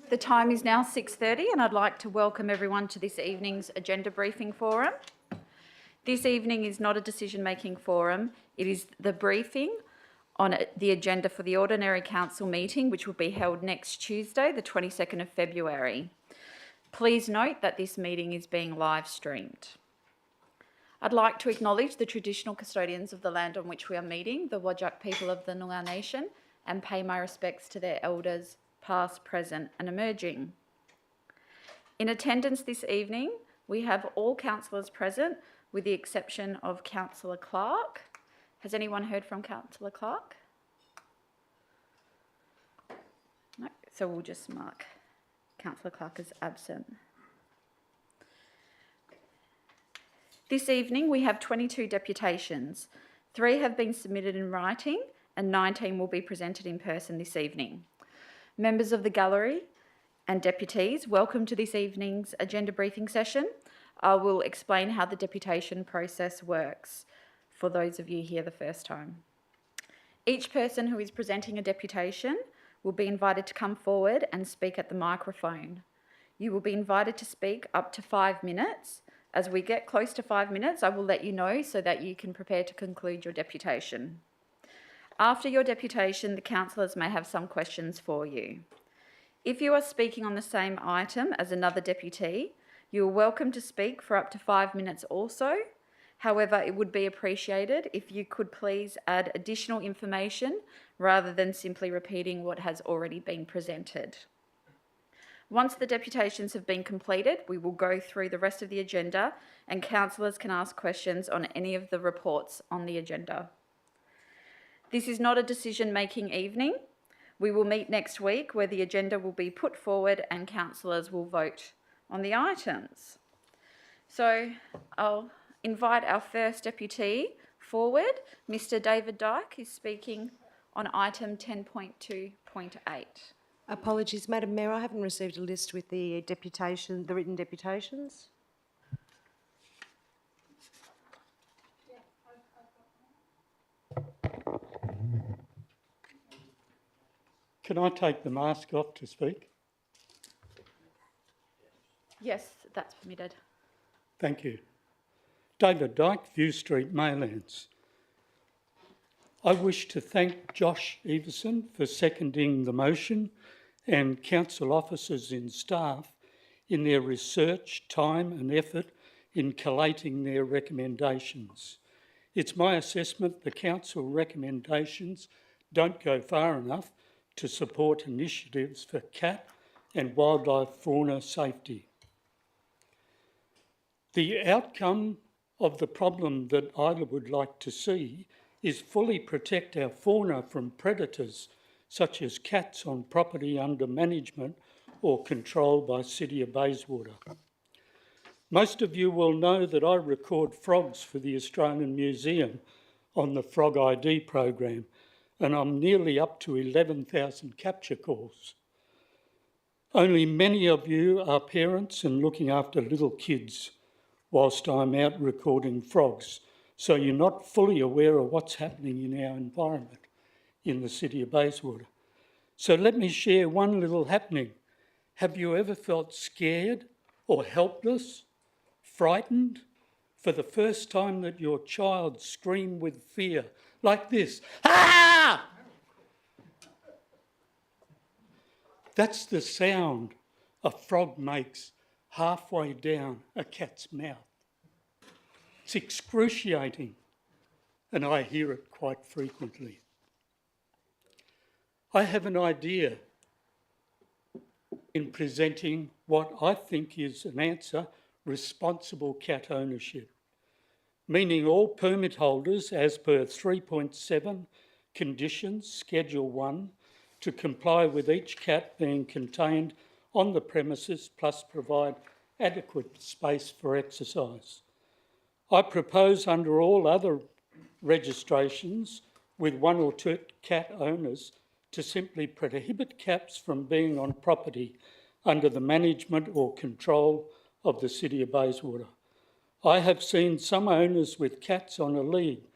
The time is now 6:30 and I'd like to welcome everyone to this evening's agenda briefing forum. This evening is not a decision-making forum, it is the briefing on the agenda for the Ordinary Council meeting, which will be held next Tuesday, the 22nd of February. Please note that this meeting is being live streamed. I'd like to acknowledge the traditional custodians of the land on which we are meeting, the Whadjuk people of the Noongar Nation, and pay my respects to their elders, past, present and emerging. In attendance this evening, we have all councillors present with the exception of Councillor Clark. Has anyone heard from Councillor Clark? No, so we'll just mark Councillor Clark as absent. This evening we have 22 deputations. 3 have been submitted in writing and 19 will be presented in person this evening. Members of the gallery and deputies, welcome to this evening's agenda briefing session. I will explain how the deputation process works for those of you here the first time. Each person who is presenting a deputation will be invited to come forward and speak at the microphone. You will be invited to speak up to 5 minutes. As we get close to 5 minutes, I will let you know so that you can prepare to conclude your deputation. After your deputation, the councillors may have some questions for you. If you are speaking on the same item as another deputy, you are welcome to speak for up to 5 minutes also. However, it would be appreciated if you could please add additional information rather than simply repeating what has already been presented. Once the deputations have been completed, we will go through the rest of the agenda and councillors can ask questions on any of the reports on the agenda. This is not a decision-making evening. We will meet next week where the agenda will be put forward and councillors will vote on the items. So I'll invite our first deputy forward. Mr. David Dyke is speaking on item 10.2.8. Apologies, Madam Mayor, I haven't received a list with the written deputations. Can I take the mask off to speak? Yes, that's permitted. Thank you. David Dyke, View Street, Maylands. I wish to thank Josh Everson for seconding the motion and council officers and staff in their research, time and effort in collating their recommendations. It's my assessment the council recommendations don't go far enough to support initiatives for cat and wildlife fauna safety. The outcome of the problem that I would like to see is fully protect our fauna from predators such as cats on property under management or controlled by City of Bayswater. Most of you will know that I record frogs for the Australian Museum on the Frog ID program, and I'm nearly up to 11,000 capture calls. Only many of you are parents and looking after little kids whilst I'm out recording frogs, so you're not fully aware of what's happening in our environment in the City of Bayswater. So let me share one little happening. Have you ever felt scared or helpless, frightened, for the first time that your child scream with fear, like this, "Ah!" That's the sound a frog makes halfway down a cat's mouth. It's excruciating, and I hear it quite frequently. I have an idea in presenting what I think is an answer: responsible cat ownership, meaning all permit holders, as per 3.7 conditions, Schedule 1, to comply with each cat being contained on the premises, plus provide adequate space for exercise. I propose under all other registrations with 1 or 2 cat owners to simply prohibit cats from being on property under the management or control of the City of Bayswater. I have seen some owners with cats on a lead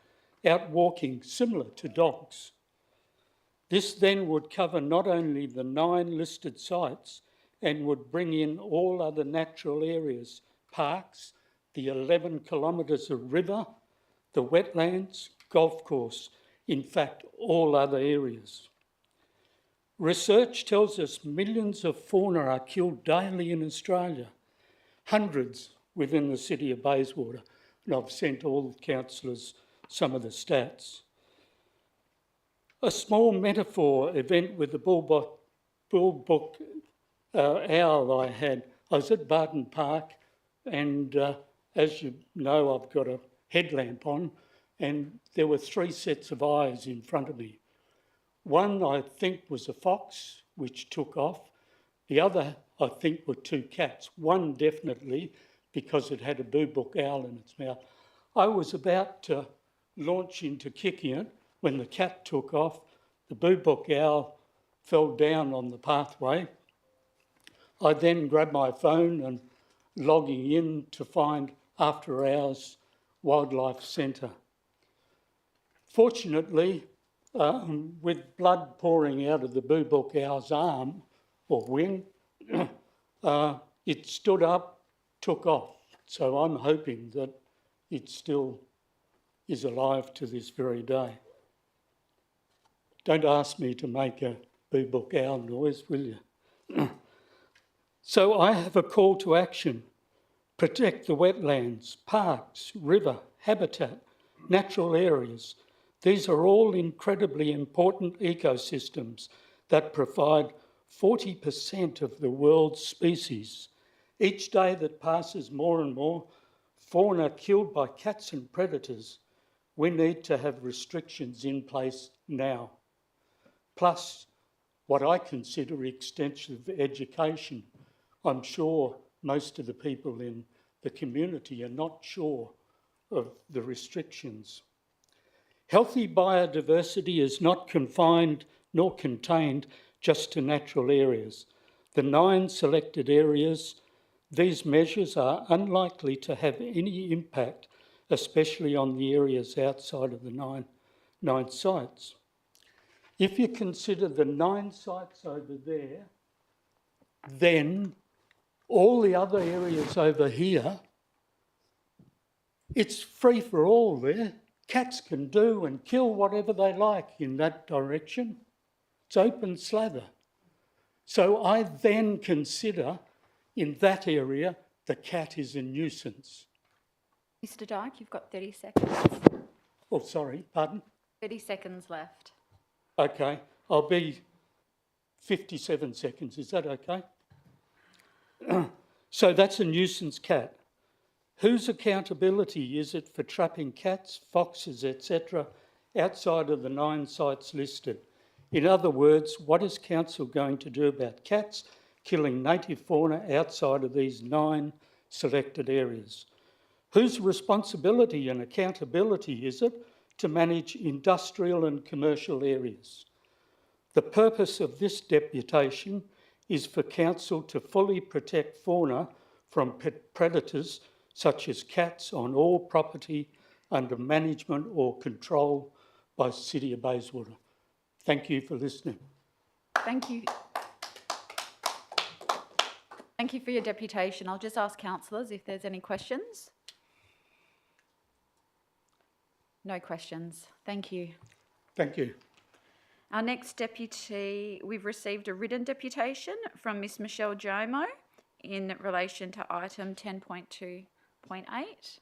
out walking, similar to dogs. This then would cover not only the 9 listed sites and would bring in all other natural areas, parks, the 11 kilometres of river, the wetlands, golf course, in fact, all other areas. Research tells us millions of fauna are killed daily in Australia, hundreds within the City of Bayswater, and I've sent all the councillors some of the stats. A small metaphor event with the Bullbook owl I had. I was at Barton Park, and as you know, I've got a headlamp on, and there were 3 sets of eyes in front of me. One, I think, was a fox, which took off. The other, I think, were 2 cats. One definitely, because it had a boobook owl in its mouth. I was about to launch into kicking it when the cat took off. The boobook owl fell down on the pathway. I then grabbed my phone and logging in to find After Hours Wildlife Centre. Fortunately, with blood pouring out of the boobook owl's arm or wing, it stood up, took off. So I'm hoping that it still is alive to this very day. Don't ask me to make a boobook owl noise, will you? So I have a call to action. Protect the wetlands, parks, river, habitat, natural areas. These are all incredibly important ecosystems that provide 40% of the world's species. Each day that passes, more and more fauna killed by cats and predators. We need to have restrictions in place now. Plus, what I consider extensive education. I'm sure most of the people in the community are not sure of the restrictions. Healthy biodiversity is not confined nor contained just to natural areas. The 9 selected areas, these measures are unlikely to have any impact, especially on the areas outside of the 9 sites. If you consider the 9 sites over there, then all the other areas over here, it's free for all there. Cats can do and kill whatever they like in that direction. It's open slather. So I then consider in that area the cat is a nuisance. Mr Dyke, you've got 30 seconds. Oh, sorry, pardon? 30 seconds left. Okay, I'll be 57 seconds, is that okay? So that's a nuisance cat. Whose accountability is it for trapping cats, foxes, etc., outside of the 9 sites listed? In other words, what is council going to do about cats killing native fauna outside of these 9 selected areas? Whose responsibility and accountability is it to manage industrial and commercial areas? The purpose of this deputation is for council to fully protect fauna from predators such as cats on all property under management or control by City of Bayswater. Thank you for listening. Thank you. Thank you for your deputation. I'll just ask councillors if there's any questions. No questions. Thank you. Thank you. Our next deputy, we've received a written deputation from Miss Michelle Jomo in relation to item 10.2.8.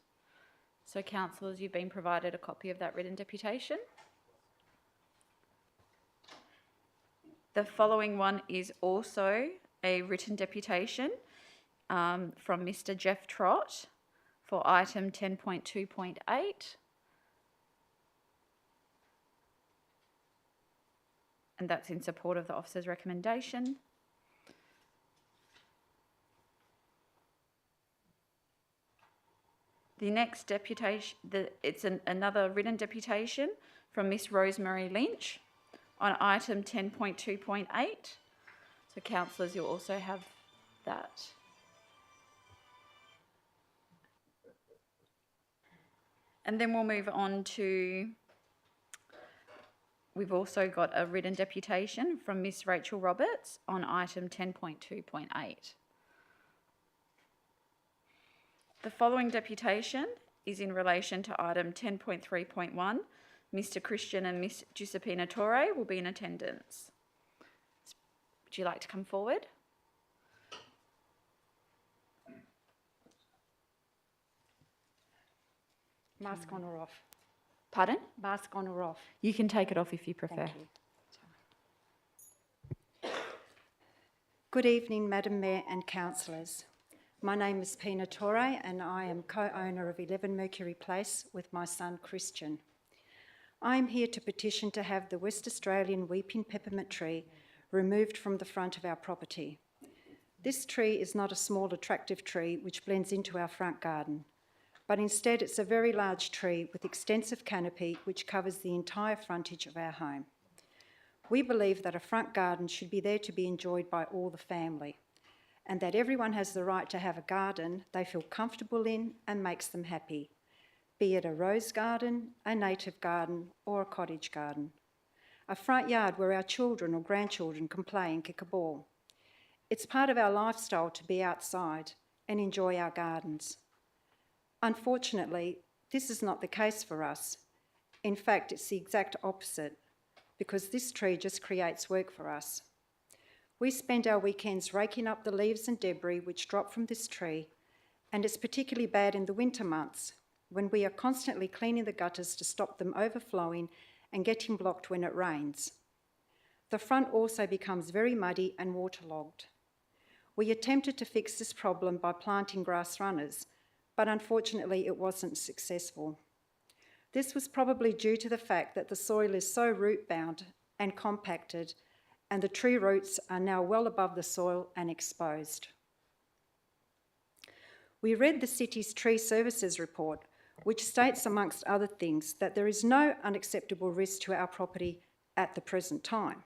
So councillors, you've been provided a copy of that written deputation. The following one is also a written deputation from Mr. Jeff Trott for item 10.2.8. And that's in support of the officer's recommendation. The next deputation, it's another written deputation from Miss Rosemary Lynch on item 10.2.8. So councillors, you'll also have that. And then we'll move on to, we've also got a written deputation from Miss Rachel Roberts on item 10.2.8. The following deputation is in relation to item 10.3.1. Mr. Christian and Miss Giuseppina Torre will be in attendance. Would you like to come forward? Mask on or off? Pardon? Mask on or off? You can take it off if you prefer. Thank you. Good evening, Madam Mayor and councillors. My name is Pina Torre and I am co-owner of 11 Mercury Place with my son Christian. I am here to petition to have the West Australian weeping peppermint tree removed from the front of our property. This tree is not a small attractive tree which blends into our front garden, but instead it's a very large tree with extensive canopy which covers the entire frontage of our home. We believe that a front garden should be there to be enjoyed by all the family, and that everyone has the right to have a garden they feel comfortable in and makes them happy, be it a rose garden, a native garden or a cottage garden. A front yard where our children or grandchildren can play and kick a ball. It's part of our lifestyle to be outside and enjoy our gardens. Unfortunately, this is not the case for us. In fact, it's the exact opposite, because this tree just creates work for us. We spend our weekends raking up the leaves and debris which drop from this tree, and it's particularly bad in the winter months when we are constantly cleaning the gutters to stop them overflowing and getting blocked when it rains. The front also becomes very muddy and waterlogged. We attempted to fix this problem by planting grass runners, but unfortunately it wasn't successful. This was probably due to the fact that the soil is so root-bound and compacted, and the tree roots are now well above the soil and exposed. We read the city's tree services report, which states amongst other things that there is no unacceptable risk to our property at the present time.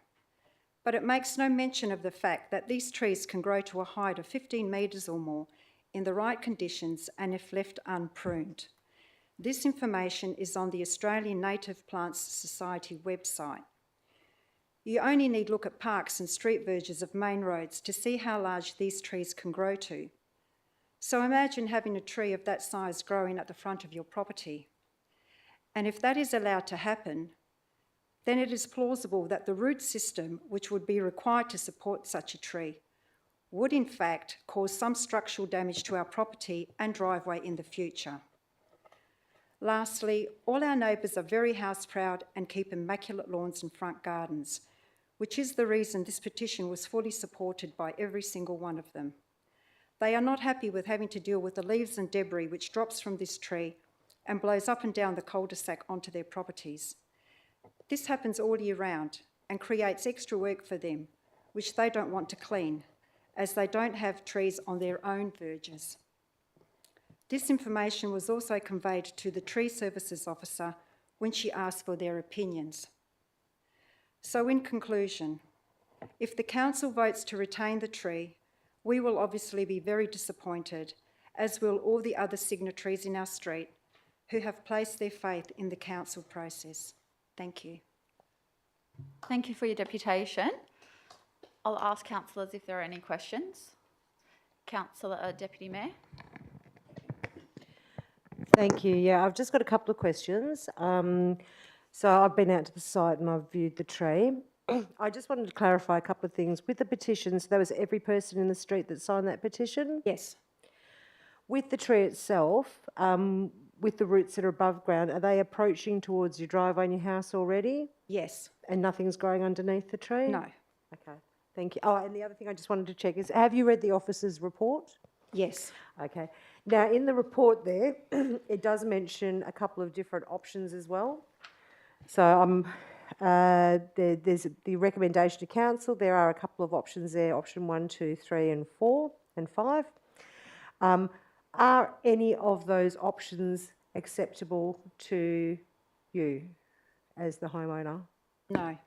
But it makes no mention of the fact that these trees can grow to a height of 15 metres or more in the right conditions and if left unpruned. This information is on the Australian Native Plants Society website. You only need look at parks and street verges of main roads to see how large these trees can grow to. So imagine having a tree of that size growing at the front of your property. And if that is allowed to happen, then it is plausible that the root system which would be required to support such a tree would in fact cause some structural damage to our property and driveway in the future. Lastly, all our neighbours are very house proud and keep immaculate lawns and front gardens, which is the reason this petition was fully supported by every single one of them. They are not happy with having to deal with the leaves and debris which drops from this tree and blows up and down the cul-de-sac onto their properties. This happens all year round and creates extra work for them, which they don't want to clean, as they don't have trees on their own verges. This information was also conveyed to the Tree Services Officer when she asked for their opinions. So in conclusion, if the Council votes to retain the tree, we will obviously be very disappointed, as will all the other signatories in our street who have placed their faith in the Council process. Thank you. Thank you for your deputation. I'll ask councillors if there are any questions. Councillor Deputy Mayor. Thank you. Yeah, I've just got a couple of questions. So I've been out to the site and I've viewed the tree. I just wanted to clarify a couple of things. With the petitions, there was every person in the street that signed that petition. Yes, With the tree itself, with the roots that are above ground, are they approaching towards your driveway and your house already? yes, And nothing's growing underneath the tree? no, Okay, thank you. Oh, and the other thing I just wanted to check is, have you read the officer's report? yes, Okay. Now, in the report there, it does mention a couple of different options as well. So there's the recommendation to council. There are a couple of options there, option 1, 2, 3 and 4 and 5. Are any of those options acceptable to you as the homeowner? no,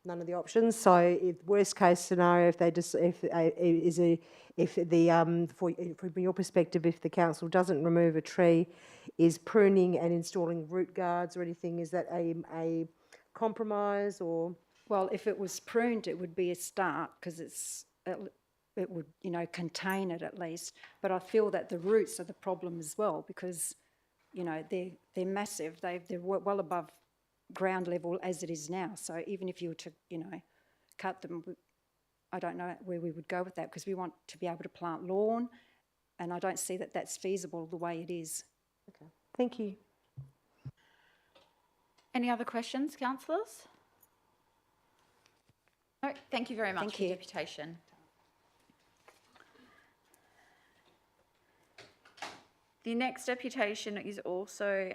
None of the options. So, if worst case scenario, if they just from your perspective, if the council doesn't remove a tree, is pruning and installing root guards or anything, is that a compromise or? well, if it was pruned, it would be a start because it would, you know, contain it at least. But I feel that the roots are the problem as well because, you know, they're massive. They're well above ground level as it is now. So even if you were to, you know, cut them, I don't know where we would go with that because we want to be able to plant lawn, and I don't see that that's feasible the way it is. Okay. Thank you. Any other questions, councillors? No, thank you very much Thank for your you. deputation. The next deputation is also,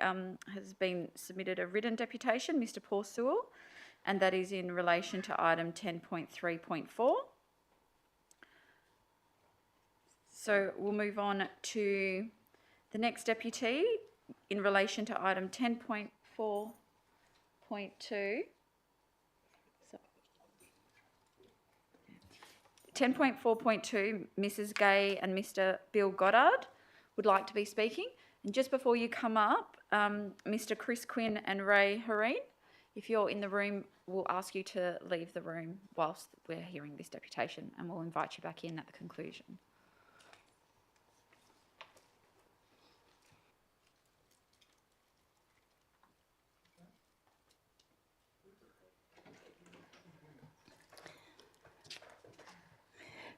has been submitted a written deputation, Mr Paul Sewell, and that is in relation to item 10.3.4. So we'll move on to the next deputy in relation to item 10.4.2. 10.4.2, Mrs Gay and Mr Bill Goddard would like to be speaking. And just before you come up, Mr Chris Quinn and Ray Hareen, if you're in the room, we'll ask you to leave the room whilst we're hearing this deputation, and we'll invite you back in at the conclusion.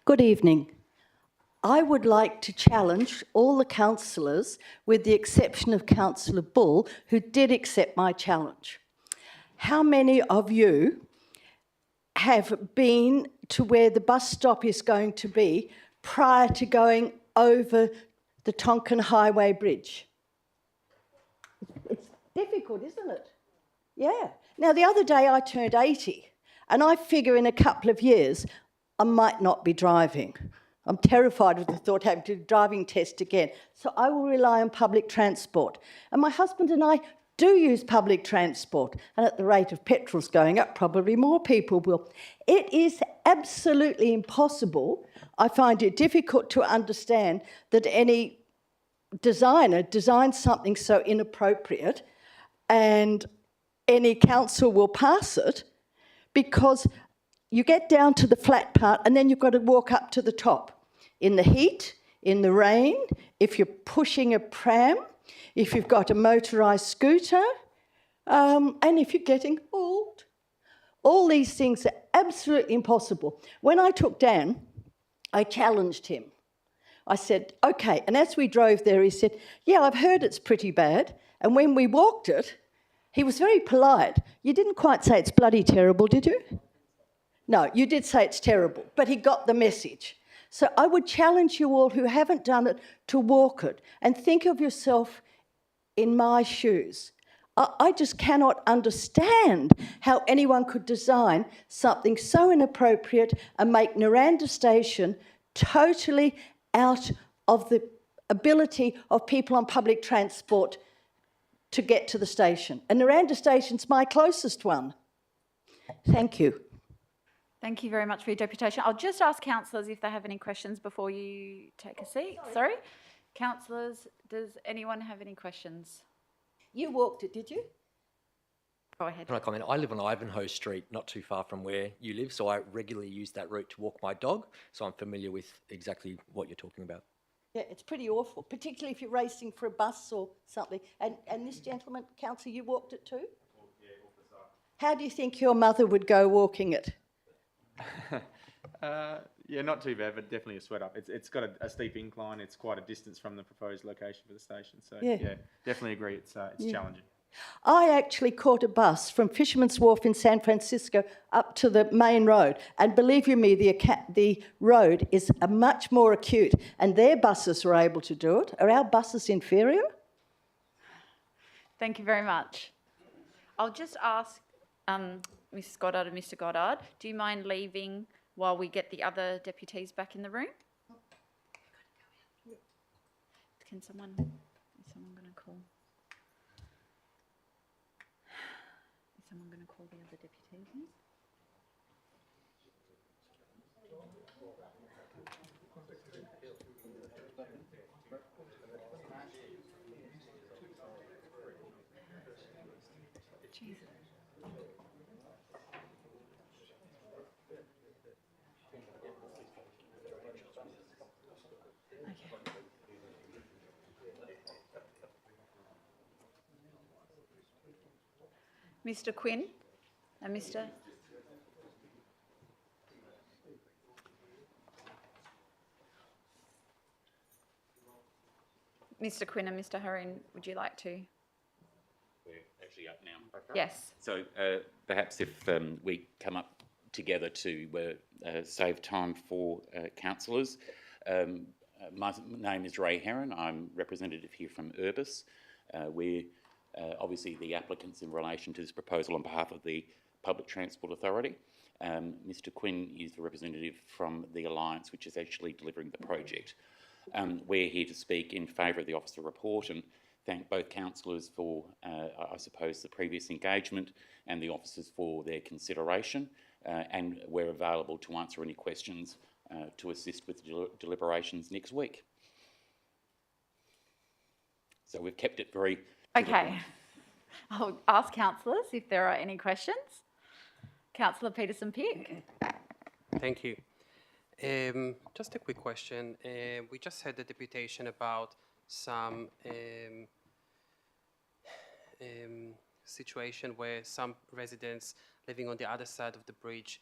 Good evening. I would like to challenge all the councillors, with the exception of Councillor Bull, who did accept my challenge. How many of you have been to where the bus stop is going to be prior to going over the Tonkin Highway Bridge? It's difficult, isn't it? Yeah. Now, the other day I turned 80, and I figure in a couple of years I might not be driving. I'm terrified with the thought of having to do a driving test again. So I will rely on public transport. And my husband and I do use public transport. And at the rate of petrol's going up, probably more people will. It is absolutely impossible. I find it difficult to understand that any designer designs something so inappropriate and any council will pass it, because you get down to the flat part and then you've got to walk up to the top. In the heat, in the rain, if you're pushing a pram, if you've got a motorised scooter, and if you're getting old. All these things are absolutely impossible. When I took Dan, I challenged him. I said, okay, and as we drove there, he said, yeah, I've heard it's pretty bad. And when we walked it, he was very polite. You didn't quite say it's bloody terrible, did you? No, you did say it's terrible, but he got the message. So I would challenge you all who haven't done it to walk it and think of yourself in my shoes. I just cannot understand how anyone could design something so inappropriate and make Naranda Station totally out of the ability of people on public transport to get to the station. And Naranda Station's my closest one. Thank you. Thank you very much for your deputation. I'll just ask councillors if they have any questions before you take a seat. Sorry. Councillors, does anyone have any questions? You walked it, did you? Go ahead. Can I comment? I live on Ivanhoe Street, not too far from where you live, so I regularly use that route to walk my dog, so I'm familiar with exactly what you're talking about. Yeah, it's pretty awful, particularly if you're racing for a bus or something. And this gentleman, councillor, you walked it too? How do you think your mother would go walking it? Yeah, not too bad, but definitely a sweat up. It's got a steep incline. It's quite a distance from the proposed location for the station. So Yeah. yeah, definitely agree. It's challenging. I actually caught a bus from Fisherman's Wharf in San Francisco up to the main road. And believe you me, the road is a much more acute, and their buses were able to do it. Are our buses inferior? Thank you very much. I'll just ask Mrs Goddard and Mr Goddard, do you mind leaving while we get the other deputies back in the room? Is someone going to call? Is someone going to call the other deputies? Jesus. Okay. Mr Quinn and Mr. Mr Quinn and Mr Harin, would you like to? We're actually up now. Yes. So perhaps if we come up together to save time for councillors. My name is Ray Heron. I'm representative here from Urbis. We're obviously the applicants in relation to this proposal on behalf of the Public Transport Authority. Mr Quinn is the representative from the Alliance, which is actually delivering the project. We're here to speak in favour of the officer report and thank both councillors for, I suppose, the previous engagement and the officers for their consideration. And we're available to answer any questions to assist with deliberations next week. So we've kept it very... Okay. I'll ask councillors if there are any questions. Councillor Peterson-Pick. Thank you. Just a quick question. We just had a deputation about some situation where some residents living on the other side of the bridge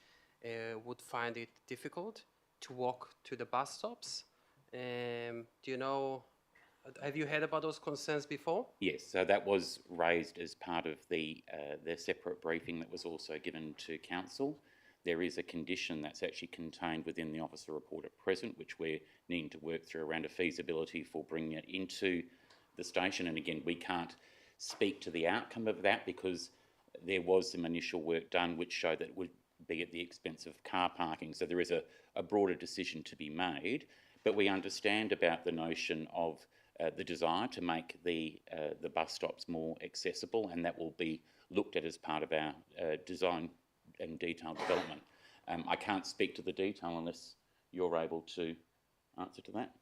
would find it difficult to walk to the bus stops. Do you know, have you heard about those concerns before? Yes, so that was raised as part of the separate briefing that was also given to council. There is a condition that's actually contained within the officer report at present, which we're needing to work through around a feasibility for bringing it into the station. And again, we can't speak to the outcome of that because there was some initial work done which showed that it would be at the expense of car parking. So there is a broader decision to be made, but we understand about the notion of the desire to make the bus stops more accessible, and that will be looked at as part of our design and detailed development. I can't speak to the detail unless you're able to answer to that.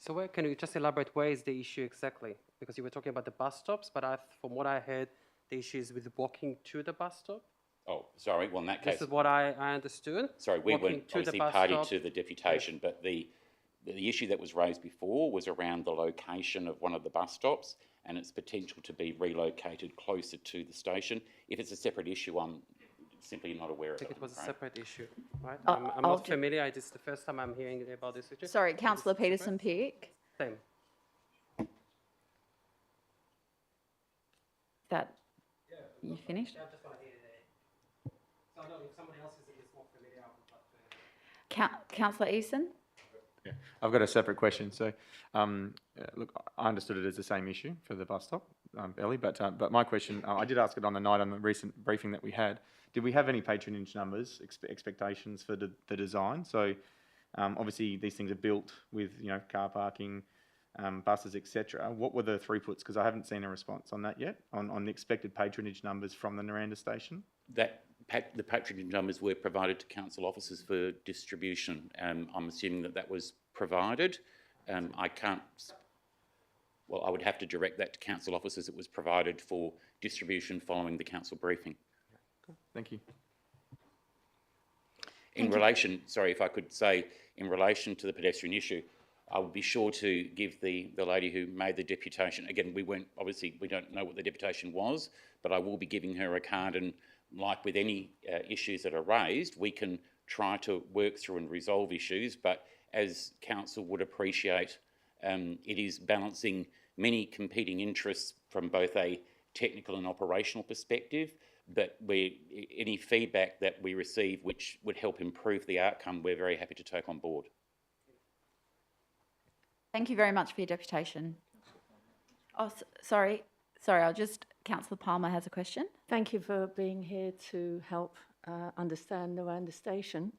So where can you just elaborate where is the issue exactly? Because you were talking about the bus stops, but from what I heard, the issue is with walking to the bus stop. Oh, sorry. Well, in that case, This is what I understood. sorry, we Walking weren't to the obviously bus party stop. to the deputation, but the issue that was raised before was around the location of one of the bus stops and its potential to be relocated closer to the station. If it's a separate issue, I'm simply not aware I of think it. it was a right? separate issue, right? I'll I'm I'll not ju- familiar. This is the first time I'm hearing about this issue. Sorry, Councillor Is it separate? Peterson-Pick. Same. That you finished? I just want to hear it. So I don't know if somebody else is more familiar. But, Councillor Eason. Yeah. I've got a separate question. So, look, I understood it as the same issue for the bus stop, Ellie, but my question, I did ask it on the night on the recent briefing that we had. Did we have any patronage numbers, expectations for the design? So, obviously these things are built with, car parking, buses, etc. What were the throughputs? Because I haven't seen a response on that yet, on the expected patronage numbers from the Naranda station. The patronage numbers were provided to council officers for distribution. I'm assuming that was provided. I can't... Well, I would have to direct that to council officers. It was provided for distribution following the council briefing. Cool. Thank you. In relation, sorry, if I could say, in relation to the pedestrian issue, I will be sure to give the lady who made the deputation, again, we don't know what the deputation was, but I will be giving her a card, and like with any issues that are raised, we can try to work through and resolve issues, but as council would appreciate, it is balancing many competing interests from both a technical and operational perspective, but any feedback that we receive which would help improve the outcome, we're very happy to take on board. Thank you very much for your deputation. Oh, sorry, Councillor Palmer has a question. Thank you for being here to help understand Noanda Station.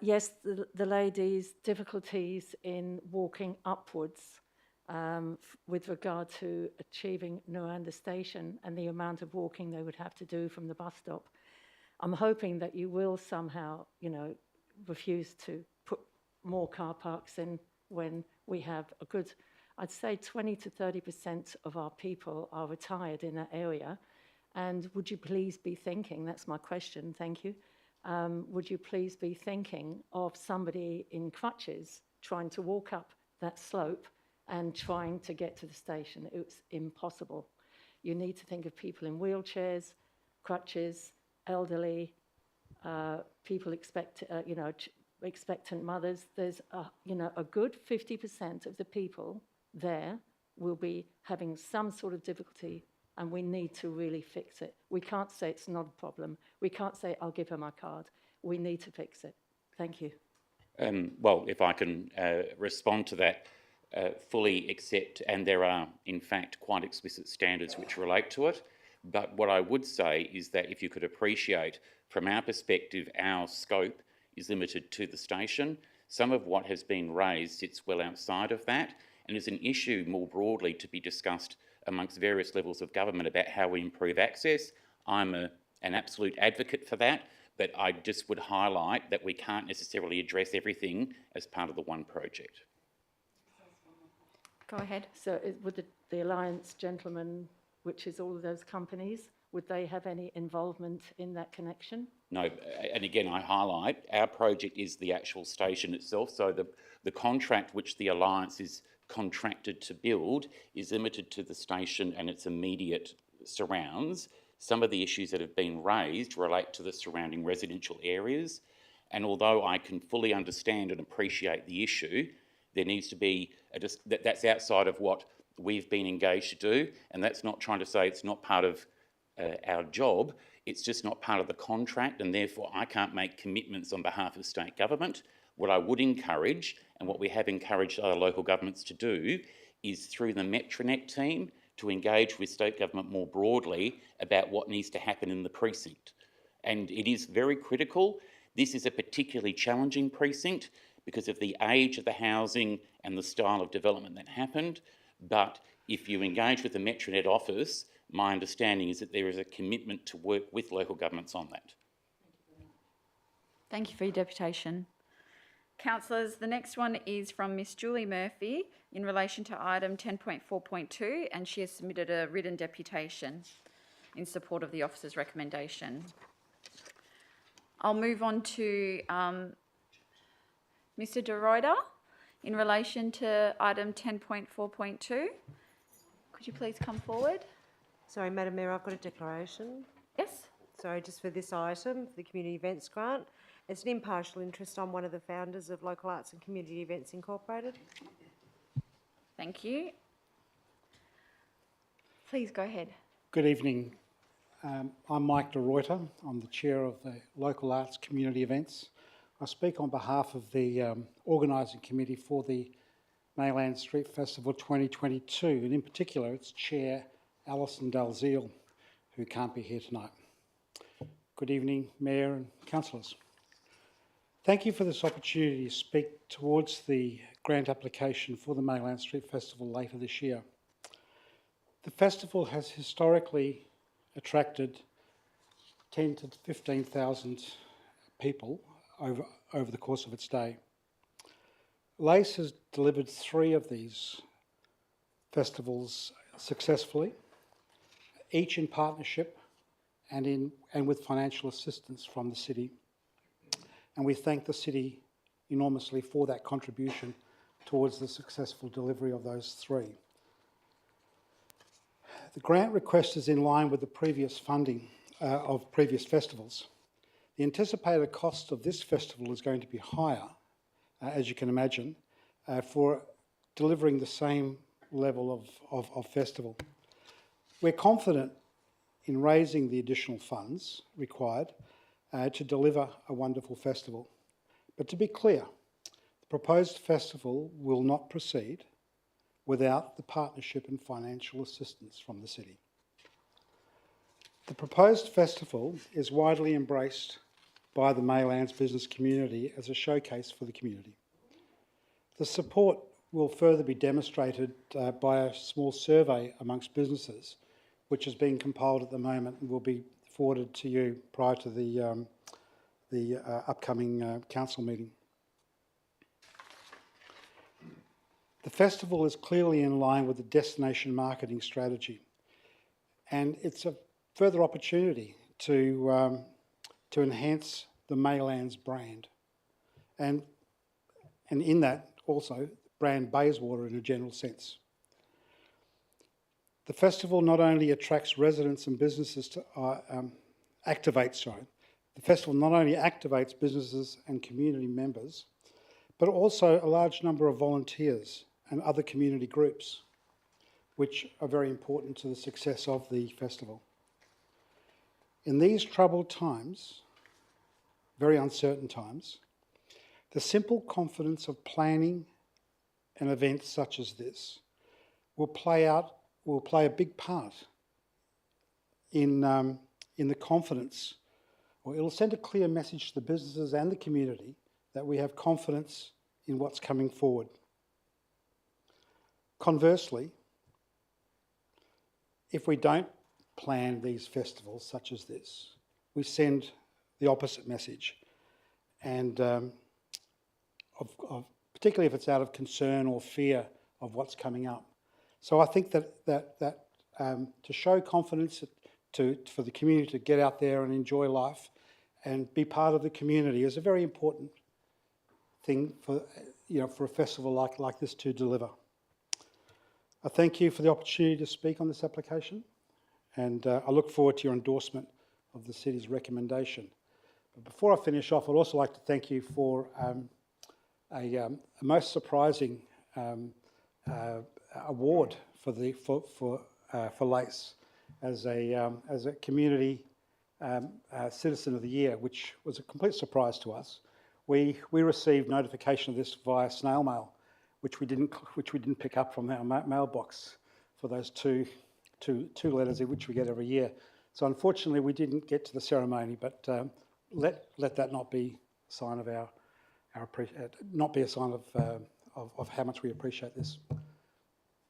Yes, the lady's difficulties in walking upwards with regard to achieving Noanda Station and the amount of walking they would have to do from the bus stop. I'm hoping that you will somehow, refuse to put more car parks in when we have a good, I'd say 20 to 30% of our people are retired in that area. And would you please be thinking, that's my question, thank you, would you please be thinking of somebody in crutches trying to walk up that slope and trying to get to the station? It's impossible. You need to think of people in wheelchairs, crutches, elderly, people expectant mothers. There's a good 50% of the people there will be having some sort of difficulty, and we need to really fix it. We can't say it's not a problem. We can't say, I'll give her my card. We need to fix it. Thank you. Well, if I can respond to that, fully accept, and there are in fact quite explicit standards which relate to it, but what I would say is that if you could appreciate, from our perspective, our scope is limited to the station. Some of what has been raised sits well outside of that, and is an issue more broadly to be discussed amongst various levels of government about how we improve access. I'm an absolute advocate for that, but I just would highlight that we can't necessarily address everything as part of the one project. Go ahead. So would the Alliance gentlemen, which is all of those companies, would they have any involvement in that connection? No, and again, I highlight, our project is the actual station itself, so the contract which the Alliance is contracted to build is limited to the station and its immediate surrounds. Some of the issues that have been raised relate to the surrounding residential areas, and although I can fully understand and appreciate the issue, there needs to be, that's outside of what we've been engaged to do, and that's not trying to say it's not part of our job, it's just not part of the contract, and therefore I can't make commitments on behalf of state government. What I would encourage, and what we have encouraged other local governments to do, is through the Metronet team to engage with state government more broadly about what needs to happen in the precinct. And it is very critical. This is a particularly challenging precinct because of the age of the housing and the style of development that happened. But if you engage with the Metronet office, my understanding is that there is a commitment to work with local governments on that. Thank you for your deputation. Councillors, the next one is from Miss Julie Murphy in relation to item 10.4.2, and she has submitted a written deputation in support of the officer's recommendation. I'll move on to Mr. De Ruyter in relation to item 10.4.2. Could you please come forward? Sorry, Madam Mayor, I've got a declaration. Yes. Sorry, just for this item, for the Community Events Grant. It's an impartial interest. I'm one of the founders of Local Arts and Community Events Incorporated. Thank you. Please go ahead. Good evening. I'm Mike De Ruyter. I'm the chair of the Local Arts Community Events. I speak on behalf of the organising committee for the Mayland Street Festival 2022, and in particular its chair, Alison Dalziel, who can't be here tonight. Good evening, Mayor and councillors. Thank you for this opportunity to speak towards the grant application for the Mayland Street Festival later this year. The festival has historically attracted 10 to 15,000 people over the course of its day. LACE has delivered 3 of these festivals successfully, each in partnership and with financial assistance from the city. And we thank the city enormously for that contribution towards the successful delivery of those three. The grant request is in line with the previous funding of previous festivals. The anticipated cost of this festival is going to be higher, as you can imagine, for delivering the same level of festival. We're confident in raising the additional funds required to deliver a wonderful festival. But to be clear, the proposed festival will not proceed without the partnership and financial assistance from the city. The proposed festival is widely embraced by the Maylands business community as a showcase for the community. The support will further be demonstrated by a small survey amongst businesses, which is being compiled at the moment and will be forwarded to you prior to the upcoming council meeting. The festival is clearly in line with the destination marketing strategy, and it's a further opportunity to enhance the Maylands brand, and in that also brand Bayswater in a general sense. The festival not only attracts residents and businesses to the festival not only activates businesses and community members, but also a large number of volunteers and other community groups, which are very important to the success of the festival. In these troubled times, very uncertain times, the simple confidence of planning an event such as this will play a big part in the confidence, or it'll send a clear message to the businesses and the community that we have confidence in what's coming forward. Conversely, if we don't plan these festivals such as this, we send the opposite message, and particularly if it's out of concern or fear of what's coming up. So I think that to show confidence for the community to get out there and enjoy life and be part of the community is a very important thing for a festival like this to deliver. I thank you for the opportunity to speak on this application, and I look forward to your endorsement of the city's recommendation. But before I finish off, I'd also like to thank you for a most surprising award for LACE as a community citizen of the year, which was a complete surprise to us. We received notification of this via snail mail, which we didn't pick up from our mailbox for those two letters which we get every year. So unfortunately, we didn't get to the ceremony, but let that not be a sign of of how much we appreciate this.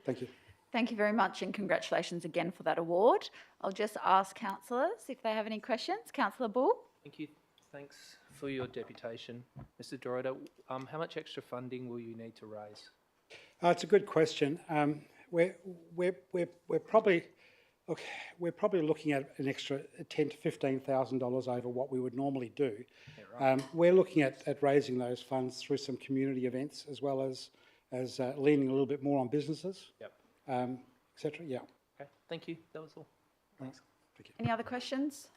Thank you. Thank you very much, and congratulations again for that award. I'll just ask councillors if they have any questions. Councillor Bull. Thank you. Thanks for your deputation, Mr. Dorota. How much extra funding will you need to raise? It's a good question. We're probably looking at an extra $10,000 to $15,000 over what we would normally do. Yeah, right. We're looking at raising those funds through some community events, as well as leaning a little bit more on businesses, Yep. etc. Yeah. Okay. Thank you. That was all. Thanks. Thank you. Any other questions?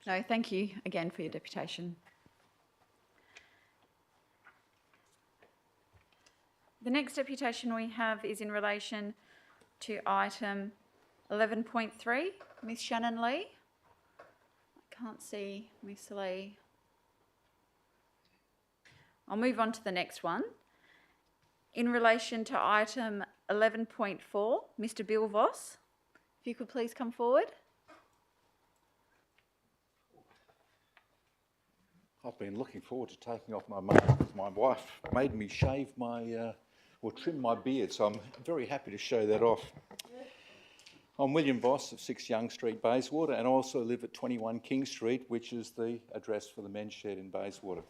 No, thank you again for your deputation. The next deputation we have is in relation to item 11.3. Miss Shannon Lee. I can't see Miss Lee. I'll move on to the next one. In relation to item 11.4, Mr. Bill Voss, if you could please come forward. I've been looking forward to taking off my mask because my wife made me shave or trim my beard, so I'm very happy to show that off. I'm William Voss of 6 Young Street, Bayswater, and I also live at 21 King Street, which is the address for the men's shed in Bayswater.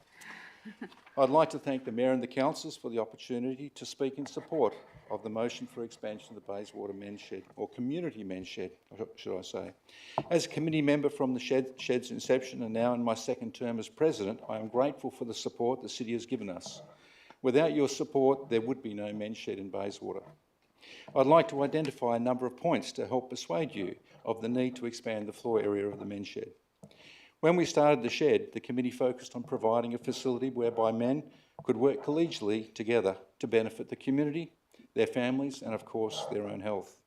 I'd like to thank the Mayor and the councillors for the opportunity to speak in support of the motion for expansion of the Bayswater men's shed, or community men's shed, should I say. As a committee member from the shed's inception and now in my second term as president, I am grateful for the support the city has given us. Without your support, there would be no men's shed in Bayswater. I'd like to identify a number of points to help persuade you of the need to expand the floor area of the men's shed. When we started the shed, the committee focused on providing a facility whereby men could work collegially together to benefit the community, their families, and of course, their own health.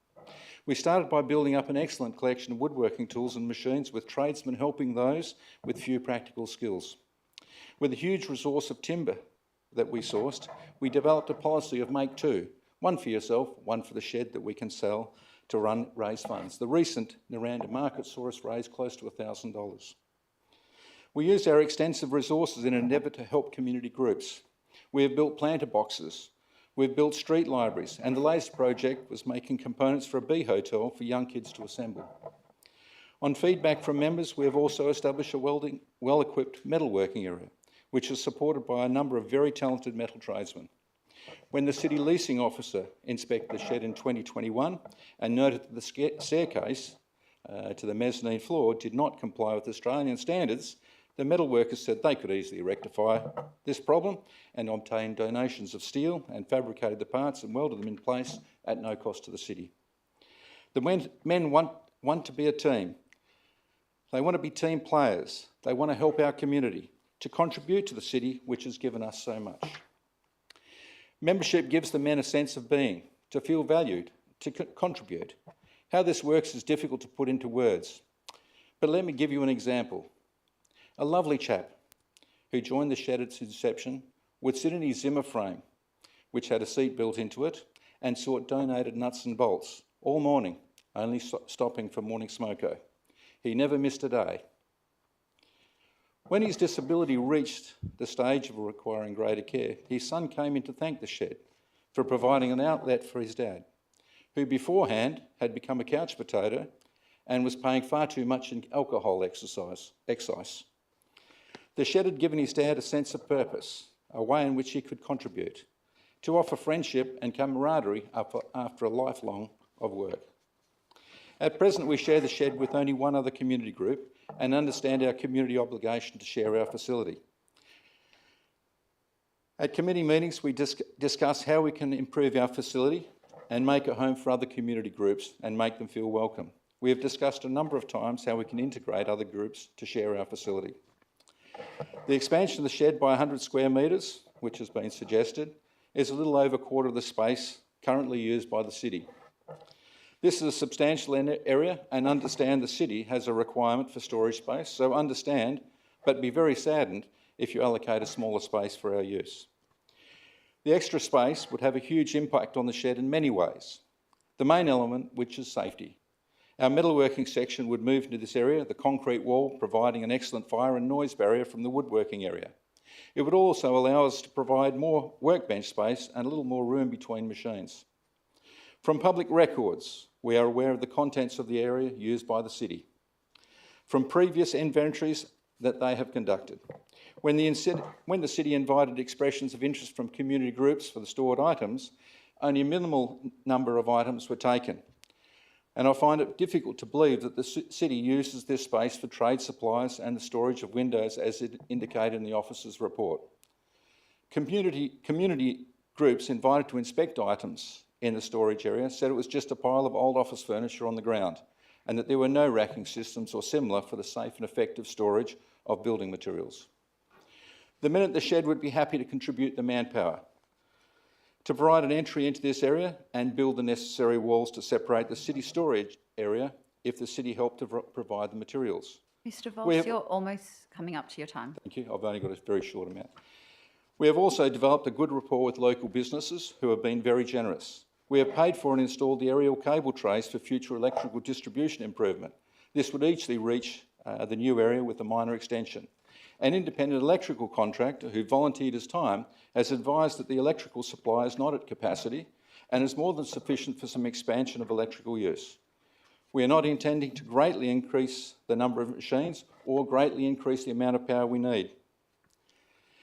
We started by building up an excellent collection of woodworking tools and machines, with tradesmen helping those with few practical skills. With a huge resource of timber that we sourced, we developed a policy of make two, one for yourself, one for the shed that we can sell to raise funds. The recent Naranda market saw us raise close to $1,000. We used our extensive resources in an endeavour to help community groups. We have built planter boxes, we've built street libraries, and the latest project was making components for a bee hotel for young kids to assemble. On feedback from members, we have also established a well-equipped metalworking area, which is supported by a number of very talented metal tradesmen. When the City Leasing Officer inspected the shed in 2021 and noted that the staircase to the mezzanine floor did not comply with Australian standards, the metalworkers said they could easily rectify this problem and obtain donations of steel and fabricated the parts and welded them in place at no cost to the city. The men want to be a team. They want to be team players. They want to help our community, to contribute to the city, which has given us so much. Membership gives the men a sense of being, to feel valued, to contribute. How this works is difficult to put into words, but let me give you an example. A lovely chap who joined the shed at its inception would sit in his Zimmer frame, which had a seat built into it, and sought donated nuts and bolts all morning, only stopping for morning smoko. He never missed a day. When his disability reached the stage of requiring greater care, his son came in to thank the shed for providing an outlet for his dad, who beforehand had become a couch potato and was paying far too much in alcohol excise. The shed had given his dad a sense of purpose, a way in which he could contribute, to offer friendship and camaraderie after a lifelong of work. At present, we share the shed with only one other community group and understand our community obligation to share our facility. At committee meetings, we discuss how we can improve our facility and make a home for other community groups and make them feel welcome. We have discussed a number of times how we can integrate other groups to share our facility. The expansion of the shed by 100 square metres, which has been suggested, is a little over a quarter of the space currently used by the city. This is a substantial area, and understand the city has a requirement for storage space, so understand, but be very saddened if you allocate a smaller space for our use. The extra space would have a huge impact on the shed in many ways. The main element, which is safety. Our metalworking section would move into this area, the concrete wall providing an excellent fire and noise barrier from the woodworking area. It would also allow us to provide more workbench space and a little more room between machines. From public records, we are aware of the contents of the area used by the city. From previous inventories that they have conducted. When the city invited expressions of interest from community groups for the stored items, only a minimal number of items were taken. And I find it difficult to believe that the city uses this space for trade supplies and the storage of windows as it indicated in the officer's report. Community groups invited to inspect items in the storage area said it was just a pile of old office furniture on the ground and that there were no racking systems or similar for the safe and effective storage of building materials. The minute the shed would be happy to contribute the manpower to provide an entry into this area and build the necessary walls to separate the city storage area if the city helped to provide the materials. Mr. Voss, you're almost coming up to your time. Thank you. I've only got a very short amount. We have also developed a good rapport with local businesses who have been very generous. We have paid for and installed the aerial cable trays for future electrical distribution improvement. This would easily reach the new area with a minor extension. An independent electrical contractor who volunteered his time has advised that the electrical supply is not at capacity and is more than sufficient for some expansion of electrical use. We are not intending to greatly increase the number of machines or greatly increase the amount of power we need.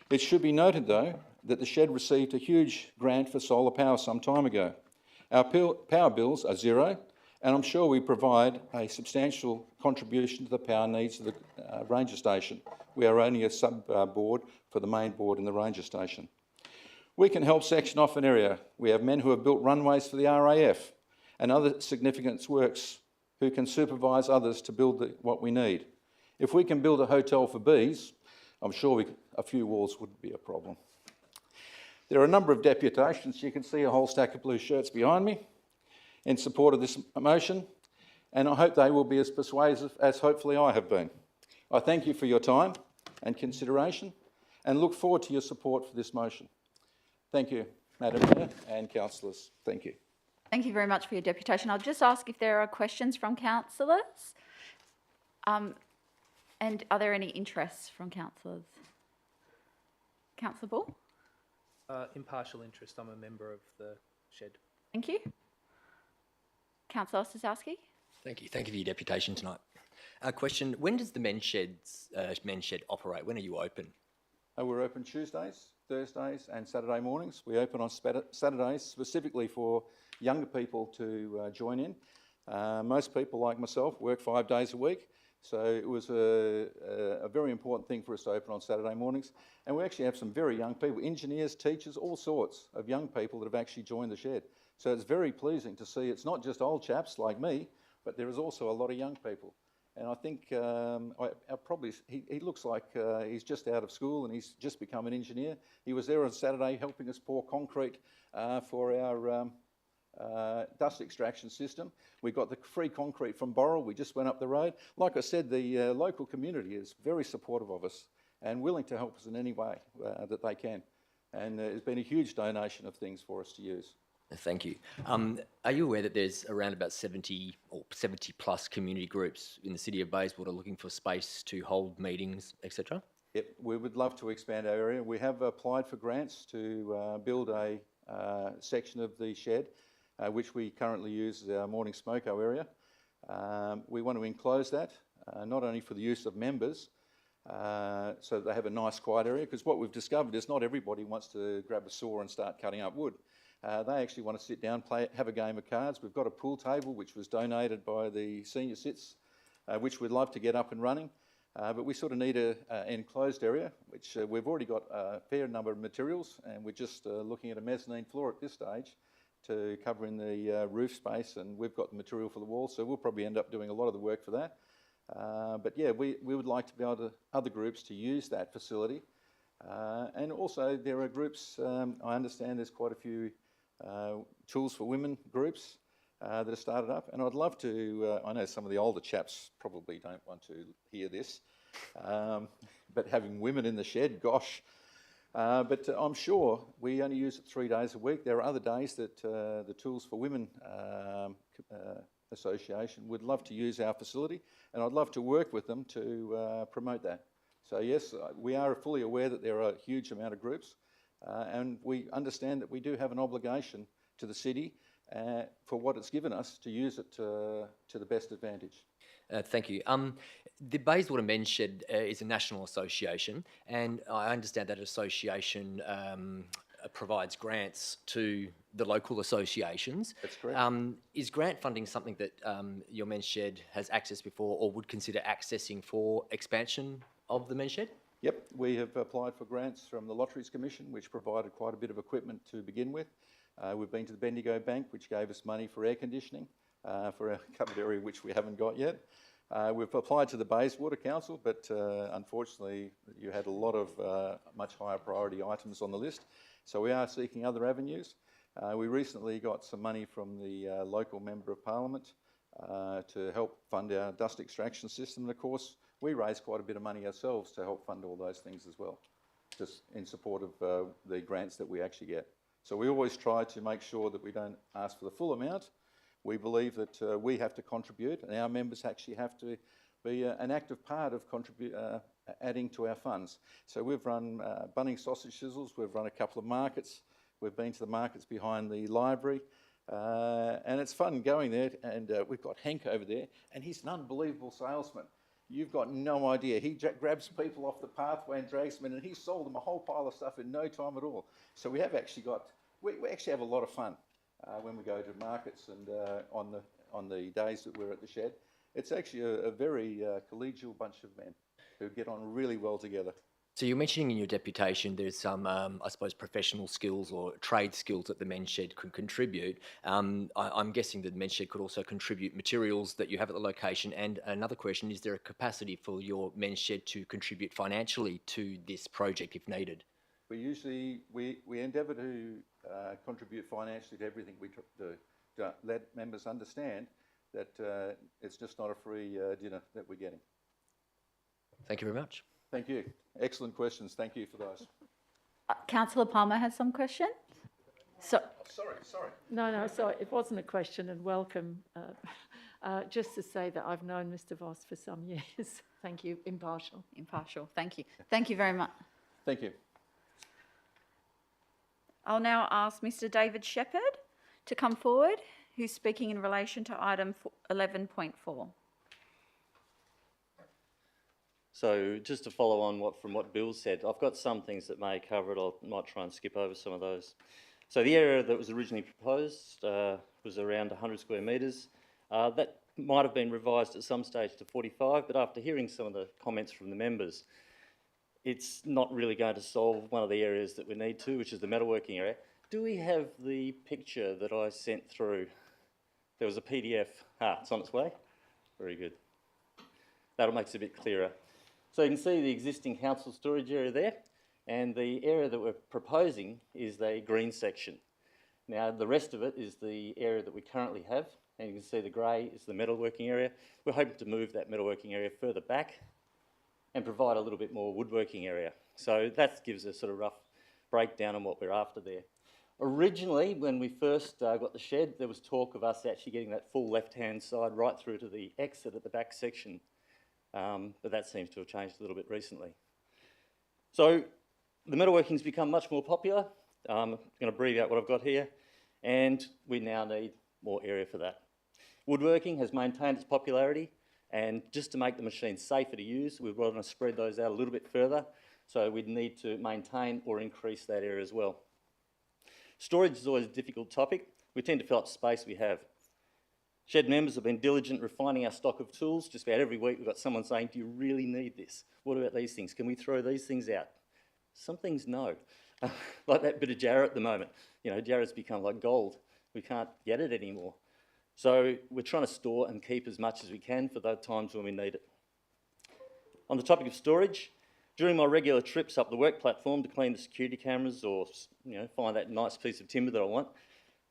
It should be noted, though, that the shed received a huge grant for solar power some time ago. Our power bills are zero, and I'm sure we provide a substantial contribution to the power needs of the ranger station. We are only a sub-board for the main board in the ranger station. We can help section off an area. We have men who have built runways for the RAF and other significant works who can supervise others to build what we need. If we can build a hotel for bees, I'm sure a few walls wouldn't be a problem. There are a number of deputations. You can see a whole stack of blue shirts behind me in support of this motion, and I hope they will be as persuasive as hopefully I have been. I thank you for your time and consideration and look forward to your support for this motion. Thank you, Madam Mayor and councillors. Thank you. Thank you very much for your deputation. I'll just ask if there are questions from councillors. And are there any interests from councillors? Councillor Bull? Impartial interest. I'm a member of the shed. Thank you. Councillor Ostasowski? Thank you. Thank you for your deputation tonight. Question, when does the men's shed operate? When are you open? We're open Tuesdays, Thursdays and Saturday mornings. We open on Saturdays specifically for younger people to join in. Most people, like myself, work 5 days a week, so it was a very important thing for us to open on Saturday mornings. And we actually have some very young people, engineers, teachers, all sorts of young people that have actually joined the shed. So it's very pleasing to see it's not just old chaps like me, but there is also a lot of young people. And I think he looks like he's just out of school and he's just become an engineer. He was there on Saturday helping us pour concrete for our dust extraction system. We got the free concrete from Boral. We just went up the road. Like I said, the local community is very supportive of us and willing to help us in any way that they can. And it's been a huge donation of things for us to use. Thank you. Are you aware that there's around about 70 or 70 plus community groups in the city of Bayswater looking for space to hold meetings, etc.? Yep, we would love to expand our area. We have applied for grants to build a section of the shed, which we currently use as our morning smoko area. We want to enclose that, not only for the use of members, so that they have a nice quiet area, because what we've discovered is not everybody wants to grab a saw and start cutting up wood. They actually want to sit down, have a game of cards. We've got a pool table which was donated by the senior cits, which we'd love to get up and running. But we sort of need an enclosed area, which we've already got a fair number of materials, and we're just looking at a mezzanine floor at this stage to cover in the roof space, and we've got the material for the wall, so we'll probably end up doing a lot of the work for that. But yeah, we would like to be able to, other groups to use that facility. And also there are groups, I understand there's quite a few tools for women groups that have started up, and I'd love to, I know some of the older chaps probably don't want to hear this, but having women in the shed, gosh. But I'm sure we only use it 3 days a week. There are other days that the Tools for Women Association would love to use our facility, and I'd love to work with them to promote that. So yes, we are fully aware that there are a huge amount of groups, and we understand that we do have an obligation to the city for what it's given us to use it to the best advantage. Thank you. The Bayswater Men's Shed is a national association, and I understand that association provides grants to the local associations. That's correct. Is grant funding something that your Men's Shed has accessed before or would consider accessing for expansion of the Men's Shed? Yep, we have applied for grants from the Lotteries Commission, which provided quite a bit of equipment to begin with. We've been to the Bendigo Bank, which gave us money for air conditioning for our covered area, which we haven't got yet. We've applied to the Bayswater Council, but unfortunately you had a lot of much higher priority items on the list. So we are seeking other avenues. We recently got some money from the local Member of Parliament to help fund our dust extraction system. And of course, we raise quite a bit of money ourselves to help fund all those things as well, just in support of the grants that we actually get. So we always try to make sure that we don't ask for the full amount. We believe that we have to contribute, and our members actually have to be an active part of adding to our funds. So we've run Bunnings Sausage Sizzles, we've run a couple of markets, we've been to the markets behind the library, and it's fun going there, and we've got Hank over there, and he's an unbelievable salesman. You've got no idea. He grabs people off the pathway and drags them in, and he sold them a whole pile of stuff in no time at all. So we have actually got, we actually have a lot of fun when we go to markets and on the days that we're at the shed. It's actually a very collegial bunch of men who get on really well together. So you're mentioning in your deputation there's some, I suppose, professional skills or trade skills that the men's shed could contribute. I'm guessing that the men's shed could also contribute materials that you have at the location. And another question, is there a capacity for your men's shed to contribute financially to this project if needed? We usually, we endeavour to contribute financially to everything we do, to let members understand that it's just not a free dinner that we're getting. Thank you very much. Thank you. Excellent questions. Thank you for those. Councillor Palmer has some question. So, Sorry. No, sorry, it wasn't a question, and welcome. Just to say that I've known Mr. Voss for some years. Thank you, impartial. thank you. Thank you very much. Thank you. I'll now ask Mr. David Shepherd to come forward, who's speaking in relation to item 11.4. So just to follow on from what Bill said, I've got some things that may cover it. I might try and skip over some of those. So the area that was originally proposed was around 100 square metres. That might have been revised at some stage to 45, but after hearing some of the comments from the members, it's not really going to solve one of the areas that we need to, which is the metalworking area. Do we have the picture that I sent through? There was a PDF. It's on its way. Very good. That'll make it a bit clearer. So you can see the existing council storage area there, and the area that we're proposing is the green section. Now, the rest of it is the area that we currently have, and you can see the grey is the metalworking area. We're hoping to move that metalworking area further back and provide a little bit more woodworking area. So that gives a sort of rough breakdown on what we're after there. Originally, when we first got the shed, there was talk of us actually getting that full left-hand side right through to the exit at the back section. But that seems to have changed a little bit recently. So the metalworking's become much more popular. I'm going to abbreviate out what I've got here, and we now need more area for that. Woodworking has maintained its popularity, and just to make the machines safer to use, we're going to spread those out a little bit further, so we'd need to maintain or increase that area as well. Storage is always a difficult topic. We tend to fill up space we have. Shed members have been diligent refining our stock of tools. Just about every week we've got someone saying, do you really need this? What about these things? Can we throw these things out? Some things no. Like that bit of jarrah at the moment. You know, jarrah's become like gold. We can't get it anymore. So we're trying to store and keep as much as we can for those times when we need it. On the topic of storage, during my regular trips up the work platform to clean the security cameras or, you know, find that nice piece of timber that I want,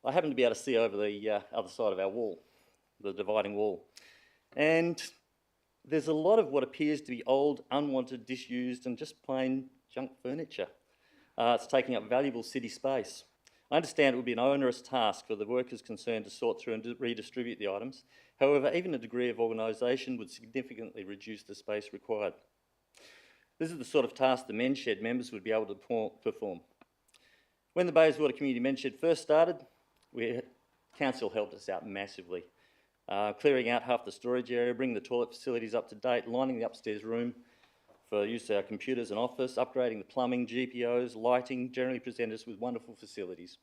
I happen to be able to see over the other side of our wall, the dividing wall. And there's a lot of what appears to be old, unwanted, disused and just plain junk furniture. It's taking up valuable city space. I understand it would be an onerous task for the workers concerned to sort through and redistribute the items. However, even a degree of organisation would significantly reduce the space required. This is the sort of task the men's shed members would be able to perform. When the Bayswater Community Men's Shed first started, council helped us out massively. Clearing out half the storage area, bringing the toilet facilities up to date, lining the upstairs room for use of our computers and office, upgrading the plumbing, GPOs, lighting, generally presented us with wonderful facilities.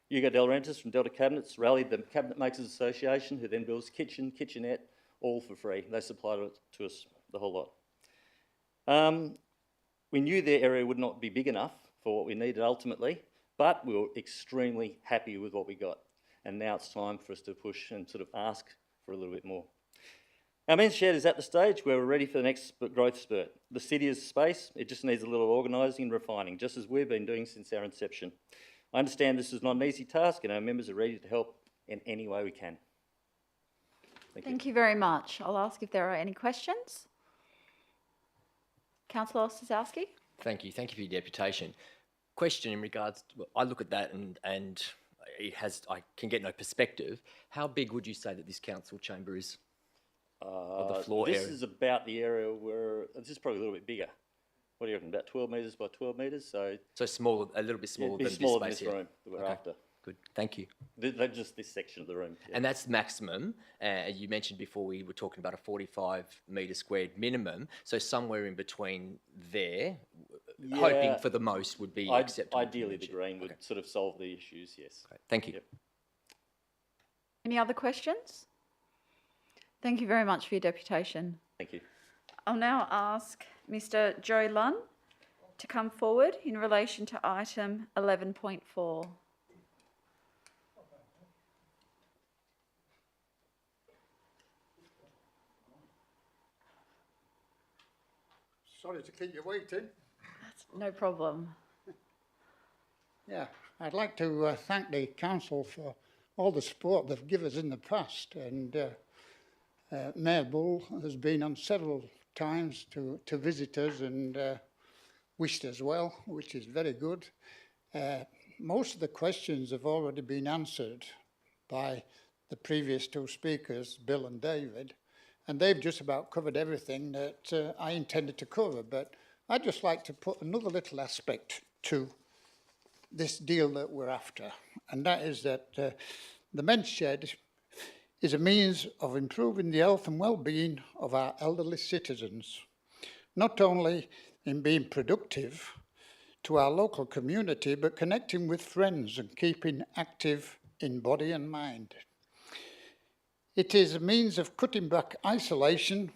Hugo Del Rentis from Delta Cabinets rallied the Cabinet Makers Association, who then builds kitchen, kitchenette, all for free. They supplied it to us, the whole lot. We knew their area would not be big enough for what we needed ultimately, but we were extremely happy with what we got. And now it's time for us to push and sort of ask for a little bit more. Our men's shed is at the stage where we're ready for the next growth spurt. The city is space, it just needs a little organising and refining, just as we've been doing since our inception. I understand this is not an easy task and our members are ready to help in any way we can. Thank you very much. I'll ask if there are any questions. Councillor Ostrzowski. Thank you for your deputation. Question in regards to, I look at that and it has, I can get no perspective. How big would you say that this council chamber is? The floor this area? is about the area where, this is probably a little bit bigger. What do you reckon, about 12 metres by 12 metres? So smaller, a little bit smaller than smaller this space than this here. room that we're after. Good, thank you. Just this section of the room. Yeah. And that's maximum. You mentioned before we were talking about a 45 metre squared minimum. So somewhere in between there, hoping for the most would be acceptable. Ideally, the green would sort of solve the issues, yes. Great. Thank you. Yep. Any other questions? Thank you very much for your deputation. Thank you. I'll now ask Mr. Joe Lunn to come forward in relation to item 11.4. Sorry to keep you waiting. That's no problem. Yeah, I'd like to thank the council for all the support they've given us in the past, and Mayor Bull has been on several times to visit us and wished us well, which is very good. Most of the questions have already been answered by the previous two speakers, Bill and David, and they've just about covered everything that I intended to cover, but I'd just like to put another little aspect to this deal that we're after, and that is that the men's shed is a means of improving the health and well-being of our elderly citizens, not only in being productive to our local community, but connecting with friends and keeping active in body and mind. It is a means of cutting back isolation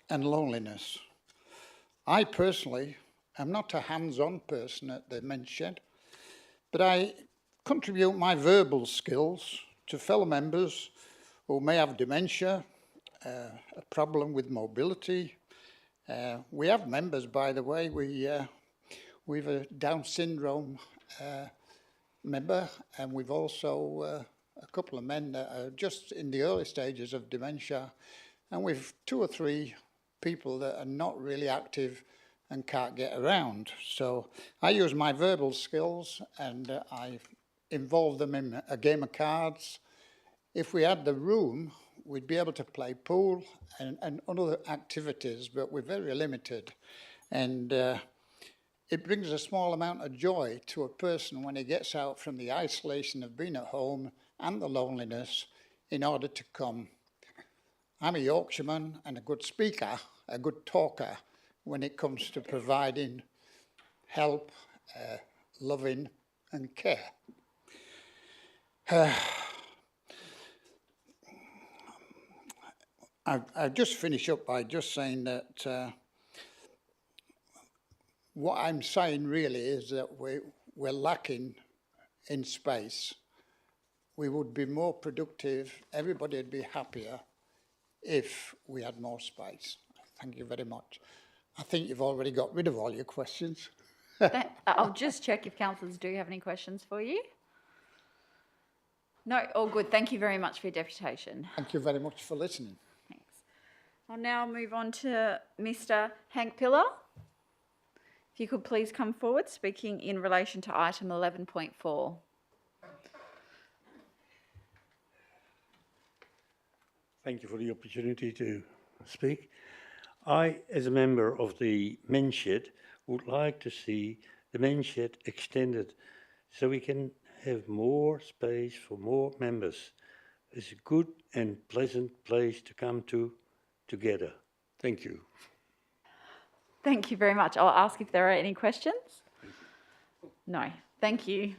and loneliness. I personally am not a hands-on person at the men's shed, but I contribute my verbal skills to fellow members who may have dementia, a problem with mobility. We have members, by the way, we've a Down syndrome member, and we've also a couple of men that are just in the early stages of dementia, and we've 2 or 3 people that are not really active and can't get around. So I use my verbal skills and I involve them in a game of cards. If we had the room, we'd be able to play pool and other activities, but we're very limited. And it brings a small amount of joy to a person when he gets out from the isolation of being at home and the loneliness in order to come. I'm a Yorkshireman and a good speaker, a good talker when it comes to providing help, loving and care. I'll just finish up by just saying that what I'm saying really is that we're lacking in space. We would be more productive, everybody would be happier if we had more space. Thank you very much. I think you've already got rid of all your questions. I'll just check if councillors do have any questions for you. No, all good. Thank you very much for your deputation. Thank you very much for listening. Thanks. I'll now move on to Mr. Hank Pillar. If you could please come forward, speaking in relation to item 11.4. Thank you for the opportunity to speak. I, as a member of the men's shed, would like to see the men's shed extended so we can have more space for more members. It's a good and pleasant place to come to together. Thank you. Thank you very much. I'll ask if there are any questions. No, thank you.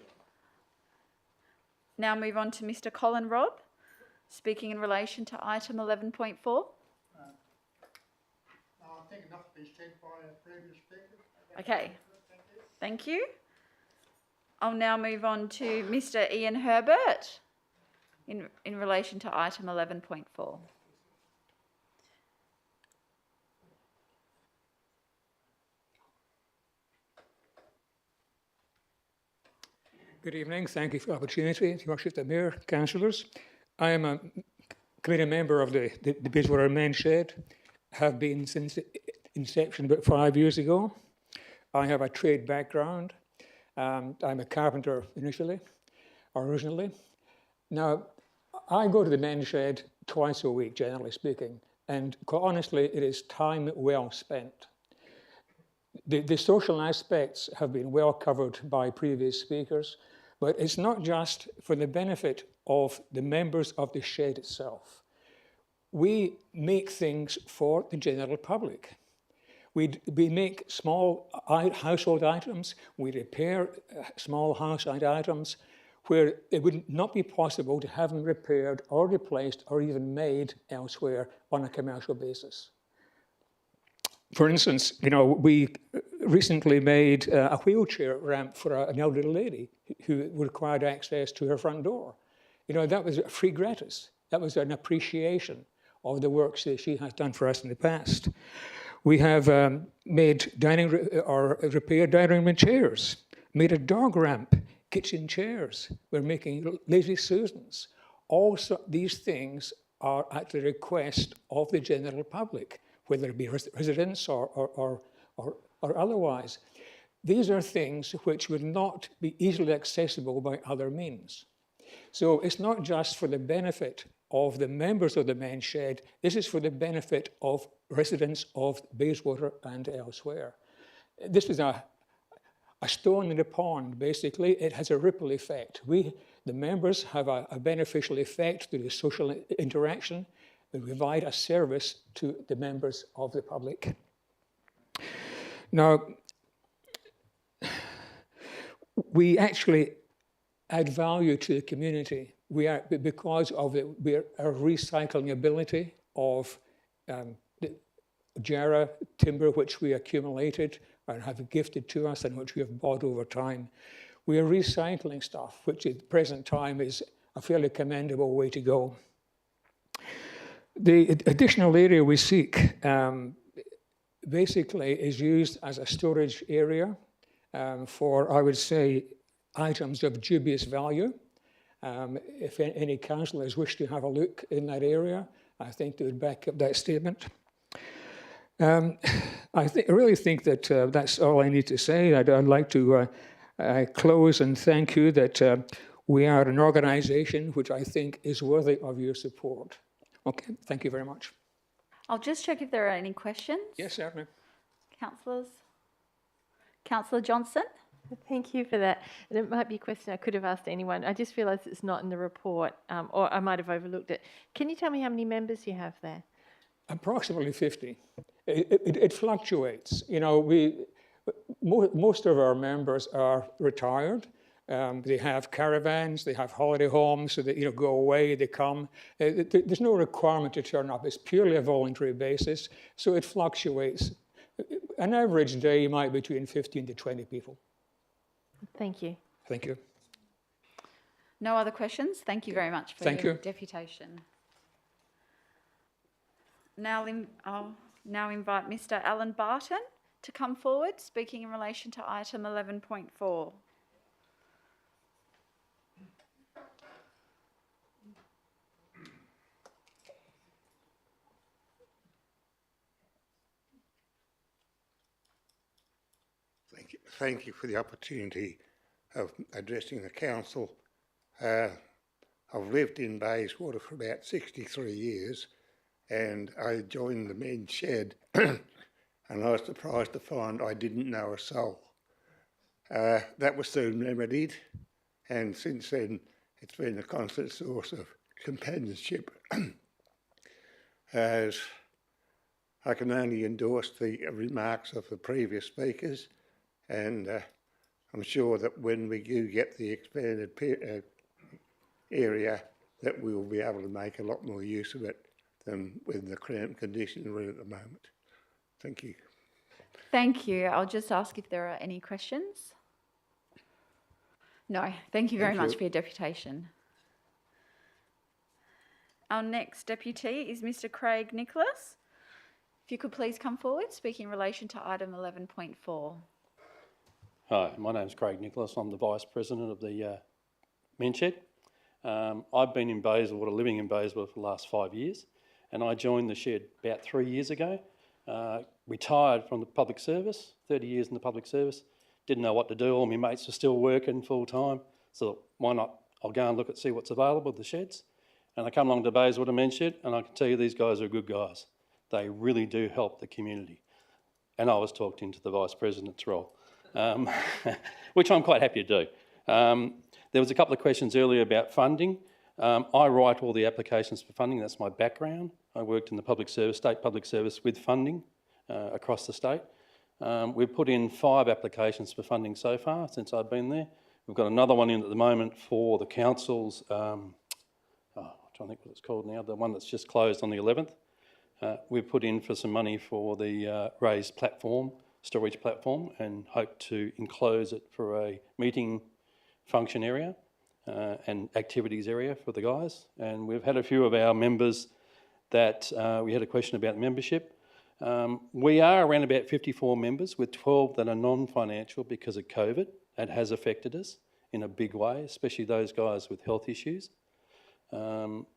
Now move on to Mr. Colin Robb, speaking in relation to item 11.4. I think enough has been said by a previous speaker. Okay, thank you. I'll now move on to Mr. Ian Herbert in relation to item 11.4. Good evening. Thank you for the opportunity, Your Worship the Mayor, councillors. I am a committee member of the Bayswater Men's Shed, have been since inception about 5 years ago. I have a trade background. I'm a carpenter originally. Now, I go to the men's shed twice a week, generally speaking, and quite honestly, it is time well spent. The social aspects have been well covered by previous speakers, but it's not just for the benefit of the members of the shed itself. We make things for the general public. We make small household items, we repair small household items where it would not be possible to have them repaired or replaced or even made elsewhere on a commercial basis. For instance, you know, recently made a wheelchair ramp for an elderly lady who required access to her front door. You know, that was free gratis. That was an appreciation of the work that she has done for us in the past. We have made repaired dining room and chairs, made a dog ramp, kitchen chairs. We're making Lazy Susans. Also, these things are at the request of the general public, whether it be residents or otherwise. These are things which would not be easily accessible by other means. So it's not just for the benefit of the members of the men's shed, this is for the benefit of residents of Bayswater and elsewhere. This is a stone in a pond, basically. It has a ripple effect. We, the members, have a beneficial effect through the social interaction. We provide a service to the members of the public. Now, we actually add value to the community. We are, because of our recycling ability of the Jarrah timber which we accumulated and have gifted to us and which we have bought over time. We are recycling stuff, which at the present time is a fairly commendable way to go. The additional area we seek basically is used as a storage area for, I would say, items of dubious value. If any councillors wish to have a look in that area, I think they would back up that statement. I really think that that's all I need to say. I'd like to close and thank you that we are an organisation which I think is worthy of your support. Okay, thank you very much. I'll just check if there are any questions. Yes, certainly. Councillors? Councillor Johnson? Thank you for that. And it might be a question I could have asked anyone. I just realised it's not in the report, or I might have overlooked it. Can you tell me how many members you have there? Approximately 50. It fluctuates. You know, most of our members are retired. They have caravans, they have holiday homes, so they go away, they come. There's no requirement to turn up. It's purely a voluntary basis, so it fluctuates. An average day might be between 15 to 20 people. Thank you. Thank you. No other questions? Thank you very much for your deputation. I'll now invite Mr. Alan Barton to come forward, speaking in relation to item 11.4. Thank you for the opportunity of addressing the council. I've lived in Bayswater for about 63 years and I joined the men's shed and I was surprised to find I didn't know a soul. That was soon remedied, and since then it's been a constant source of companionship. As I can only endorse the remarks of the previous speakers, and I'm sure that when we do get the expanded area, that we will be able to make a lot more use of it than with the cramped condition we're in at the moment. Thank you. Thank you. I'll just ask if there are any questions. No, thank you very much for your deputation. Our next deputy is Mr. Craig Nicholas. If you could please come forward, speaking in relation to item 11.4. Hi, my name's Craig Nicholas. I'm the Vice President of the men's shed. I've been in Bayswater, living in Bayswater for the last 5 years, and I joined the shed about 3 years ago. Retired from the public service, 30 years in the public service. Didn't know what to do. All my mates were still working full time, so why not? I'll go and see what's available at the sheds. And I come along to Bayswater men's shed, and I can tell you these guys are good guys. They really do help the community. And I was talked into the Vice President's role, which I'm quite happy to do. There was a couple of questions earlier about funding. I write all the applications for funding. That's my background. I worked in the public service, state public service with funding across the state. We've put in 5 applications for funding so far since I've been there. We've got another one in at the moment for the council's, I'm trying to think what it's called now, the one that's just closed on the 11th. We've put in for some money for the raised platform storage platform and hope to enclose it for a meeting function area and activities area for the guys. And we've had a few of our members that we had a question about membership. We are around about 54 members with 12 that are non-financial because of COVID. It has affected us in a big way, especially those guys with health issues.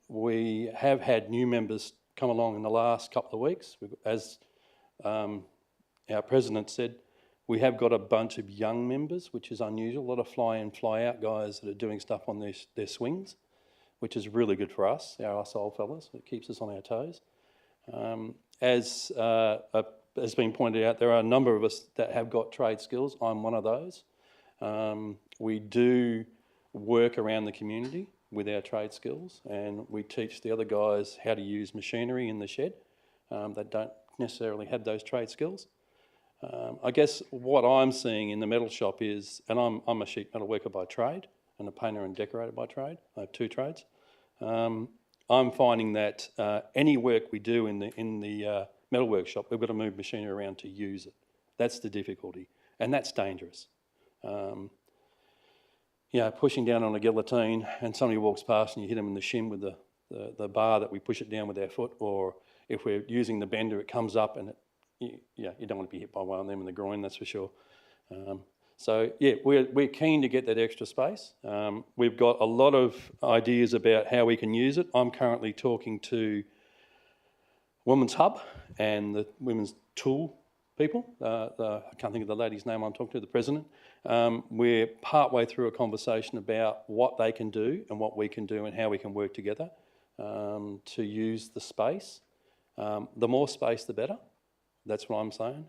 We have had new members come along in the last couple of weeks. As our president said, we have got a bunch of young members, which is unusual, a lot of fly-in, fly-out guys that are doing stuff on their swings, which is really good for us old fellas. It keeps us on our toes. As has been pointed out, there are a number of us that have got trade skills. I'm one of those. We do work around the community with our trade skills, and we teach the other guys how to use machinery in the shed that don't necessarily have those trade skills. I guess what I'm seeing in the metal shop is, and I'm a sheet metal worker by trade and a painter and decorator by trade. I have two trades. I'm finding that any work we do in the metal workshop, we've got to move machinery around to use it. That's the difficulty, and that's dangerous. Pushing down on a guillotine and somebody walks past and you hit them in the shin with the bar that we push it down with our foot, or if we're using the bender, it comes up and you don't want to be hit by one of them in the groin, that's for sure. We're keen to get that extra space. We've got a lot of ideas about how we can use it. I'm currently talking to Women's Hub and the Women's Tool people. I can't think of the lady's name I'm talking to, the president. We're partway through a conversation about what they can do and what we can do and how we can work together to use the space. The more space, the better. That's what I'm saying.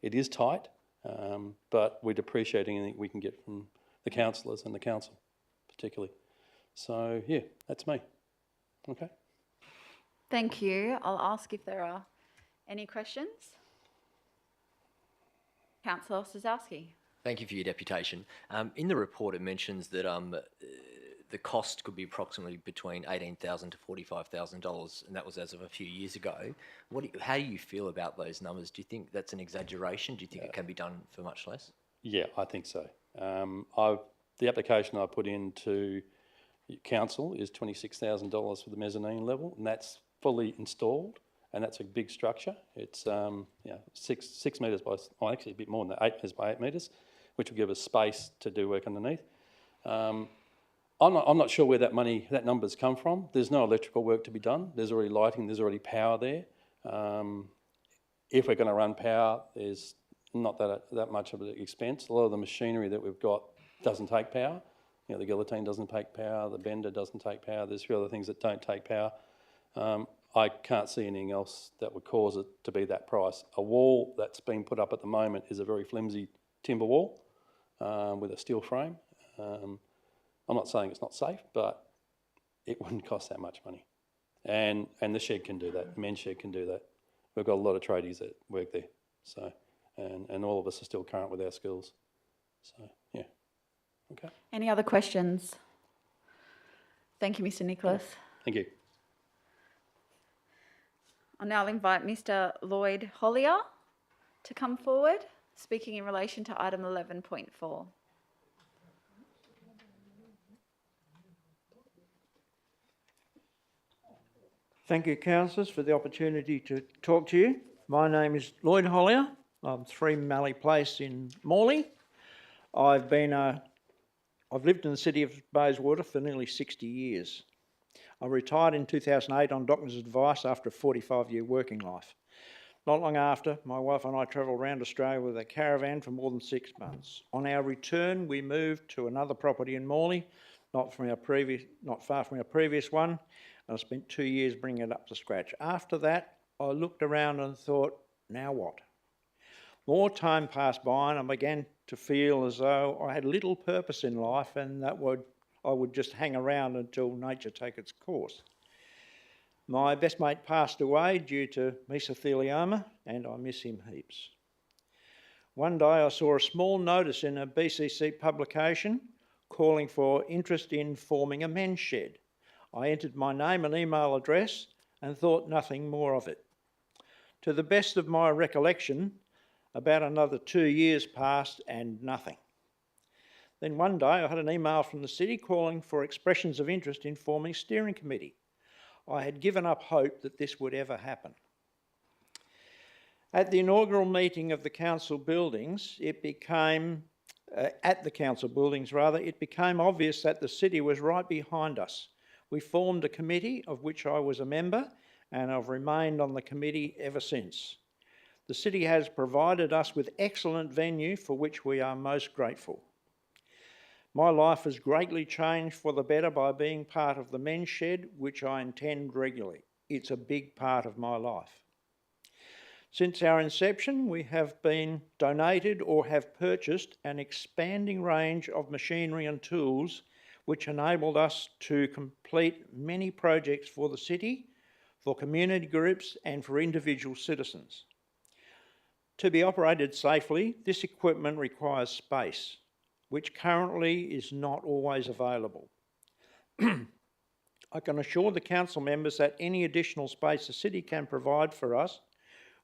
It is tight, but we'd appreciate anything we can get from the councillors and the council, particularly. So, that's me. Okay. Thank you. I'll ask if there are any questions. Councillor Sosowski. Thank you for your deputation. In the report, it mentions that the cost could be approximately between $18,000 to $45,000, and that was as of a few years ago. How do you feel about those numbers? Do you think that's an exaggeration? Do you think it can be done for much less? Yeah, I think so. The application I put into council is $26,000 for the mezzanine level, and that's fully installed, and that's a big structure. It's 6 metres by, actually a bit more than that, 8 metres by 8 metres, which will give us space to do work underneath. I'm not sure where that number's come from. There's no electrical work to be done. There's already lighting, there's already power there. If we're going to run power, there's not that much of an expense. A lot of the machinery that we've got doesn't take power. The guillotine doesn't take power, the bender doesn't take power, there's a few other things that don't take power. I can't see anything else that would cause it to be that price. A wall that's been put up at the moment is a very flimsy timber wall with a steel frame. I'm not saying it's not safe, but it wouldn't cost that much money. And the shed can do that, the men's shed can do that. We've got a lot of tradies that work there, so and all of us are still current with our skills. So, yeah. Okay. Any other questions? Thank you, Mr. Nicholas. Thank you. I'll now invite Mr. Lloyd Hollier to come forward, speaking in relation to item 11.4. Thank you, councillors, for the opportunity to talk to you. My name is Lloyd Hollier. I'm 3 Mallee Place in Morley. I've lived in the city of Bayswater for nearly 60 years. I retired in 2008 on doctor's advice after a 45-year working life. Not long after, my wife and I travelled around Australia with a caravan for more than 6 months. On our return, we moved to another property in Morley, not far from our previous one, and I spent 2 years bringing it up to scratch. After that, I looked around and thought, now what? More time passed by and I began to feel as though I had little purpose in life and that I would just hang around until nature take its course. My best mate passed away due to mesothelioma and I miss him heaps. One day I saw a small notice in a BCC publication calling for interest in forming a men's shed. I entered my name and email address and thought nothing more of it. To the best of my recollection, About another 2 years passed and nothing. Then one day I had an email from the city calling for expressions of interest in forming a steering committee. I had given up hope that this would ever happen. At the inaugural meeting of the council buildings, it became obvious that the city was right behind us. We formed a committee of which I was a member, and I've remained on the committee ever since. The city has provided us with excellent venue for which we are most grateful. My life has greatly changed for the better by being part of the men's shed, which I attend regularly. It's a big part of my life. Since our inception, we have been donated or have purchased an expanding range of machinery and tools which enabled us to complete many projects for the city, for community groups and for individual citizens. To be operated safely, this equipment requires space, which currently is not always available. I can assure the council members that any additional space the city can provide for us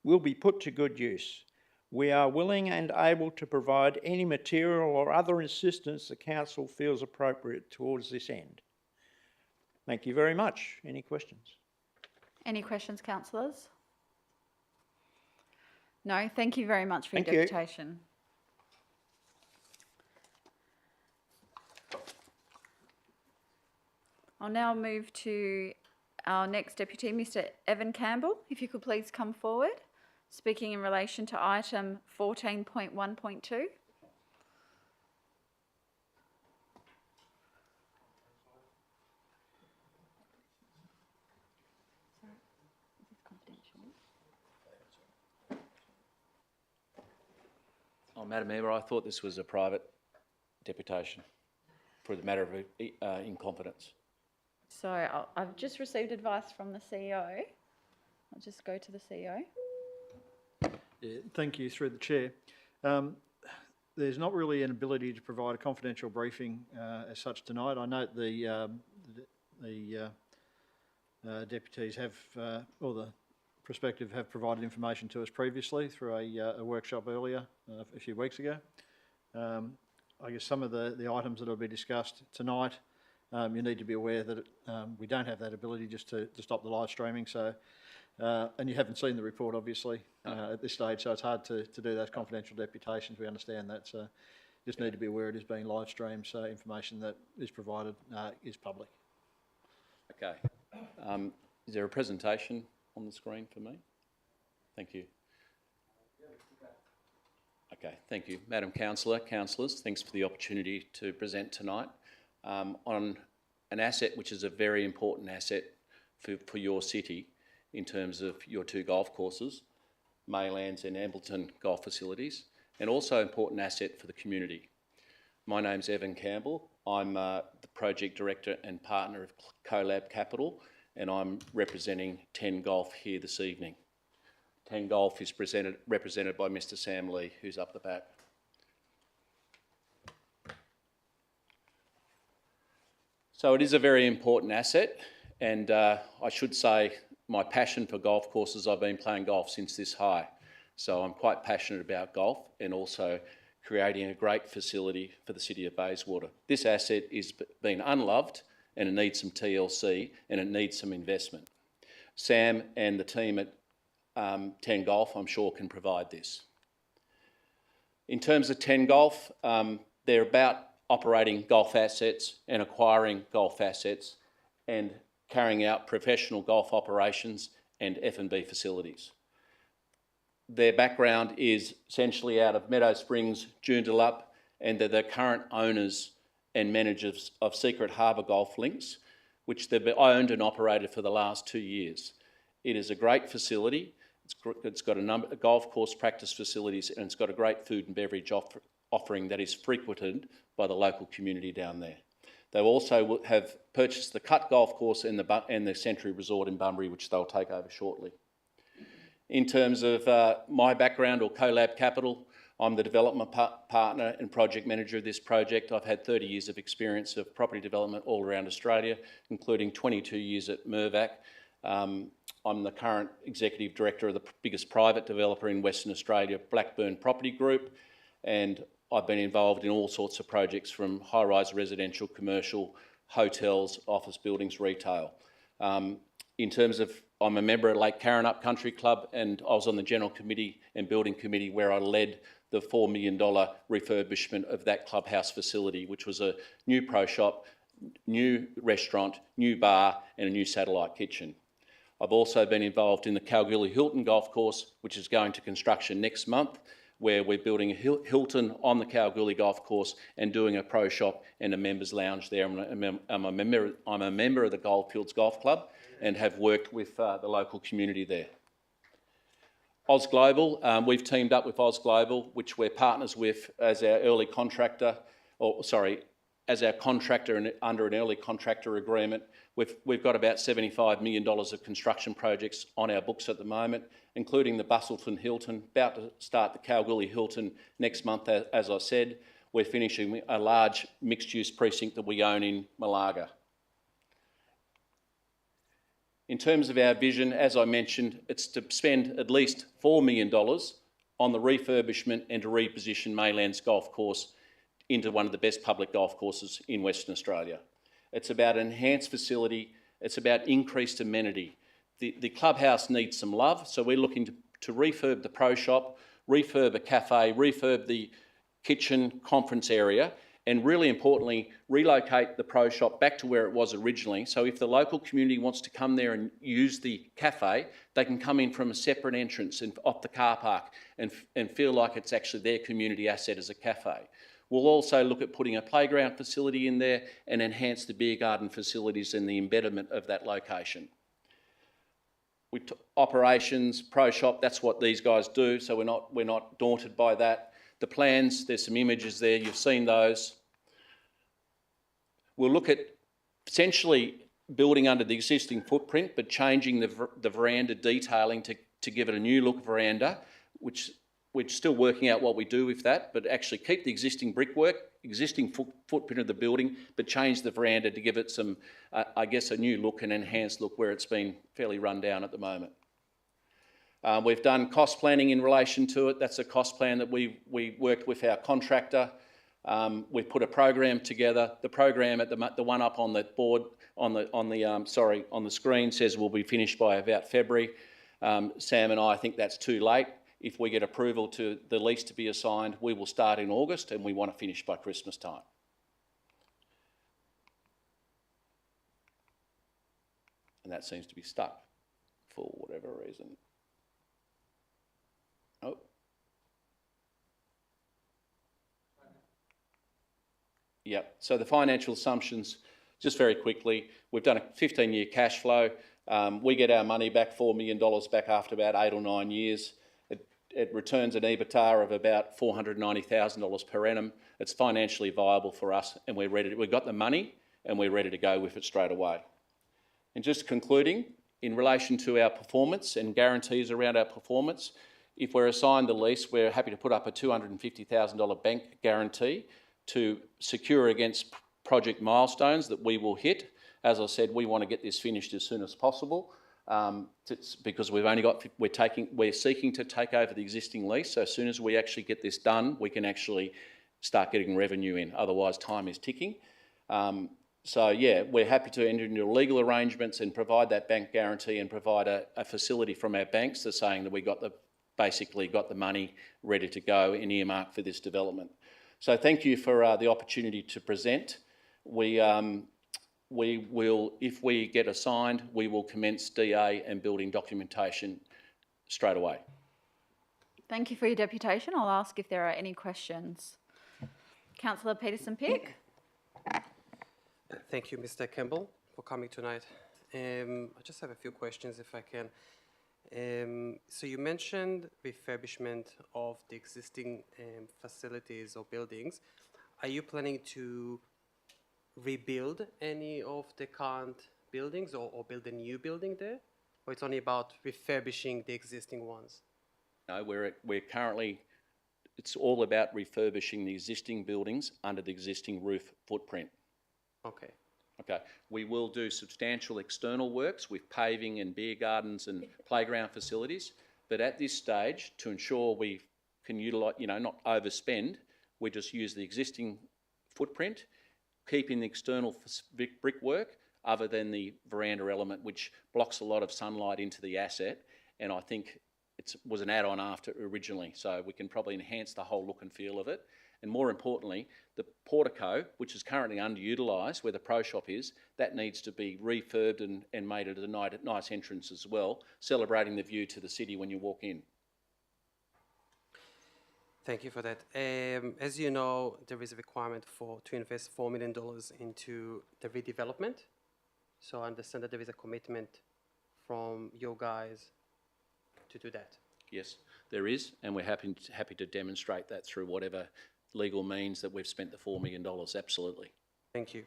will be put to good use. We are willing and able to provide any material or other assistance the council feels appropriate towards this end. Thank you very much. Any questions? Any questions, councillors? No, thank you very much for your Thank you. deputation. I'll now move to our next deputy, Mr. Evan Campbell. If you could please come forward, speaking in relation to item 14.1.2. Oh, Madam Mayor, I thought this was a private deputation for the matter of incompetence. So I've just received advice from the CEO. I'll just go to the CEO. Yeah, thank you, through the chair. There's not really an ability to provide a confidential briefing as such tonight. I note the deputies have, or the prospective have provided information to us previously through a workshop earlier, a few weeks ago. I guess some of the items that will be discussed tonight, you need to be aware that we don't have that ability just to stop the live streaming. So, and you haven't seen the report, obviously, at this stage, so it's hard to do those confidential deputations. We understand that. So just need to be aware it is being live streamed, so information that is provided is public. Okay. Is there a presentation on the screen for me? Thank you. Okay, thank you. Madam Councillor, councillors, thanks for the opportunity to present tonight on an asset which is a very important asset for your city in terms of your two golf courses, Maylands and Ambleton golf facilities, and also important asset for the community. My name's Evan Campbell. I'm the Project Director and Partner of CoLab Capital, and I'm representing 10 Golf here this evening. 10 Golf is represented by Mr. Sam Lee, who's up the back. So it is a very important asset, and I should say my passion for golf courses, I've been playing golf since this high. So I'm quite passionate about golf and also creating a great facility for the city of Bayswater. This asset is being unloved and it needs some TLC and it needs some investment. Sam and the team at 10 Golf, I'm sure, can provide this. In terms of 10 Golf, they're about operating golf assets and acquiring golf assets and carrying out professional golf operations and F&B facilities. Their background is essentially out of Meadow Springs, Joondalup, and they're the current owners and managers of Secret Harbour Golf Links, which they've owned and operated for the last 2 years. It is a great facility. It's got a number of golf course practice facilities, and it's got a great food and beverage offering that is frequented by the local community down there. They also have purchased the Cut Golf Course and the Century Resort in Bunbury, which they'll take over shortly. In terms of my background or CoLab Capital, I'm the development partner and project manager of this project. I've had 30 years of experience of property development all around Australia, including 22 years at Mirvac. I'm the current executive director of the biggest private developer in Western Australia, Blackburn Property Group, and I've been involved in all sorts of projects from high-rise residential, commercial, hotels, office buildings, retail. In terms of, I'm a member of Lake Karrinyup Country Club, and I was on the General Committee and Building Committee where I led the $4 million refurbishment of that clubhouse facility, which was a new pro shop, new restaurant, new bar and a new satellite kitchen. I've also been involved in the Kalgoorlie Hilton Golf Course, which is going to construction next month, where we're building a Hilton on the Kalgoorlie Golf Course and doing a pro shop and a members lounge there. I'm a member of the Goldfields Golf Club and have worked with the local community there. Oz Global, we've teamed up with Oz Global, which we're partners with as our early contractor, as our contractor under an early contractor agreement. We've got about $75 million of construction projects on our books at the moment, including the Busselton Hilton, about to start the Kalgoorlie Hilton next month, as I said. We're finishing a large mixed-use precinct that we own in Malaga. In terms of our vision, as I mentioned, it's to spend at least $4 million on the refurbishment and to reposition Maylands Golf Course into one of the best public golf courses in Western Australia. It's about enhanced facility, it's about increased amenity. The clubhouse needs some love, so we're looking to refurb the pro shop, refurb a cafe, refurb the kitchen conference area, and really importantly, relocate the pro shop back to where it was originally. So if the local community wants to come there and use the cafe, they can come in from a separate entrance and off the car park and feel like it's actually their community asset as a cafe. We'll also look at putting a playground facility in there and enhance the beer garden facilities and the embedment of that location. Operations, pro shop, that's what these guys do, so we're not daunted by that. The plans, there's some images there, you've seen those. We'll look at essentially building under the existing footprint, but changing the veranda detailing to give it a new look veranda, which we're still working out what we do with that, but actually keep the existing brickwork, existing footprint of the building, but change the veranda to give it some, I guess, a new look and enhanced look where it's been fairly run down at the moment. We've done cost planning in relation to it. That's a cost plan that we worked with our contractor. We've put a program together. The program at the one up on the board on the screen says we'll be finished by about February. Sam and I think that's too late. If we get approval to the lease to be assigned, we will start in August and we want to finish by Christmas time. And that seems to be stuck for whatever reason. Oh. Yep, so the financial assumptions, just very quickly, we've done a 15-year cash flow. We get our money back, $4 million back after about 8 or 9 years. It returns an EBITDA of about $490,000 per annum. It's financially viable for us and we're ready. We've got the money and we're ready to go with it straight away. And just concluding, in relation to our performance and guarantees around our performance, if we're assigned the lease, we're happy to put up a $250,000 bank guarantee to secure against project milestones that we will hit. As I said, we want to get this finished as soon as possible because we're seeking to take over the existing lease. So as soon as we actually get this done, we can actually start getting revenue in. Otherwise, time is ticking. So yeah, we're happy to enter into legal arrangements and provide that bank guarantee and provide a facility from our banks that's saying that we basically got the money ready to go and earmarked for this development. So thank you for the opportunity to present. We will, if we get assigned, we will commence DA and building documentation straight away. Thank you for your deputation. I'll ask if there are any questions. Councillor Peterson-Pick. Thank you, Mr. Campbell, for coming tonight. I just have a few questions, if I can. So you mentioned refurbishment of the existing facilities or buildings. Are you planning to rebuild any of the current buildings or build a new building there? Or it's only about refurbishing the existing ones? No, we're currently, it's all about refurbishing the existing buildings under the existing roof footprint. Okay. Okay, we will do substantial external works with paving and beer gardens and playground facilities, but at this stage, to ensure we can utilise, not overspend, we just use the existing footprint, keeping the external brickwork other than the veranda element, which blocks a lot of sunlight into the asset, and I think it was an add-on after originally, so we can probably enhance the whole look and feel of it. And more importantly, the portico, which is currently underutilised, where the pro shop is, that needs to be refurbed and made it a nice entrance as well, celebrating the view to the city when you walk in. Thank you for that. As you know, there is a requirement to invest $4 million into the redevelopment. So I understand that there is a commitment from you guys to do that. Yes, there is, and we're happy to demonstrate that through whatever legal means that we've spent the $4 million, absolutely. Thank you.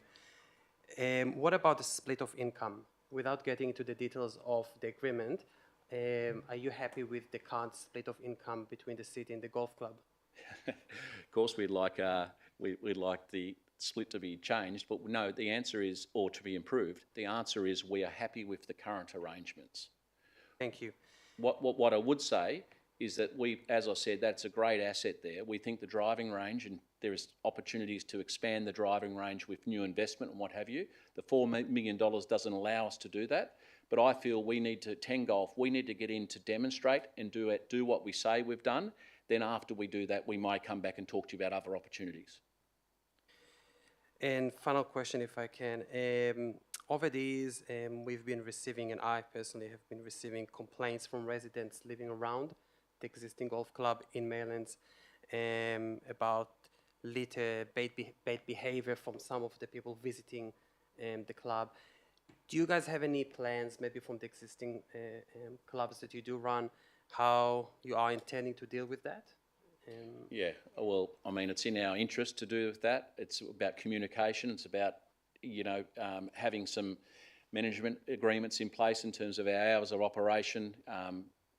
What about the split of income? Without getting into the details of the agreement, are you happy with the current split of income between the city and the golf club? Of course, we'd like the split to be changed, but no, the answer is, or to be improved, the answer is we are happy with the current arrangements. Thank you. What I would say is that as I said, that's a great asset there. We think the driving range, and there is opportunities to expand the driving range with new investment and what have you. The $4 million doesn't allow us to do that, but I feel we need to, 10 Golf, we need to get in to demonstrate and do what we say we've done. Then after we do that, we might come back and talk to you about other opportunities. And final question, if I can. Over these, we've been receiving, and I personally have been receiving complaints from residents living around the existing golf club in Maylands about litter, bad behavior from some of the people visiting the club. Do you guys have any plans, maybe from the existing clubs that you do run, how you are intending to deal with that? Yeah, well, I mean, it's in our interest to do with that. It's about communication. It's about, having some management agreements in place in terms of our hours of operation,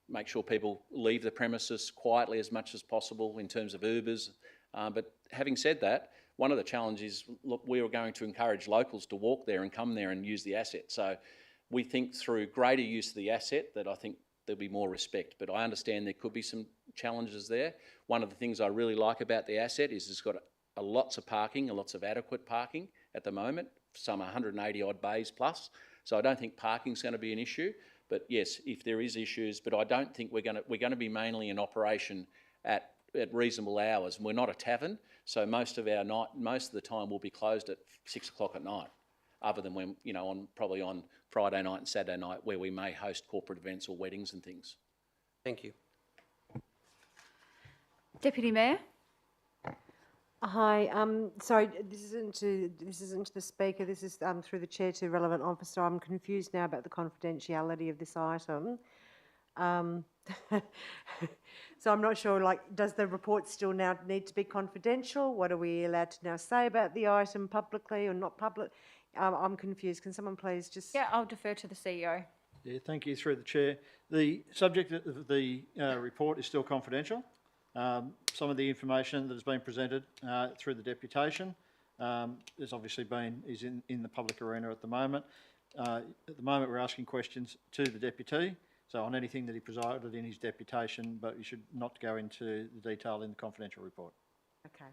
make sure people leave the premises quietly as much as possible in terms of Ubers. But having said that, one of the challenges, look, we are going to encourage locals to walk there and come there and use the asset. So we think through greater use of the asset that I think there'll be more respect. But I understand there could be some challenges there. One of the things I really like about the asset is it's got lots of parking and lots of adequate parking at the moment, some 180 odd bays plus. So I don't think parking's going to be an issue. But yes, if there is issues, but I don't think we're going to be mainly in operation at reasonable hours. We're not a tavern, so most of the time we'll be closed at 6 o'clock at night, other than when, probably on Friday night and Saturday night where we may host corporate events or weddings and things. Thank you. Deputy Mayor? Hi, sorry, this isn't to the speaker, this is through the chair to relevant officer. I'm confused now about the confidentiality of this item. So I'm not sure, does the report still now need to be confidential? What are we allowed to now say about the item publicly or not public? I'm confused. Can someone please just... Yeah, I'll defer to the CEO. Yeah, thank you, through the chair. The subject of the report is still confidential. Some of the information that has been presented through the deputation is in the public arena at the moment. At the moment, we're asking questions to the deputy, so on anything that he presided in his deputation, but you should not go into the detail in the confidential report. Okay.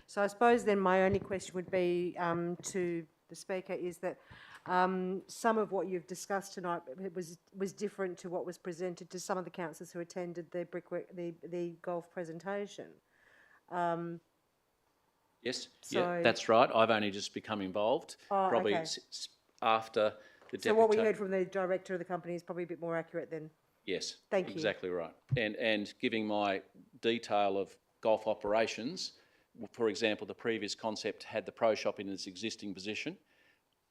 So I suppose then my only question would be to the speaker is that some of what you've discussed tonight was different to what was presented to some of the councillors who attended the golf presentation. Yes, yeah, that's right. I've only just become involved, probably okay. After the So what we heard from the director of the company is probably a bit more accurate than... Yes, Thank you. Exactly right. And giving my detail of golf operations, for example, the previous concept had the pro shop in its existing position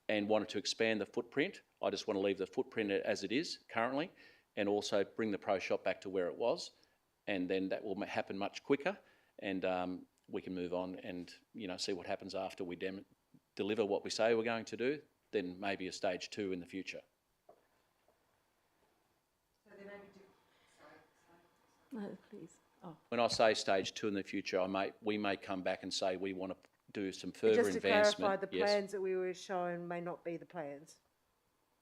and wanted to expand the footprint. I just want to leave the footprint as it is currently and also bring the pro shop back to where it was, and then that will happen much quicker, and we can move on and see what happens after we deliver what we say we're going to do, then maybe a stage 2 in the future. No, please. Oh. When I say stage 2 in the future, we may come back and say we want to do some further Just to advancement. clarify, the Yes. plans that we were shown may not be the plans.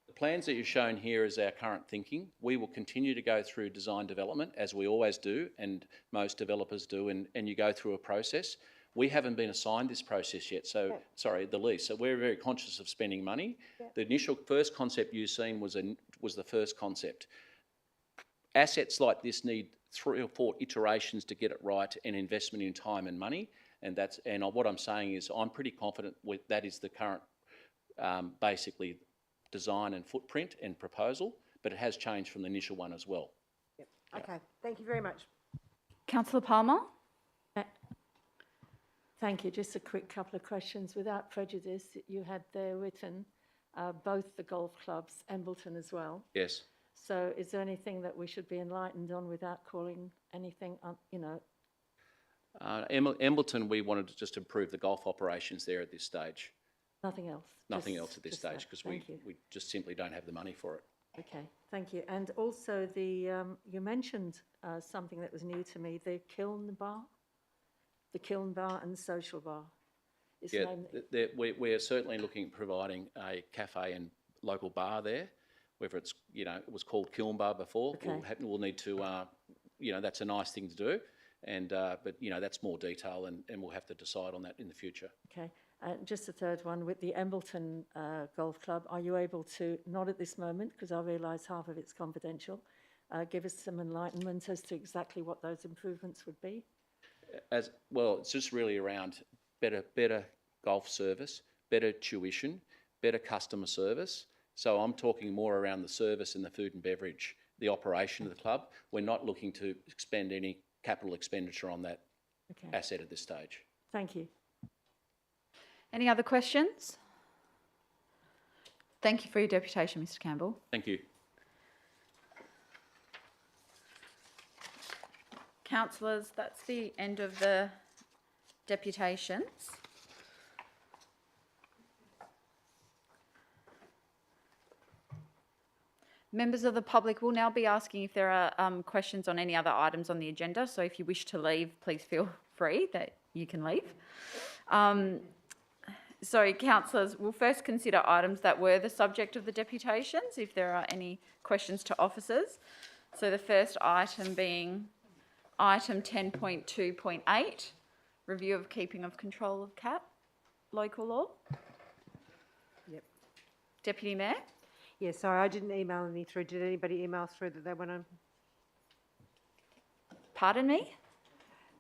The plans that you're shown here is our current thinking. We will continue to go through design development, as we always do, and most developers do, and you go through a process. We haven't been assigned this process yet, so, sorry, the lease. So we're very conscious of spending money. The initial first concept you've seen was the first concept. Assets like this need 3 or 4 iterations to get it right, and investment in time and money. And what I'm saying is I'm pretty confident that is the current, basically, design and footprint and proposal, but it has changed from the initial one as well. Yep. Okay, thank you very much. Councillor Palmer? Thank you. Just a quick couple of questions. Without prejudice, you had there written both the golf clubs, Embleton as well. Yes. So is there anything that we should be enlightened on without calling anything, Embleton, we wanted to just improve the golf operations there at this stage. nothing else? Nothing Just- else at this just stage, that. because Thank you. we just simply don't have the money for it. Okay, thank you. And also you mentioned something that was new to me, the Kiln Bar? The Kiln Bar and Social Bar. Is the Yeah, name- we are certainly looking at providing a cafe and local bar there, whether it's, it was called Kiln Bar before. Okay. We'll need to, that's a nice thing to do, but that's more detail, and we'll have to decide on that in the future. Okay, just a third one, with the Embleton Golf Club, are you able to, not at this moment, because I realise half of it's confidential, give us some enlightenment as to exactly what those improvements would be? As well, it's just really around better golf service, better tuition, better customer service. So I'm talking more around the service and the food and beverage, the operation of the club. We're not looking to expend any capital expenditure on that asset at this stage. Thank you. Any other questions? Thank you for your deputation, Mr Campbell. Thank you. Councillors, that's the end of the deputations. Members of the public will now be asking if there are questions on any other items on the agenda. So if you wish to leave, please feel free that you can leave. So councillors, we'll first consider items that were the subject of the deputations, if there are any questions to officers. So the first item being item 10.2.8, review of keeping of control of CAT, local law. Yep. Deputy Mayor? Yeah, sorry, I didn't email any through. Did anybody email through that they want to? Pardon me?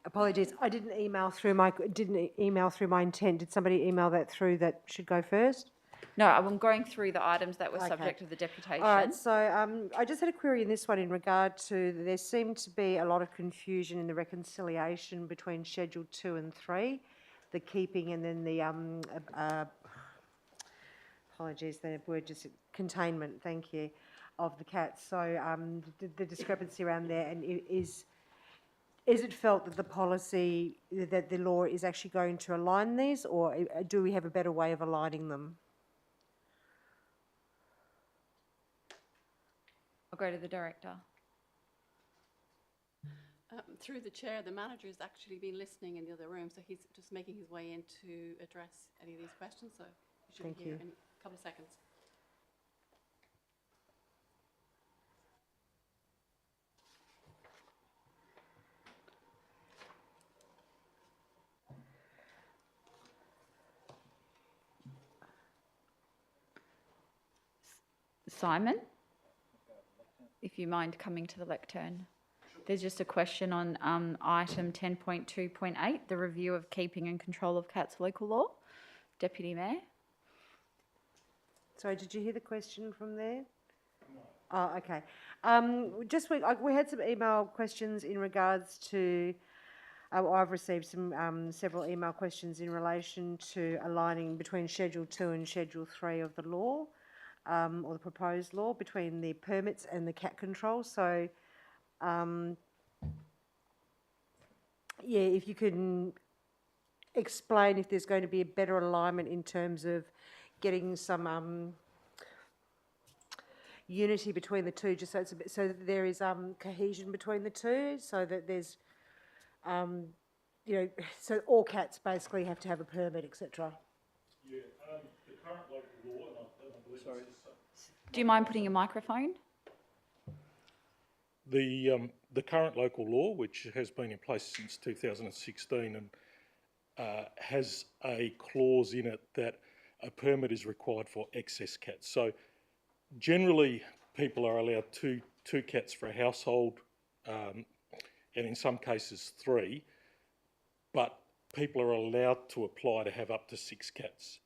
Apologies, I didn't email through my intent. Did somebody email that through that should go first? No, I'm going through the items that were Okay. subject of the deputation. All right, so I just had a query in this one in regard to, there seemed to be a lot of confusion in the reconciliation between Schedule 2 and 3, the keeping and then the, apologies, the word just, containment, thank you, of the cats. So the discrepancy around there, and is it felt that the policy, that the law is actually going to align these, or do we have a better way of aligning them? I'll go to the director. Through the chair, the manager has actually been listening in the other room, so he's just making his way in to address any of these questions. So you should Thank be here you. in a couple of seconds. Simon, if you mind coming to the lectern. There's just a question on item 10.2.8, the review of keeping and control of cats local law. Deputy Mayor. Sorry, did you hear the question from there? Oh, okay. We had some email questions in regards to, I've received several email questions in relation to aligning between Schedule 2 and Schedule 3 of the law, or the proposed law, between the permits and the cat control. So, yeah, if you can explain if there's going to be a better alignment in terms of getting some unity between the two, just so it's so that there is cohesion between the two, so that there's you know, so all cats basically have to have a permit, etc. Yeah, the current local law, and I believe sorry. Do you mind putting your microphone? The current local law, which has been in place since 2016, and has a clause in it that a permit is required for excess cats. So generally, people are allowed two cats for a household, and in some cases 3. But people are allowed to apply to have up to 6 cats.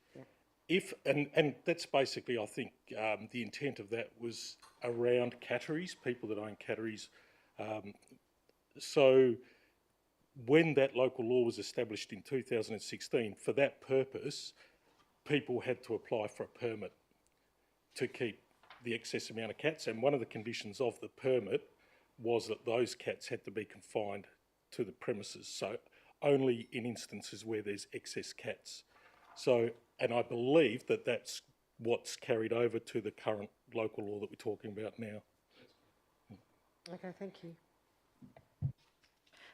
If and that's basically, I think, the intent of that was around catteries, people that own catteries. So when that local law was established in 2016, for that purpose, people had to apply for a permit to keep the excess amount of cats. And one of the conditions of the permit was that those cats had to be confined to the premises. So only in instances where there's excess cats. So, and I believe that that's what's carried over to the current local law that we're talking about now. Okay, thank you.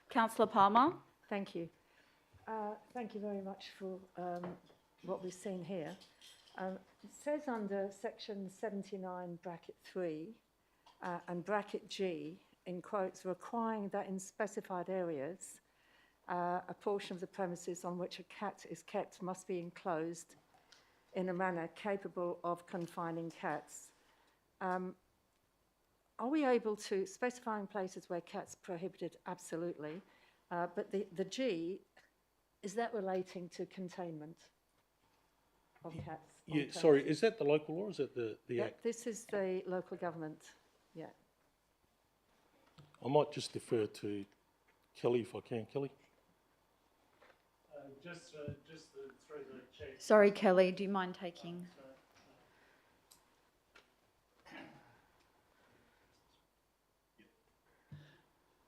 Councillor Palmer? Thank you. Thank you very much for what we've seen here. It says under section 79 bracket 3 and bracket G, in quotes, requiring that in specified areas a portion of the premises on which a cat is kept must be enclosed in a manner capable of confining cats. Are we able to, specifying places where cats prohibited, absolutely, but the G, is that relating to containment of cats? Yeah, sorry, is that the local law or is it the Act? This is the local government, yeah. I might just defer to Kelly if I can. Kelly? Just through the chair. Sorry, Kelly, do you mind taking?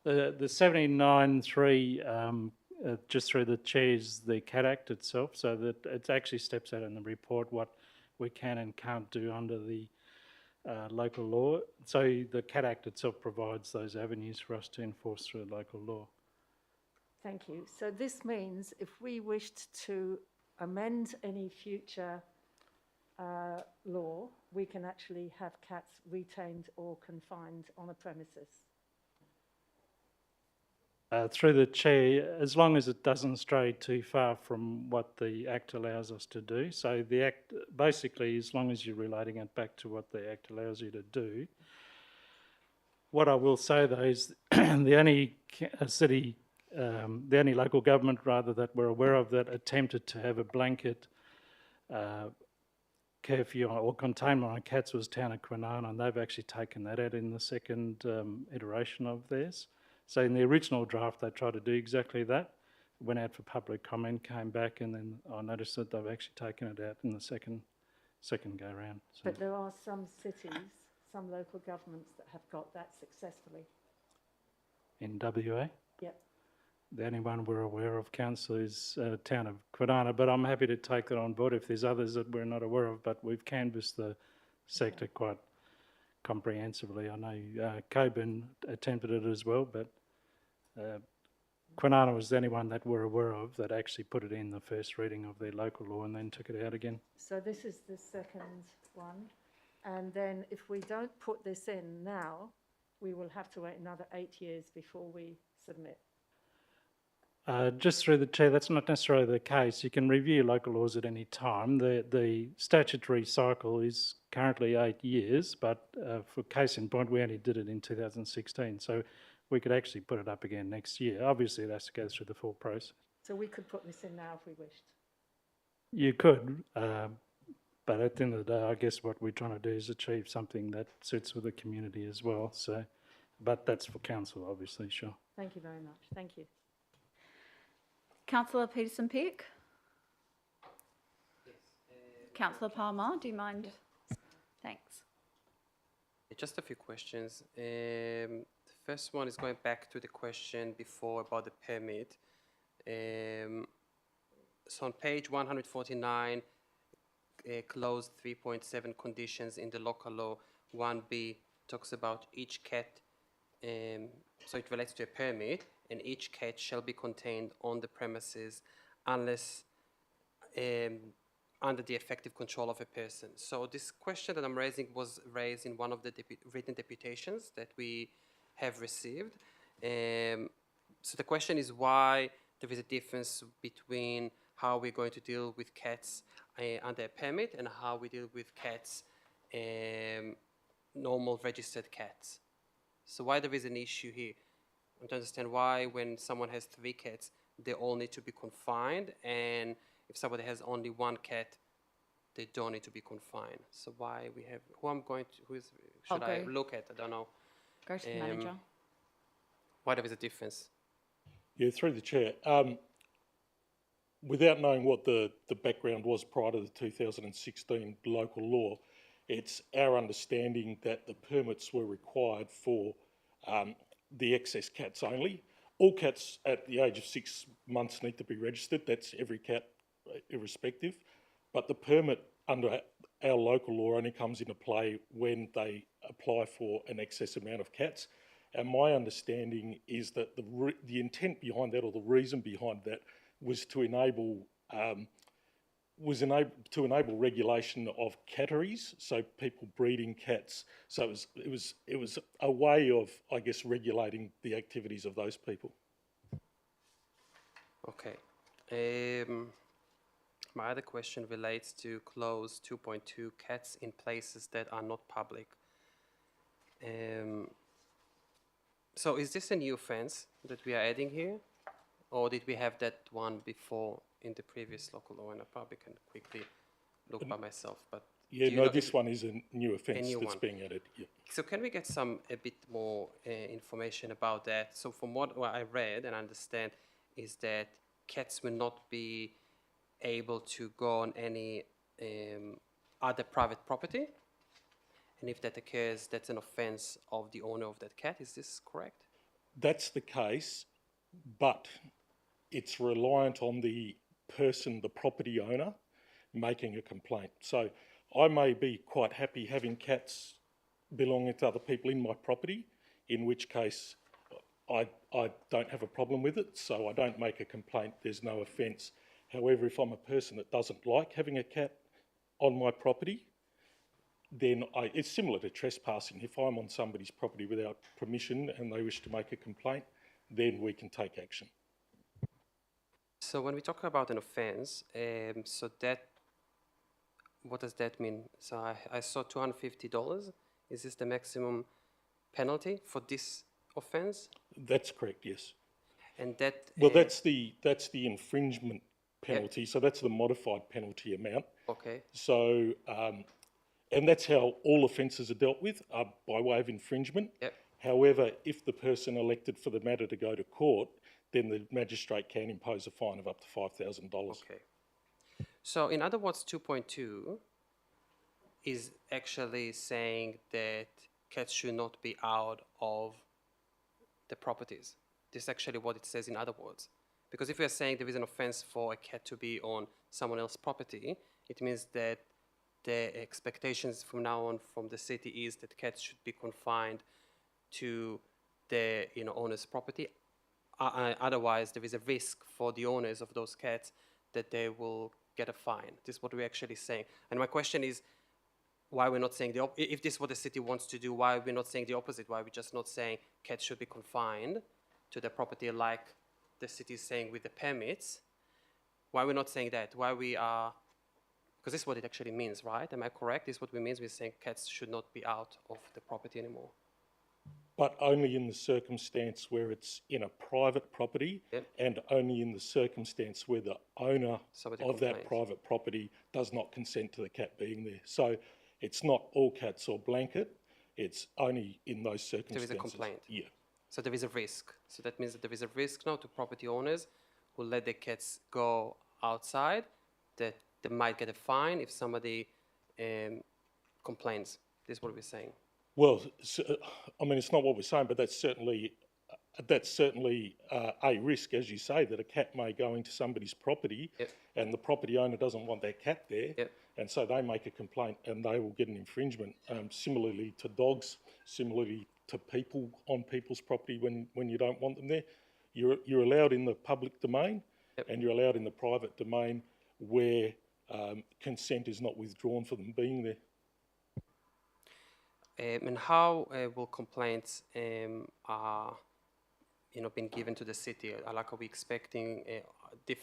The 79.3, just through the chairs, the Cat Act itself, so that it actually steps out in the report what we can and can't do under the local law. So the Cat Act itself provides those avenues for us to enforce through local law. Thank you. So this means if we wished to amend any future law, we can actually have cats retained or confined on a premises. Through the chair, as long as it doesn't stray too far from what the Act allows us to do. So the Act, basically, as long as you're relating it back to what the Act allows you to do. What I will say though is the only city, the only local government rather that we're aware of that attempted to have a blanket curfew or containment on cats was town of Kwinana, and they've actually taken that out in the second iteration of theirs. So in the original draft, they tried to do exactly that. Went out for public comment, came back, and then I noticed that they've actually taken it out in the second go round. So. But there are some cities, some local governments that have got that successfully. In WA? Yep. The only one we're aware of, council, is town of Kwinana, but I'm happy to take that on board if there's others that we're not aware of, but we've canvassed the sector quite comprehensively. I know Coburn attempted it as well, but Kwinana was the only one that we're aware of that actually put it in the first reading of their local law and then took it out again. So this is the second one, and then if we don't put this in now, we will have to wait another 8 years before we submit. Just through the chair, that's not necessarily the case. You can review local laws at any time. The statutory cycle is currently 8 years, but for case in point, we only did it in 2016. So we could actually put it up again next year. Obviously, it has to go through the full process. So we could put this in now if we wished. You could, but at the end of the day, I guess what we're trying to do is achieve something that suits with the community as well. So, but that's for council, obviously, sure. Thank you very much. Thank you. Councillor Peterson-Pick? Councillor Palmer, do you mind? Thanks. Just a few questions. The first one is going back to the question before about the permit. So on page 149, clause 3.7 conditions in the local law 1B talks about each cat so it relates to a permit, and each cat shall be contained on the premises unless under the effective control of a person. So this question that I'm raising was raised in one of the written deputations that we have received. So the question is why there is a difference between how we're going to deal with cats under a permit and how we deal with cats, normal registered cats. So why there is an issue here? I want to understand why when someone has 3 cats, they all need to be confined, and if somebody has only 1 cat, they don't need to be confined. So why we have, should I look at? I don't know. Go to the manager. Why there is a difference? Yeah, through the chair. Without knowing what the background was prior to the 2016 local law, it's our understanding that the permits were required for the excess cats only. All cats at the age of 6 months need to be registered. That's every cat, irrespective. But the permit under our local law only comes into play when they apply for an excess amount of cats. And my understanding is that the intent behind that, or the reason behind that, was to enable regulation of catteries, so people breeding cats. So it was a way of, I guess, regulating the activities of those people. Okay. My other question relates to clause 2.2, cats in places that are not public. So is this a new offence that we are adding here? Or did we have that one before in the previous local law? And I probably can quickly look by myself. But yeah, no, this one is a new offence that's being added. Yeah. So can we get a bit more information about that? So from what I read and understand is that cats will not be able to go on any other private property. And if that occurs, that's an offence of the owner of that cat. Is this correct? That's the case, but it's reliant on the person, the property owner, making a complaint. So I may be quite happy having cats belonging to other people in my property, in which case I don't have a problem with it, so I don't make a complaint, there's no offence. However, if I'm a person that doesn't like having a cat on my property, then it's similar to trespassing. If I'm on somebody's property without permission and they wish to make a complaint, then we can take action. So when we talk about an offence, what does that mean? So I saw $250. Is this the maximum penalty for this offence? That's correct, yes. And that... Well, that's the infringement penalty, so that's the modified penalty amount. Okay. So, and that's how all offences are dealt with, by way of infringement. Yep. However, if the person elected for the matter to go to court, then the magistrate can impose a fine of up to $5,000. Okay. So in other words, 2.2 is actually saying that cats should not be out of the properties. This is actually what it says in other words. Because if we are saying there is an offence for a cat to be on someone else's property, it means that the expectations from now on from the city is that cats should be confined to the owner's property. Otherwise, there is a risk for the owners of those cats that they will get a fine. This is what we're actually saying. And my question is, why we're not saying if this is what the city wants to do, why we're not saying the opposite? Why we're just not saying cats should be confined to the property like the city is saying with the permits? Why we're not saying that? Why we are... Because this is what it actually means, right? Am I correct? This is what we mean. We're saying cats should not be out of the property anymore. But only in the circumstance where it's in a private property, and only in the circumstance where the owner of that private property does not consent to the cat being there. So it's not all cats or blanket, it's only in those circumstances. There is a complaint. Yeah. So there is a risk. So that means that there is a risk now to property owners who let their cats go outside, that they might get a fine if somebody complains. This is what we're saying. Well, I mean, it's not what we're saying, but that's certainly a risk, as you say, that a cat may go into somebody's property, and the property owner doesn't want that cat there, and so they make a complaint and they will get an infringement. Similarly to dogs, similarly to people on people's property when you don't want them there. You're allowed in the public domain, and you're allowed in the private domain where consent is not withdrawn for them being there. And how will complaints been given to the city? Like, are we expecting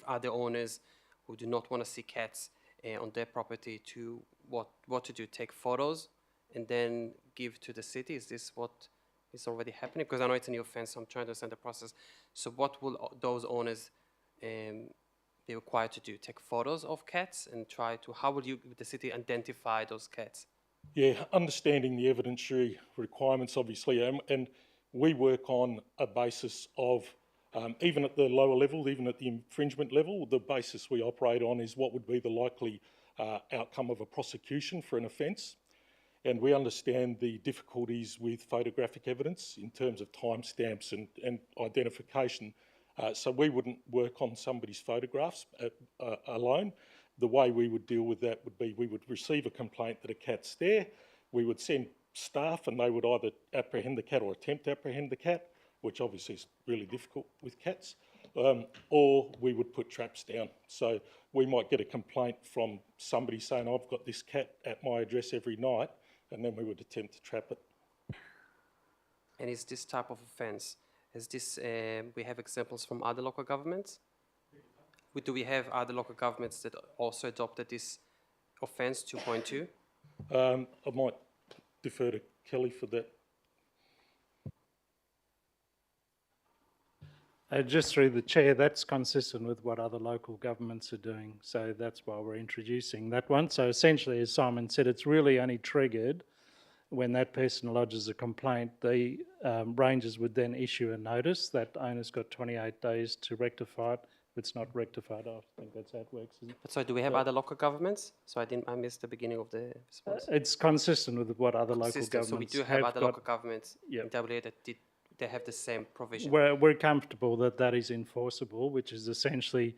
other owners who do not want to see cats on their property to what to do? Take photos and then give to the city? Is this what is already happening? Because I know it's a new offence, so I'm trying to understand the process. So what will those owners be required to do? Take photos of cats and try to, how would the city identify those cats? Yeah, understanding the evidentiary requirements, obviously, and we work on a basis of, even at the lower level, even at the infringement level, the basis we operate on is what would be the likely outcome of a prosecution for an offence. And we understand the difficulties with photographic evidence in terms of timestamps and identification. So we wouldn't work on somebody's photographs alone. The way we would deal with that would be we would receive a complaint that a cat's there. We would send staff and they would either apprehend the cat or attempt to apprehend the cat, which obviously is really difficult with cats, or we would put traps down. So we might get a complaint from somebody saying, I've got this cat at my address every night, and then we would attempt to trap it. And is this type of offence, is this, we have examples from other local governments? Do we have other local governments that also adopted this offence 2.2? I might defer to Kelly for that. Just through the chair, that's consistent with what other local governments are doing. So that's why we're introducing that one. So essentially, as Simon said, it's really only triggered when that person lodges a complaint. The rangers would then issue a notice. That owner's got 28 days to rectify it. If it's not rectified, I think that's how it works. Isn't it? But so do we have other local governments? So I missed the beginning of the response. It's consistent with what other local governments So we do have other got. local governments in WA that they have the same provision. We're comfortable that that is enforceable, which is essentially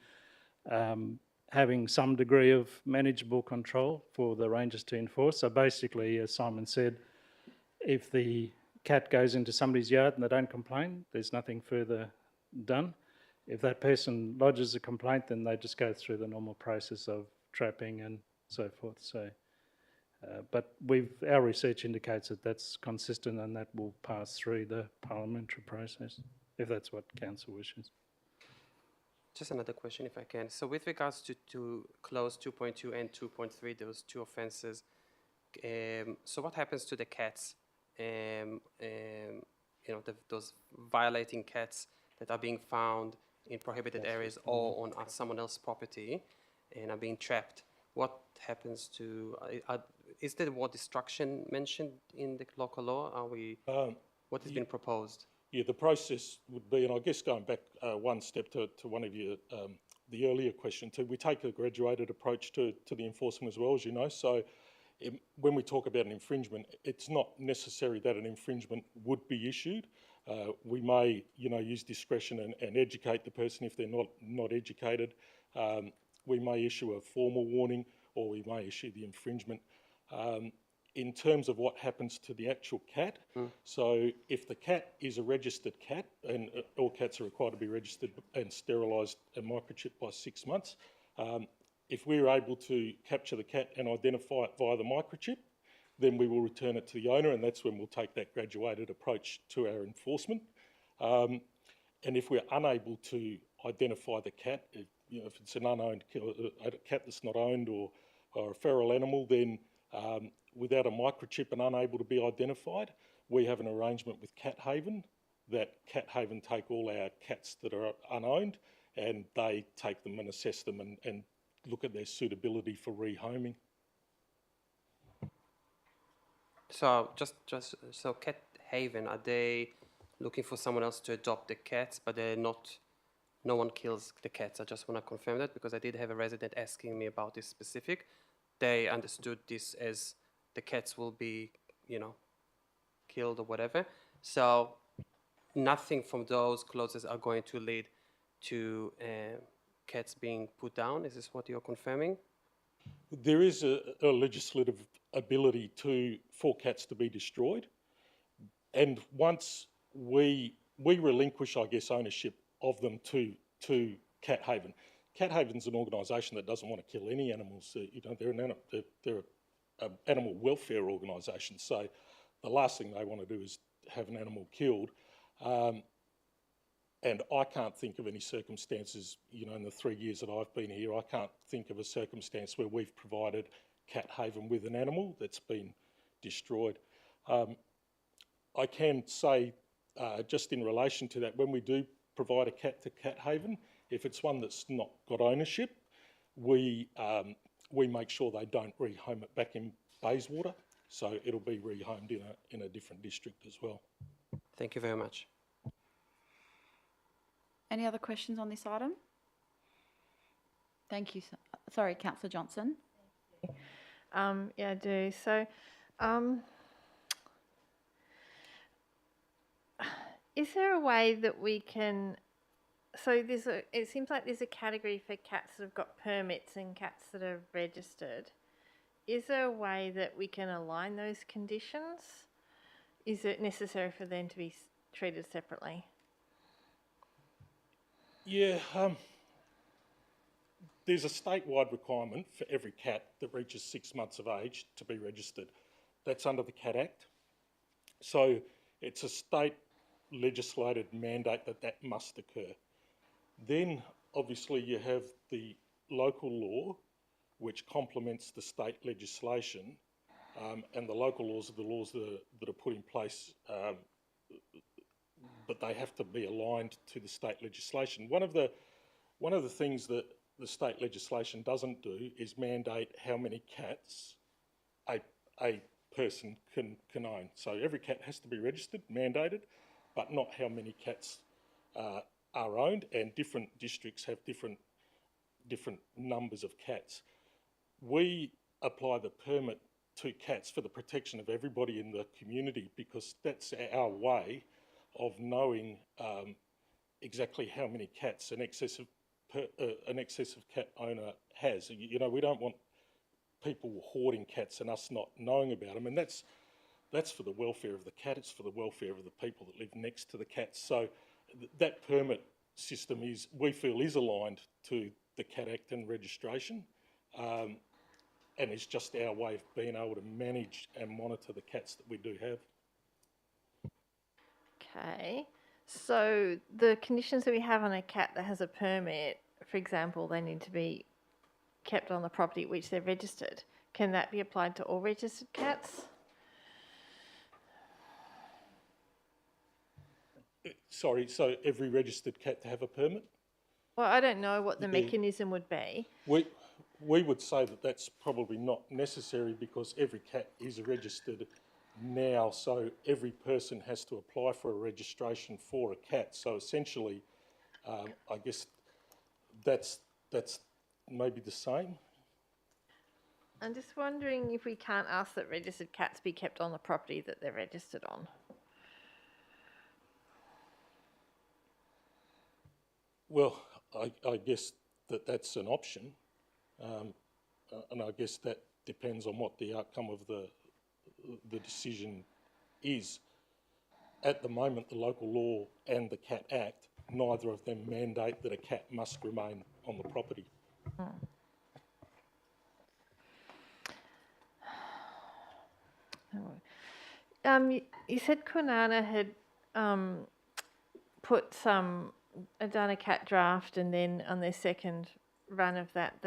having some degree of manageable control for the rangers to enforce. So basically, as Simon said, if the cat goes into somebody's yard and they don't complain, there's nothing further done. If that person lodges a complaint, then they just go through the normal process of trapping and so forth. So, but our research indicates that that's consistent and that will pass through the parliamentary process, if that's what council wishes. Just another question, if I can. So with regards to clause 2.2 and 2.3, those two offences, so what happens to the cats? Those violating cats that are being found in prohibited areas or on someone else's property and are being trapped. What happens to, is there word destruction mentioned in the local law? What has been proposed? Yeah, the process would be, and I guess going back one step to one of your, the earlier question too, we take a graduated approach to the enforcement as well, as you know. So when we talk about an infringement, it's not necessary that an infringement would be issued. We may, use discretion and educate the person if they're not educated. We may issue a formal warning, or we may issue the infringement. In terms of what happens to the actual cat, so if the cat is a registered cat, and all cats are required to be registered and sterilised and microchipped by 6 months, if we're able to capture the cat and identify it via the microchip, then we will return it to the owner, and that's when we'll take that graduated approach to our enforcement. And if we're unable to identify the cat, if it's an unowned a cat that's not owned or a feral animal, then without a microchip and unable to be identified, we have an arrangement with Cat Haven that Cat Haven take all our cats that are unowned, and they take them and assess them and look at their suitability for rehoming. So so Cat Haven, are they looking for someone else to adopt the cats, but they're not, no one kills the cats? I just want to confirm that, because I did have a resident asking me about this specific. They understood this as the cats will be, killed or whatever. So nothing from those clauses are going to lead to cats being put down. Is this what you're confirming? There is a legislative ability for cats to be destroyed. And once we relinquish, I guess, ownership of them to Cat Haven. Cat Haven's an organisation that doesn't want to kill any animals. They're an animal welfare organisation, so the last thing they want to do is have an animal killed. And I can't think of any circumstances, in the 3 years that I've been here, I can't think of a circumstance where we've provided Cat Haven with an animal that's been destroyed. I can say, just in relation to that, when we do provide a cat to Cat Haven, if it's one that's not got ownership, we make sure they don't rehome it back in Bayswater, so it'll be rehomed in a different district as well. Thank you very much. Any other questions on this item? Thank you. Sorry, Councillor Johnson. Yeah, I do. So, is there a way that we can? So it seems like there's a category for cats that have got permits and cats that are registered. Is there a way that we can align those conditions? Is it necessary for them to be treated separately? Yeah, there's a statewide requirement for every cat that reaches 6 months of age to be registered. That's under the Cat Act. So it's a state legislated mandate that must occur. Then obviously you have the local law, which complements the state legislation, and the local laws are the laws that are put in place, but they have to be aligned to the state legislation. One of the things that the state legislation doesn't do is mandate how many cats a person can own. So every cat has to be registered, mandated, but not how many cats are owned, and different districts have different numbers of cats. We apply the permit to cats for the protection of everybody in the community, because that's our way of knowing exactly how many cats an excessive cat owner has. We don't want people hoarding cats and us not knowing about them, and that's for the welfare of the cat. It's for the welfare of the people that live next to the cats. So that permit system we feel is aligned to the Cat Act and registration, and it's just our way of being able to manage and monitor the cats that we do have. Okay, so the conditions that we have on a cat that has a permit, for example, they need to be kept on the property at which they're registered. Can that be applied to all registered cats? Sorry, so every registered cat to have a permit? Well, I don't know what the mechanism would be. We would say that that's probably not necessary, because every cat is registered now, so every person has to apply for a registration for a cat. So essentially, I guess that's maybe the same. I'm just wondering if we can't ask that registered cats be kept on the property that they're registered on. Well, I guess that's an option, and I guess that depends on what the outcome of the decision is. At the moment, the local law and the Cat Act, neither of them mandate that a cat must remain on the property. You said Kwinana had done a cat draft, and then on their second run of that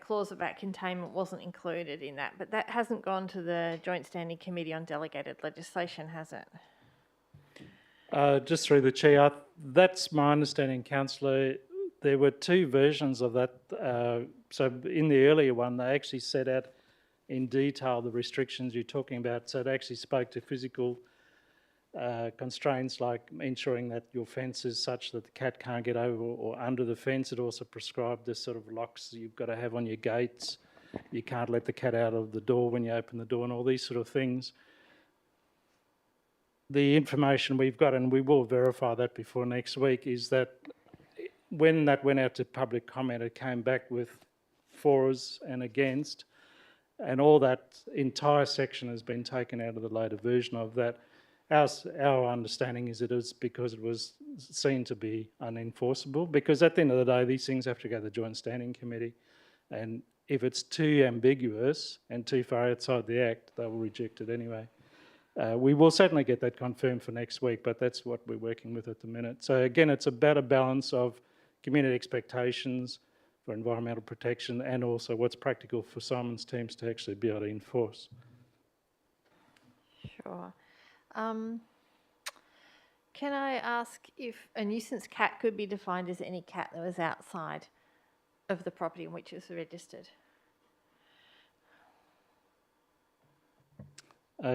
clause about containment wasn't included in that, but that hasn't gone to the Joint Standing Committee on Delegated Legislation, has it? Just through the chair, that's my understanding, Councillor. There were two versions of that. So in the earlier one, they actually set out in detail the restrictions you're talking about. So it actually spoke to physical constraints, like ensuring that your fence is such that the cat can't get over or under the fence. It also prescribed the sort of locks you've got to have on your gates. You can't let the cat out of the door when you open the door, and all these sort of things. The information we've got, and we will verify that before next week, is that when that went out to public comment, it came back with fors and against, And all that entire section has been taken out of the later version of that. Our understanding is it is because it was seen to be unenforceable, because at the end of the day, these things have to go to the Joint Standing Committee. And if it's too ambiguous and too far outside the Act, they will reject it anyway. We will certainly get that confirmed for next week, but that's what we're working with at the minute. So again, it's about a balance of community expectations for environmental protection and also what's practical for Simon's teams to actually be able to enforce. Sure. Can I ask if a nuisance cat could be defined as any cat that was outside of the property in which it was registered?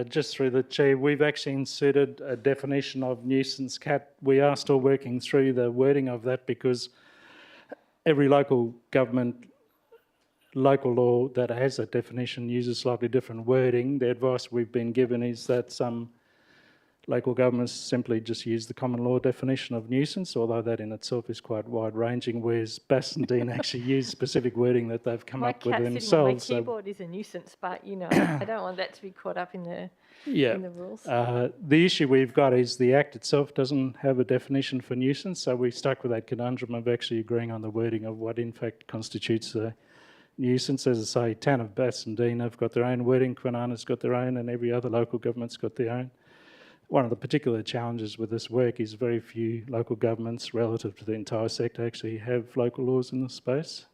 Just through the Chair, we've actually inserted a definition of nuisance cat. We are still working through the wording of that because every local government, local law that has a definition uses slightly different wording. The advice we've been given is that some local governments simply just use the common law definition of nuisance, although that in itself is quite wide-ranging, whereas Bassendean actually use specific wording that they've come up with themselves. My keyboard is a nuisance, but you know, I don't want that to be caught up in the in the rules. The issue we've got is the Act itself doesn't have a definition for nuisance, so we stuck with that conundrum of actually agreeing on the wording of what in fact constitutes a nuisance. As I say, town of Bassendean have got their own wording, Kwinana's got their own, and every other local government's got their own. One of the particular challenges with this work is very few local governments relative to the entire sector actually have local laws in this space.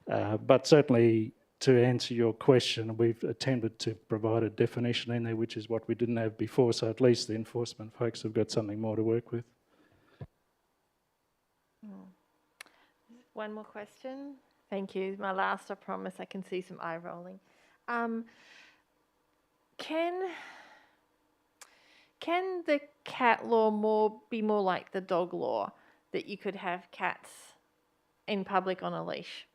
But certainly to answer your question, we've attempted to provide a definition in there, which is what we didn't have before, so at least the enforcement folks have got something more to work with. One more question. Thank you. My last, I promise. I can see some eye rolling. Can the cat law be more like the dog law, that you could have cats in public on a leash?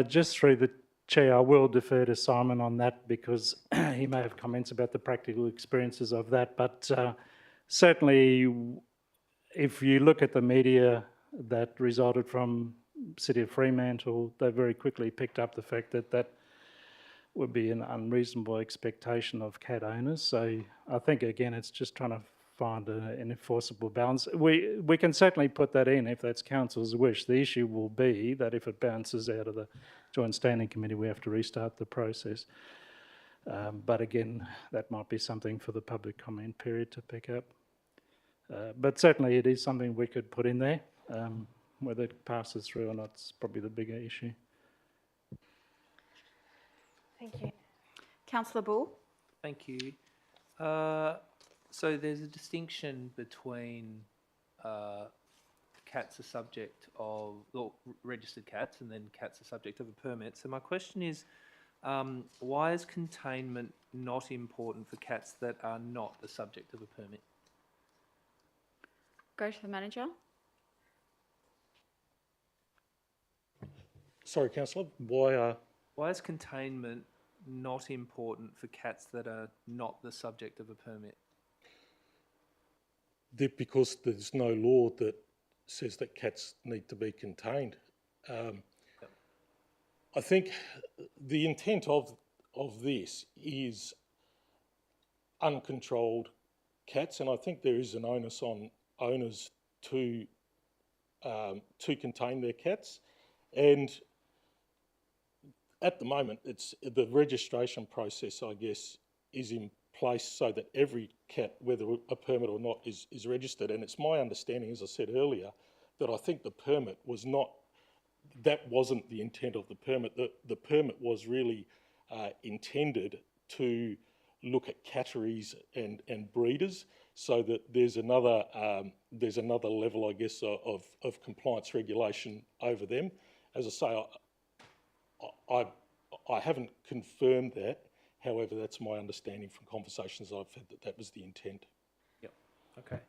Just through the Chair, I will defer to Simon on that because he may have comments about the practical experiences of that. But certainly, if you look at the media that resulted from City of Fremantle, they very quickly picked up the fact that that would be an unreasonable expectation of cat owners. So I think, again, it's just trying to find an enforceable balance. We can certainly put that in if that's council's wish. The issue will be that if it bounces out of the Joint Standing Committee, we have to restart the process. But again, that might be something for the public comment period to pick up. But certainly it is something we could put in there. Whether it passes through or not is probably the bigger issue. Thank you. Councillor Bull. Thank you. So there's a distinction between cats are subject of, or registered cats, and then cats are subject of a permit. So my question is, why is containment not important for cats that are not the subject of a permit? Go to the manager. Sorry, Councillor, why is containment not important for cats that are not the subject of a permit? Because there's no law that says that cats need to be contained. I think the intent of this is uncontrolled cats, and I think there is an onus on owners to contain their cats. And at the moment, it's the registration process, I guess, is in place so that every cat, whether a permit or not, is registered. And it's my understanding, as I said earlier, that I think the permit was not, that wasn't the intent of the permit. The permit was really intended to look at catteries and breeders, so that there's another level, I guess, of compliance regulation over them. As I say, I haven't confirmed that. However, that's my understanding from conversations I've had, that was the intent. Yep. Okay.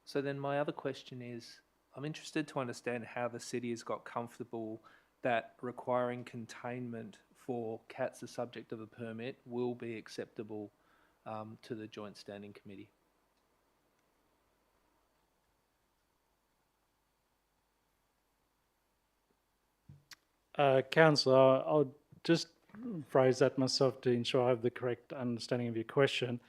So then my other question is, I'm interested to understand how the city has got comfortable that requiring containment for cats the subject of a permit will be acceptable to the Joint Standing Committee. Councillor, I'll just phrase that myself to ensure I have the correct understanding of your question.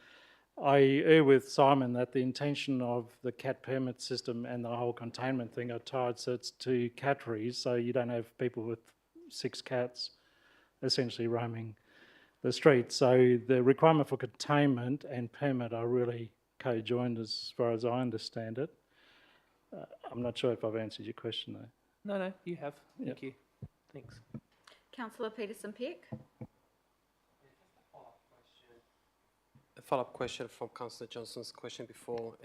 I err with Simon that the intention of the cat permit system and the whole containment thing are tied so it's to catteries, so you don't have people with 6 cats essentially roaming the street. So the requirement for containment and permit are really co-joined as far as I understand it. I'm not sure if I've answered your question though. No, you have. Thank you. Thanks. Councillor Peterson-Pick. A follow-up question from Councillor Johnson's question before.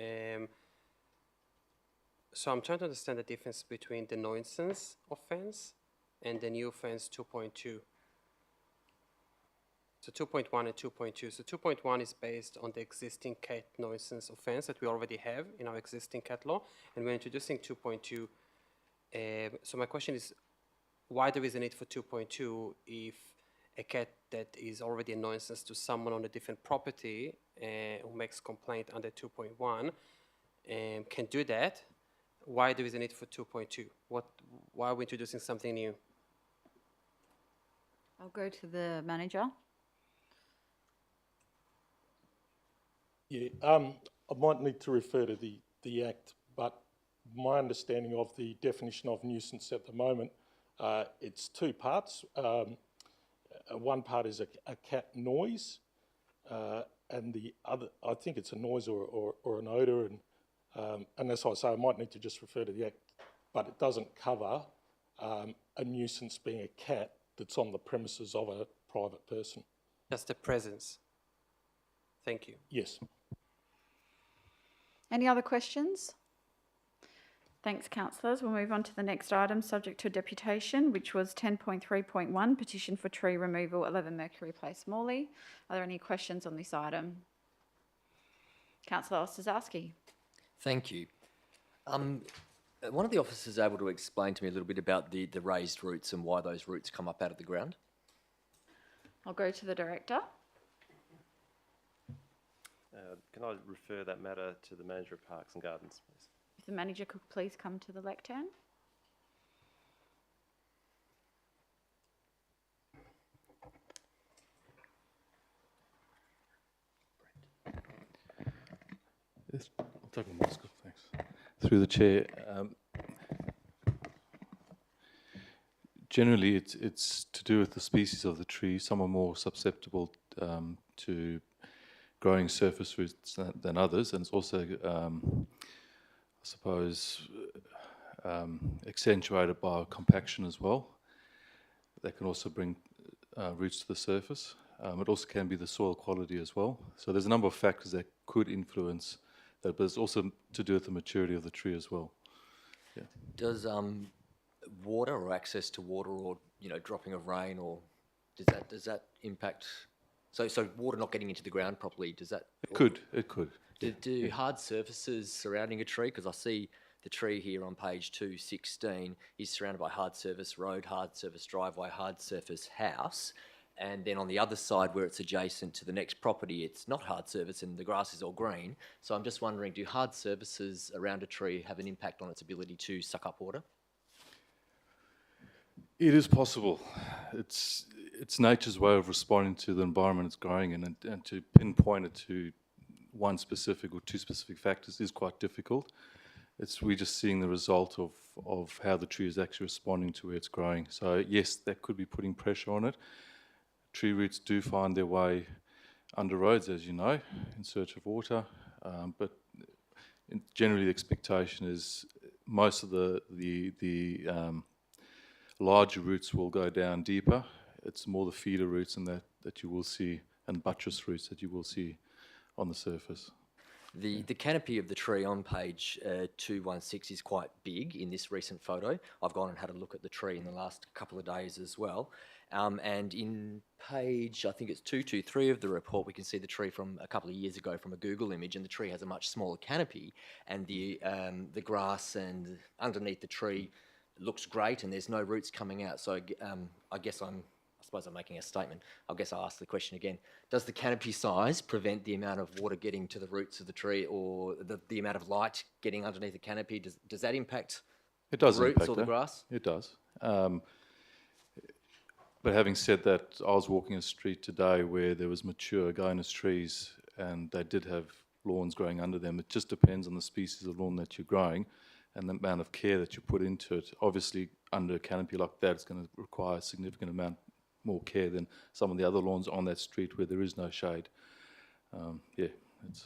So I'm trying to understand the difference between the nuisance offence and the new offence 2.2. So 2.1 and 2.2. So 2.1 is based on the existing cat nuisance offence that we already have in our existing cat law, and we're introducing 2.2. So my question is, why there is a need for 2.2 if a cat that is already a nuisance to someone on a different property who makes complaint under 2.1 can do that? Why there is a need for 2.2? Why are we introducing something new? I'll go to the manager. Yeah, I might need to refer to the Act, but my understanding of the definition of nuisance at the moment, it's 2 parts. One part is a cat noise, and the other, I think it's a noise or an odour, and as I say, I might need to just refer to the Act, but it doesn't cover a nuisance being a cat that's on the premises of a private person. Just the presence. Thank you. Yes. Any other questions? Thanks, councillors. We'll move on to the next item, subject to deputation, which was 10.3.1, petition for tree removal, 11 Mercury Place, Morley. Are there any questions on this item? Councillor Ostaszewski. Thank you. One of the officers is able to explain to me a little bit about the raised roots and why those roots come up out of the ground? I'll go to the director. Can I refer that matter to the Manager of Parks and Gardens, please? If the manager could please come to the lectern. Yes, I'll take my mask off, thanks. Through the chair. Generally, it's to do with the species of the tree. Some are more susceptible to growing surface roots than others, and it's also, I suppose, accentuated by compaction as well. That can also bring roots to the surface. It also can be the soil quality as well. So there's a number of factors that could influence that, but it's also to do with the maturity of the tree as well. Yeah. Does water or access to water, or dropping of rain, or does that impact? So water not getting into the ground properly, does that? It could. Do hard surfaces surrounding a tree, because I see the tree here on page 216 is surrounded by hard surface road, hard surface driveway, hard surface house, and then on the other side where it's adjacent to the next property, it's not hard surface and the grass is all green. So I'm just wondering, do hard surfaces around a tree have an impact on its ability to suck up water? It is possible. It's nature's way of responding to the environment it's growing in, and to pinpoint it to one specific or two specific factors is quite difficult. We're just seeing the result of how the tree is actually responding to where it's growing. So yes, that could be putting pressure on it. Tree roots do find their way under roads, as you know, in search of water, but generally the expectation is most of the larger roots will go down deeper. It's more the feeder roots and that you will see, and buttress roots that you will see on the surface. The canopy of the tree on page 216 is quite big in this recent photo. I've gone and had a look at the tree in the last couple of days as well. And in page, I think it's 223 of the report, we can see the tree from a couple of years ago from a Google image, and the tree has a much smaller canopy, and the grass and underneath the tree looks great, and there's no roots coming out. So I suppose I'm making a statement. I guess I'll ask the question again. Does the canopy size prevent the amount of water getting to the roots of the tree, or the amount of light getting underneath the canopy? Does that impact It does the roots impact or the that. grass? It does. But having said that, I was walking a street today where there was mature Agonis trees and they did have lawns growing under them. It just depends on the species of lawn that you're growing and the amount of care that you put into it. Obviously, under a canopy like that, it's going to require a significant amount more care than some of the other lawns on that street where there is no shade. Yeah, it's...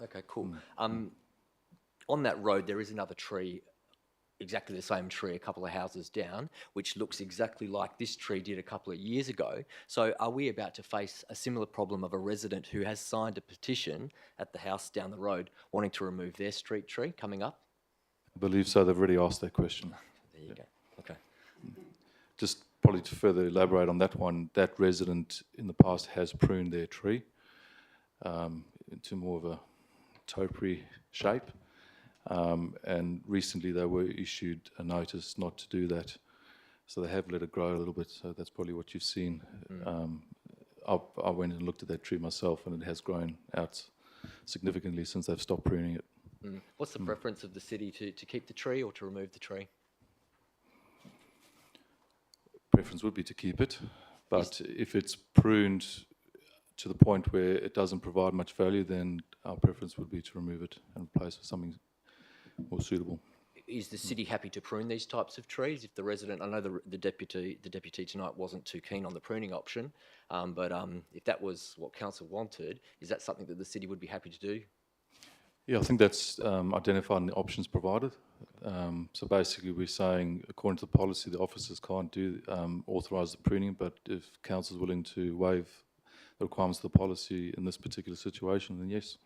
Okay, cool. On that road, there is another tree, exactly the same tree, a couple of houses down, which looks exactly like this tree did a couple of years ago. So are we about to face a similar problem of a resident who has signed a petition at the house down the road wanting to remove their street tree coming up? I believe so. They've already asked that question. There you go. Okay. Just probably to further elaborate on that one, that resident in the past has pruned their tree into more of a topiary shape. And recently they were issued a notice not to do that. So they have let it grow a little bit. So that's probably what you've seen. I went and looked at that tree myself and it has grown out significantly since they've stopped pruning it. What's the preference of the city to keep the tree or to remove the tree? Preference would be to keep it, but if it's pruned to the point where it doesn't provide much value, then our preference would be to remove it and replace with something more suitable. Is the city happy to prune these types of trees? If the resident, I know the deputy tonight wasn't too keen on the pruning option, but if that was what council wanted, is that something that the city would be happy to do? Yeah, I think that's identified in the options provided. So basically we're saying, according to the policy, the officers can't do authorise the pruning, but if council is willing to waive the requirements of the policy in this particular situation, then yes.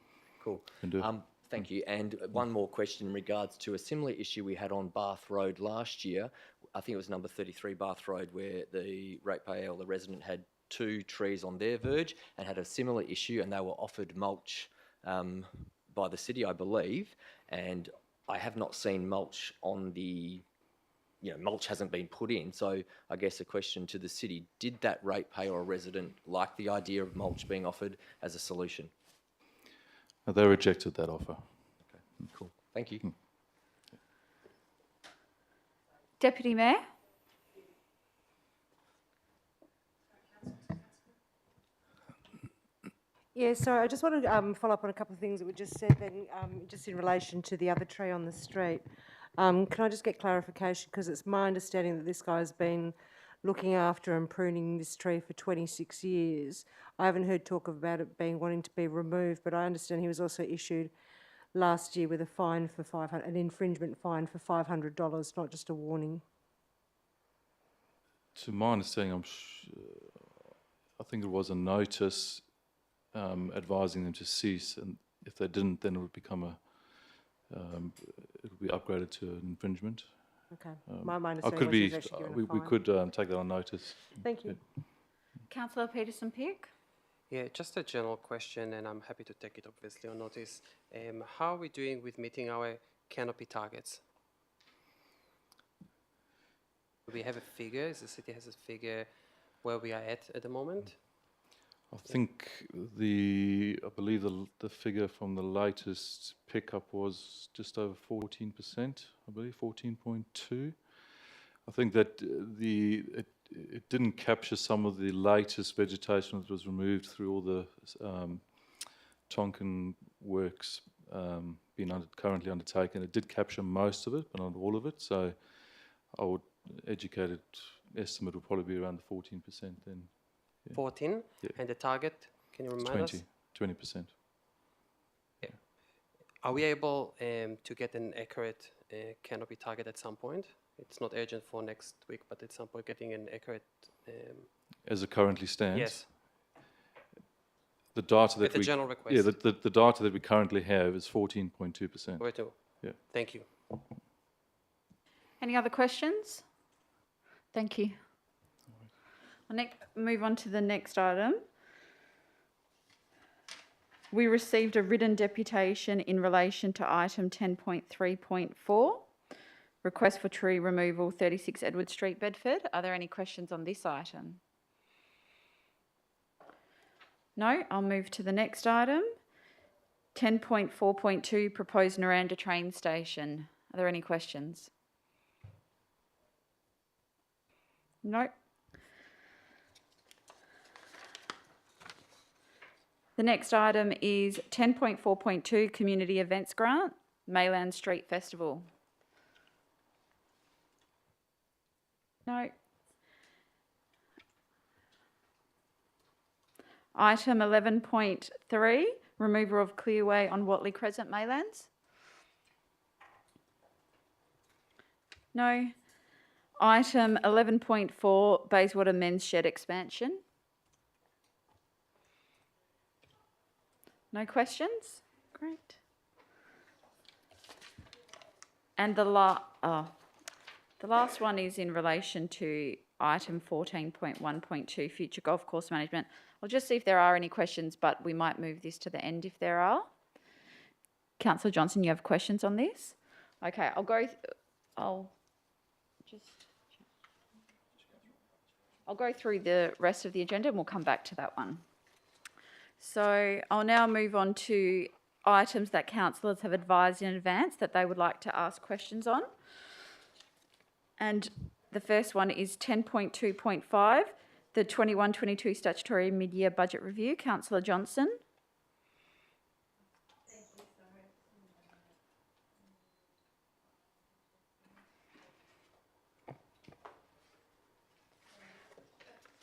Cool. Can do it. Thank you. And one more question in regards to a similar issue we had on Bath Road last year. I think it was number 33 Bath Road, where the ratepayer or the resident had 2 trees on their verge and had a similar issue, and they were offered mulch by the city, I believe. And I have not seen mulch on the, mulch hasn't been put in. So I guess a question to the city, did that ratepayer or resident like the idea of mulch being offered as a solution? They rejected that offer. Okay, cool. Thank you. Deputy Mayor? Yeah, so I just want to follow up on a couple of things that were just said then, just in relation to the other tree on the street. Can I just get clarification? Because it's my understanding that this guy's been looking after and pruning this tree for 26 years. I haven't heard talk about it wanting to be removed, but I understand he was also issued last year with a fine for an infringement fine for $500, not just a warning. To my understanding, I think it was a notice advising them to cease, and if they didn't, then it would become it would be upgraded to an infringement. Okay. My understanding was he was actually given a we fine. could take that on notice. Thank you. Councillor Peterson-Peark? Yeah, just a general question, and I'm happy to take it obviously on notice. How are we doing with meeting our canopy targets? Do we have a figure? Does the city has a figure where we are at the moment? I think I believe the figure from the latest pickup was just over 14%, I believe, 14.2. I think that it didn't capture some of the latest vegetation that was removed through all the Tonkin works being currently undertaken. It did capture most of it, but not all of it. So I would educated estimate would probably be around the 14% then. Yeah. 14? Yeah. And the target, can you remind us? 20%. Yeah. Are we able to get an accurate canopy target at some point? It's not urgent for next week, but at some point getting an accurate... As it currently stands? Yes. The data that At the general request. Yeah, the data that we currently have is 14.2%. Where to? Yeah. Thank you. Any other questions? Thank you. I'll move on to the next item. We received a written deputation in relation to item 10.3.4, request for tree removal, 36 Edward Street, Bedford. Are there any questions on this item? No, I'll move to the next item. 10.4.2, proposed Noranda train station. Are there any questions? No. The next item is 10.4.2 Community Events Grant, Mayland Street Festival. No. Item 11.3, removal of clearway on Watley Crescent, Maylands. No. Item 11.4, Bayswater Men's Shed expansion. No questions? Great. And the last one is in relation to item 14.1.2, future golf course management. I'll just see if there are any questions, but we might move this to the end if there are. Councillor Johnson, you have questions on this? Okay, I'll go through the rest of the agenda and we'll come back to that one. So I'll now move on to items that councillors have advised in advance that they would like to ask questions on. And the first one is 10.2.5, the 21-22 statutory mid-year budget review. Councillor Johnson.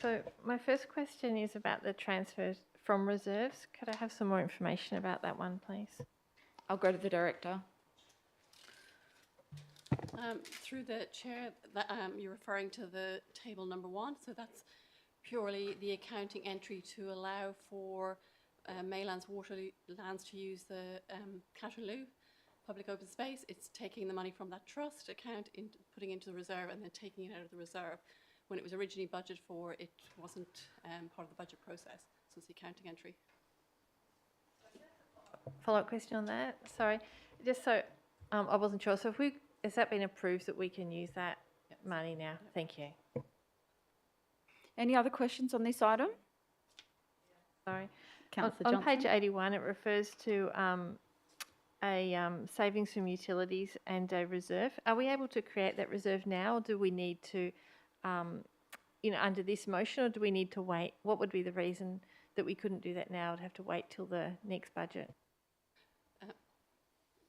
So my first question is about the transfers from reserves. Could I have some more information about that one, please? I'll go to the director. Through the chair, you're referring to the table number 1, so that's purely the accounting entry to allow for Maylands Waterlands to use the Caterloo public open space. It's taking the money from that trust account, putting into the reserve and then taking it out of the reserve. When it was originally budgeted for, it wasn't part of the budget process, so it's the accounting entry. Follow-up question on that? Sorry, just so I wasn't sure. So has that been approved that we can use that money now? Thank you. Any other questions on this item? Sorry. Councillor On Johnson. page 81, it refers to savings from utilities and a reserve. Are we able to create that reserve now, or do we need to, under this motion, or do we need to wait? What would be the reason that we couldn't do that now? I'd have to wait till the next budget.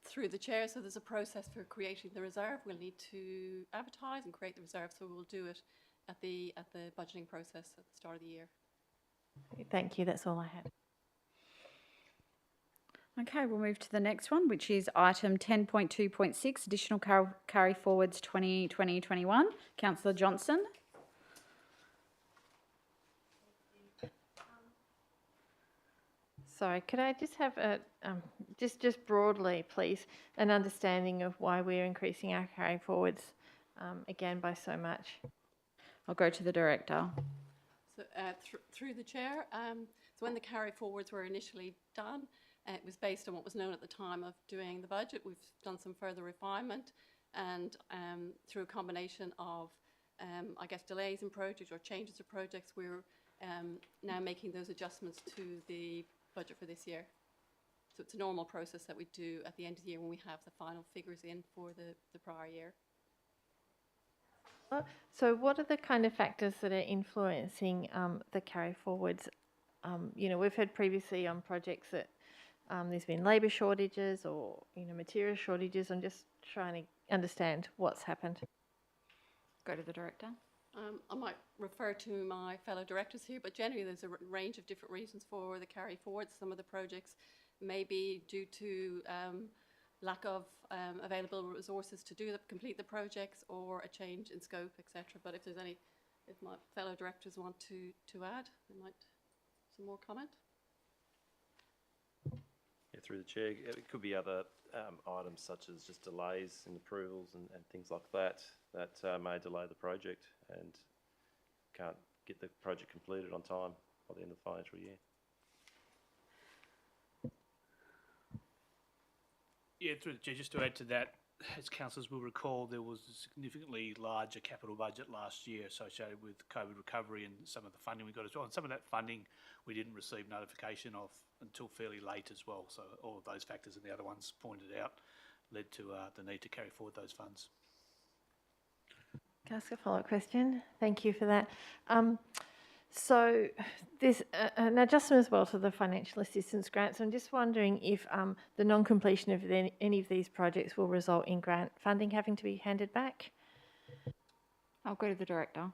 Through the chair, so there's a process for creating the reserve. We'll need to advertise and create the reserve, so we'll do it at the budgeting process at the start of the year. Thank you. That's all I had. Okay, we'll move to the next one, which is item 10.2.6, additional carry forwards 2020-21. Councillor Johnson. Sorry, could I just have a, just broadly, please, an understanding of why we're increasing our carry forwards again by so much? I'll go to the director. So through the chair, so when the carry forwards were initially done, it was based on what was known at the time of doing the budget. We've done some further refinement, and through a combination of, delays in projects or changes to projects, we're now making those adjustments to the budget for this year. So it's a normal process that we do at the end of the year when we have the final figures in for the prior year. So what are the kind of factors that are influencing the carry forwards? We've heard previously on projects that there's been labour shortages or material shortages. I'm just trying to understand what's happened. Go to the director. I might refer to my fellow directors here, but generally there's a range of different reasons for the carry forward. Some of the projects may be due to lack of available resources to complete the projects, or a change in scope, etc. But if my fellow directors want to add, they might some more comment. Yeah, through the chair, it could be other items such as just delays in approvals and things like that may delay the project and can't get the project completed on time by the end of the financial year. Yeah, through the chair, just to add to that, as councillors will recall, there was a significantly larger capital budget last year associated with COVID recovery and some of the funding we got as well. And some of that funding we didn't receive notification of until fairly late as well. So all of those factors and the other ones pointed out led to the need to carry forward those funds. Can I ask a follow-up question? Thank you for that. So there's an adjustment as well to the financial assistance grants. I'm just wondering if the non-completion of any of these projects will result in grant funding having to be handed back. I'll go to the director.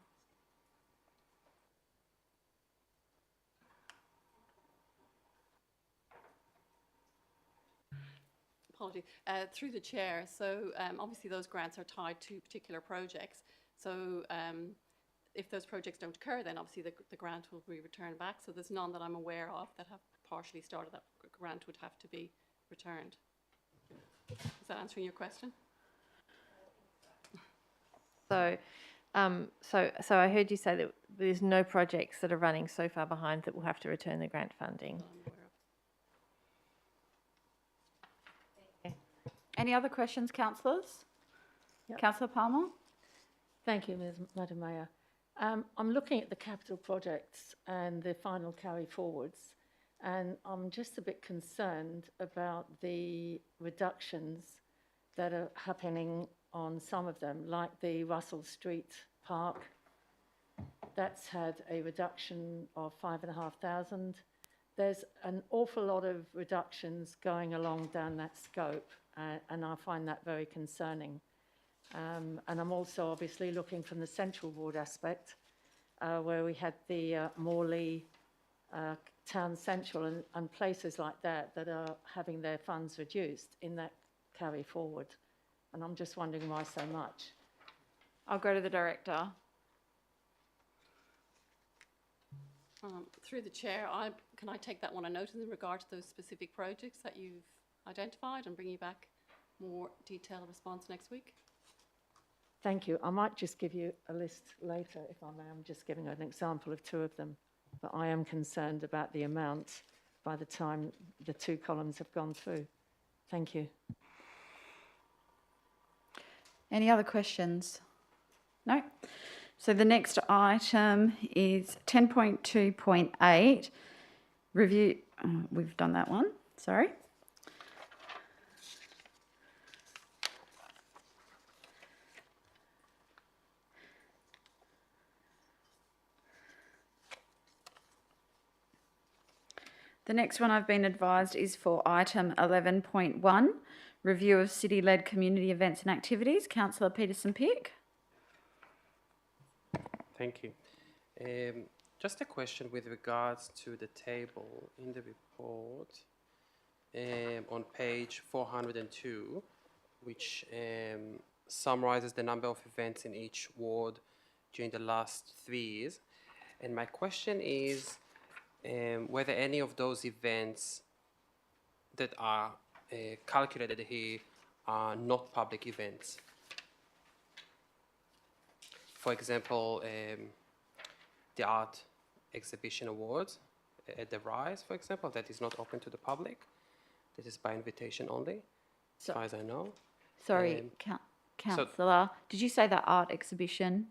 Apology. Through the chair, so obviously those grants are tied to particular projects. So if those projects don't occur, then obviously the grant will be returned back. So there's none that I'm aware of that have partially started. That grant would have to be returned. Is that answering your question? So, so I heard you say that there's no projects that are running so far behind that will have to return the grant funding. Any other questions, councillors? Councillor Palmer? Thank you, Madam Mayor. I'm looking at the capital projects and the final carry forwards, and I'm just a bit concerned about the reductions that are happening on some of them, like the Russell Street Park. That's had a reduction of 5,500. There's an awful lot of reductions going along down that scope, and I find that very concerning. And I'm also obviously looking from the Central Ward aspect, where we had the Morley Town Central and places like that that are having their funds reduced in that carry forward. And I'm just wondering why so much. I'll go to the director. Through the chair, can I take that one a note in regard to those specific projects that you've identified and bring you back more detailed response next week? Thank you. I might just give you a list later, if I may. I'm just giving an example of two of them. But I am concerned about the amount by the time the two columns have gone through. Thank you. Any other questions? No? So the next item is 10.2.8, review, we've done that one, sorry. The next one I've been advised is for item 11.1, review of city-led community events and activities. Councillor Peterson-Pick. Thank you. Just a question with regards to the table in the report on page 402, which summarizes the number of events in each ward during the last 3 years. And my question is whether any of those events that are calculated here are not public events. For example, the Art Exhibition Awards at the Rise, for example, that is not open to the public. This is by invitation only, as far as I know. Sorry, Councillor, did you say the art exhibition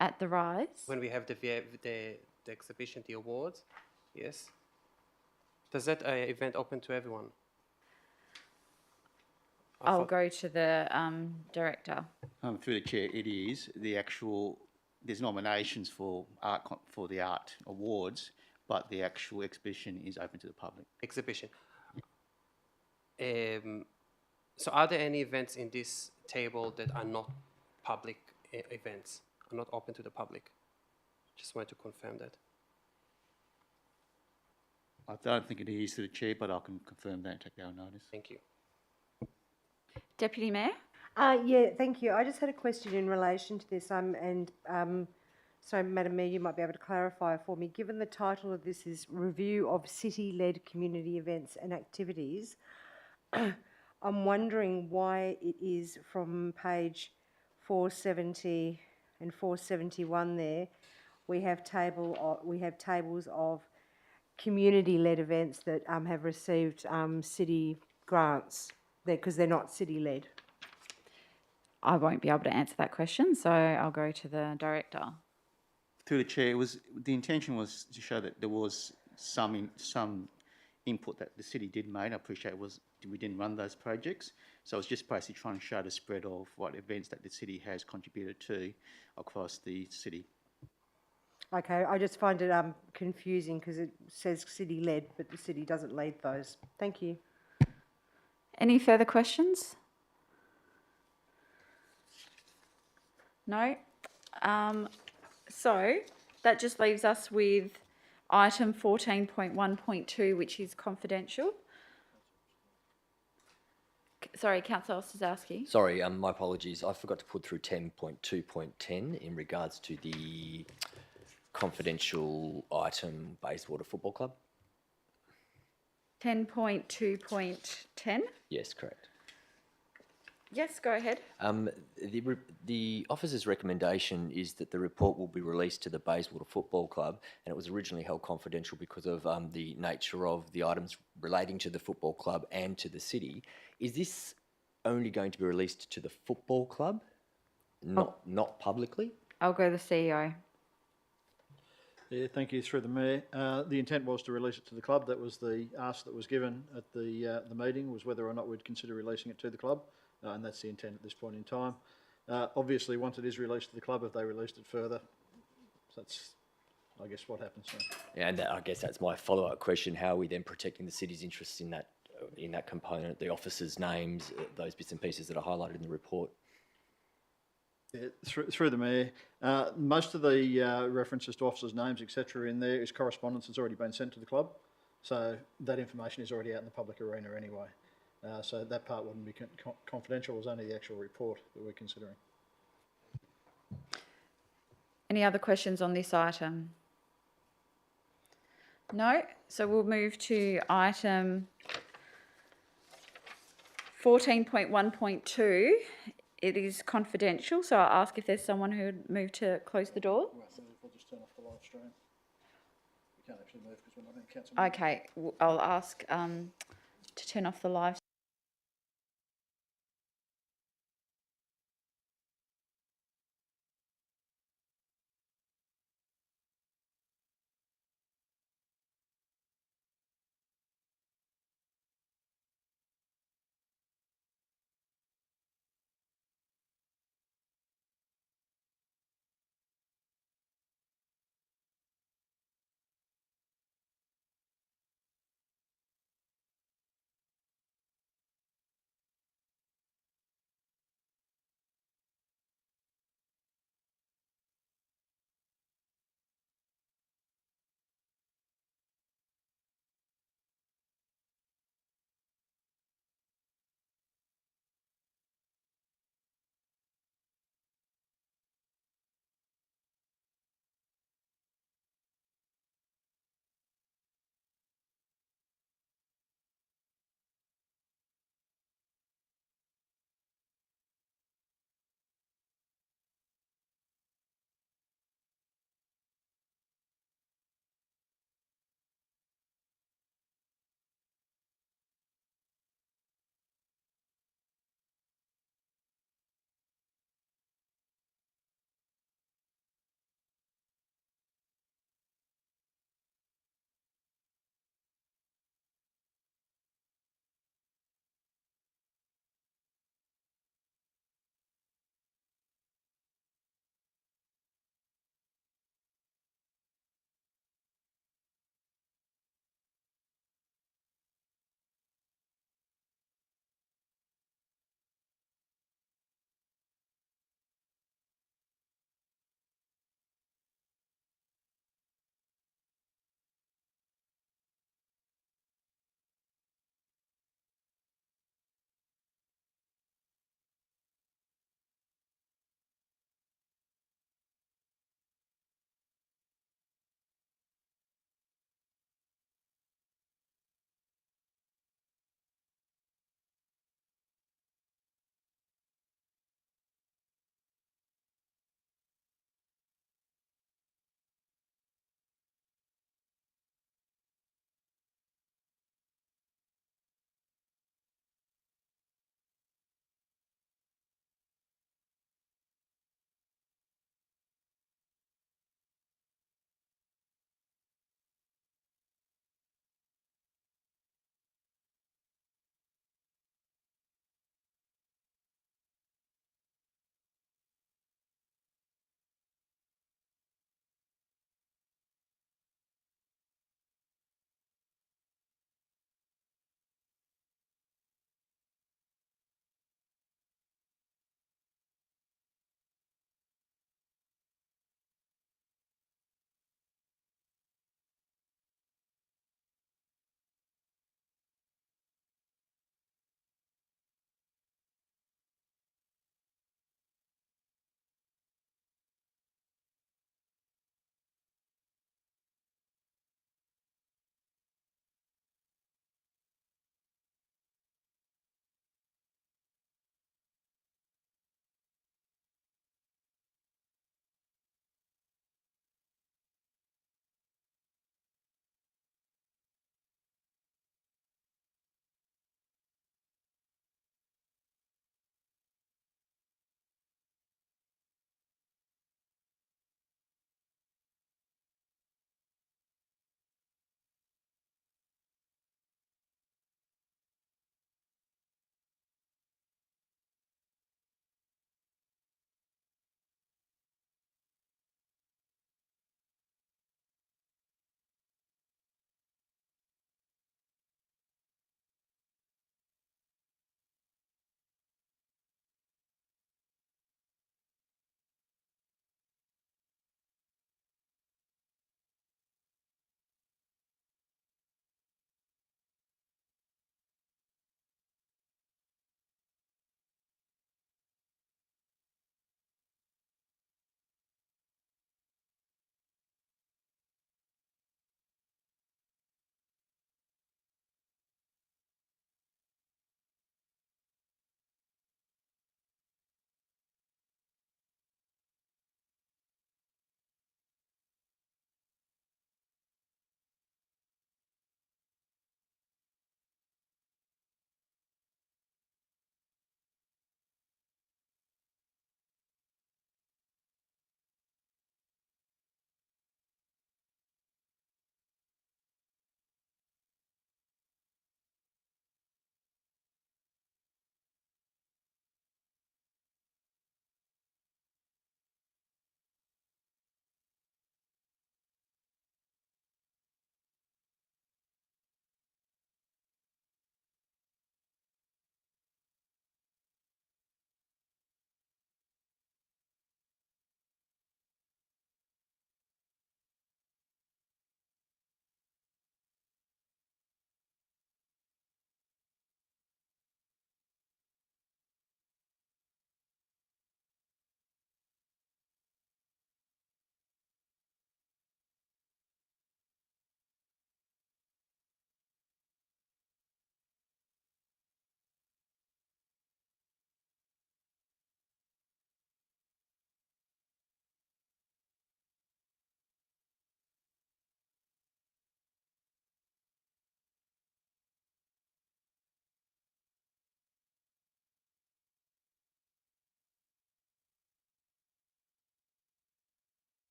at the Rise? When we have the exhibition, the awards, yes. Does that event open to everyone? I'll go to the director. Through the chair, it is the actual. There's nominations for for the art awards, but the actual exhibition is open to the public. Exhibition. So, are there any events in this table that are not public events, are not open to the public? Just wanted to confirm that. I don't think it is to the chair, but I can confirm that and take our notice. Thank you. Deputy Mayor? Yeah, thank you. I just had a question in relation to this, so Madam Mayor, you might be able to clarify for me. Given the title of this is Review of City-Led Community Events and Activities, I'm wondering why it is from page 470 and 471 there, we have tables of community-led events that have received city grants, because they're not city-led. I won't be able to answer that question, so I'll go to the director. Through the chair, the intention was to show that there was some input that the city did make. I appreciate we didn't run those projects, so it's just basically trying to show the spread of what events that the city has contributed to across the city. Okay, I just find it confusing because it says city-led, but the city doesn't lead those. Thank you. Any further questions? No? So that just leaves us with item 14.1.2, which is confidential. Sorry, Councillor Osazowski. Sorry, my apologies. I forgot to put through 10.2.10 in regards to the confidential item Bayswater Football Club. 10.2.10? Yes, correct. Yes, go ahead. The officer's recommendation is that the report will be released to the Bayswater Football Club, and it was originally held confidential because of the nature of the items relating to the football club and to the city. Is this only going to be released to the football club, not publicly? I'll go the CEO. Yeah, thank you. Through the Mayor. The intent was to release it to the club. That was the ask that was given at the meeting, was whether or not we'd consider releasing it to the club. And that's the intent at this point in time. Obviously, once it is released to the club, if they released it further, that's, I guess, what happens. So. Yeah, and I guess that's my follow-up question. How are we then protecting the city's interests in that component, the officers' names, those bits and pieces that are highlighted in the report? Yeah, through the Mayor, most of the references to officers' names, etc., in there is correspondence that's already been sent to the club. So that information is already out in the public arena anyway. So that part wouldn't be confidential. It was only the actual report that we're considering. Any other questions on this item? No? So we'll move to item 14.1.2. It is confidential, so I'll ask if there's someone who would move to close the door. We'll just turn off the live stream. We can't actually move because we're not in council. Okay, I'll ask to turn off the live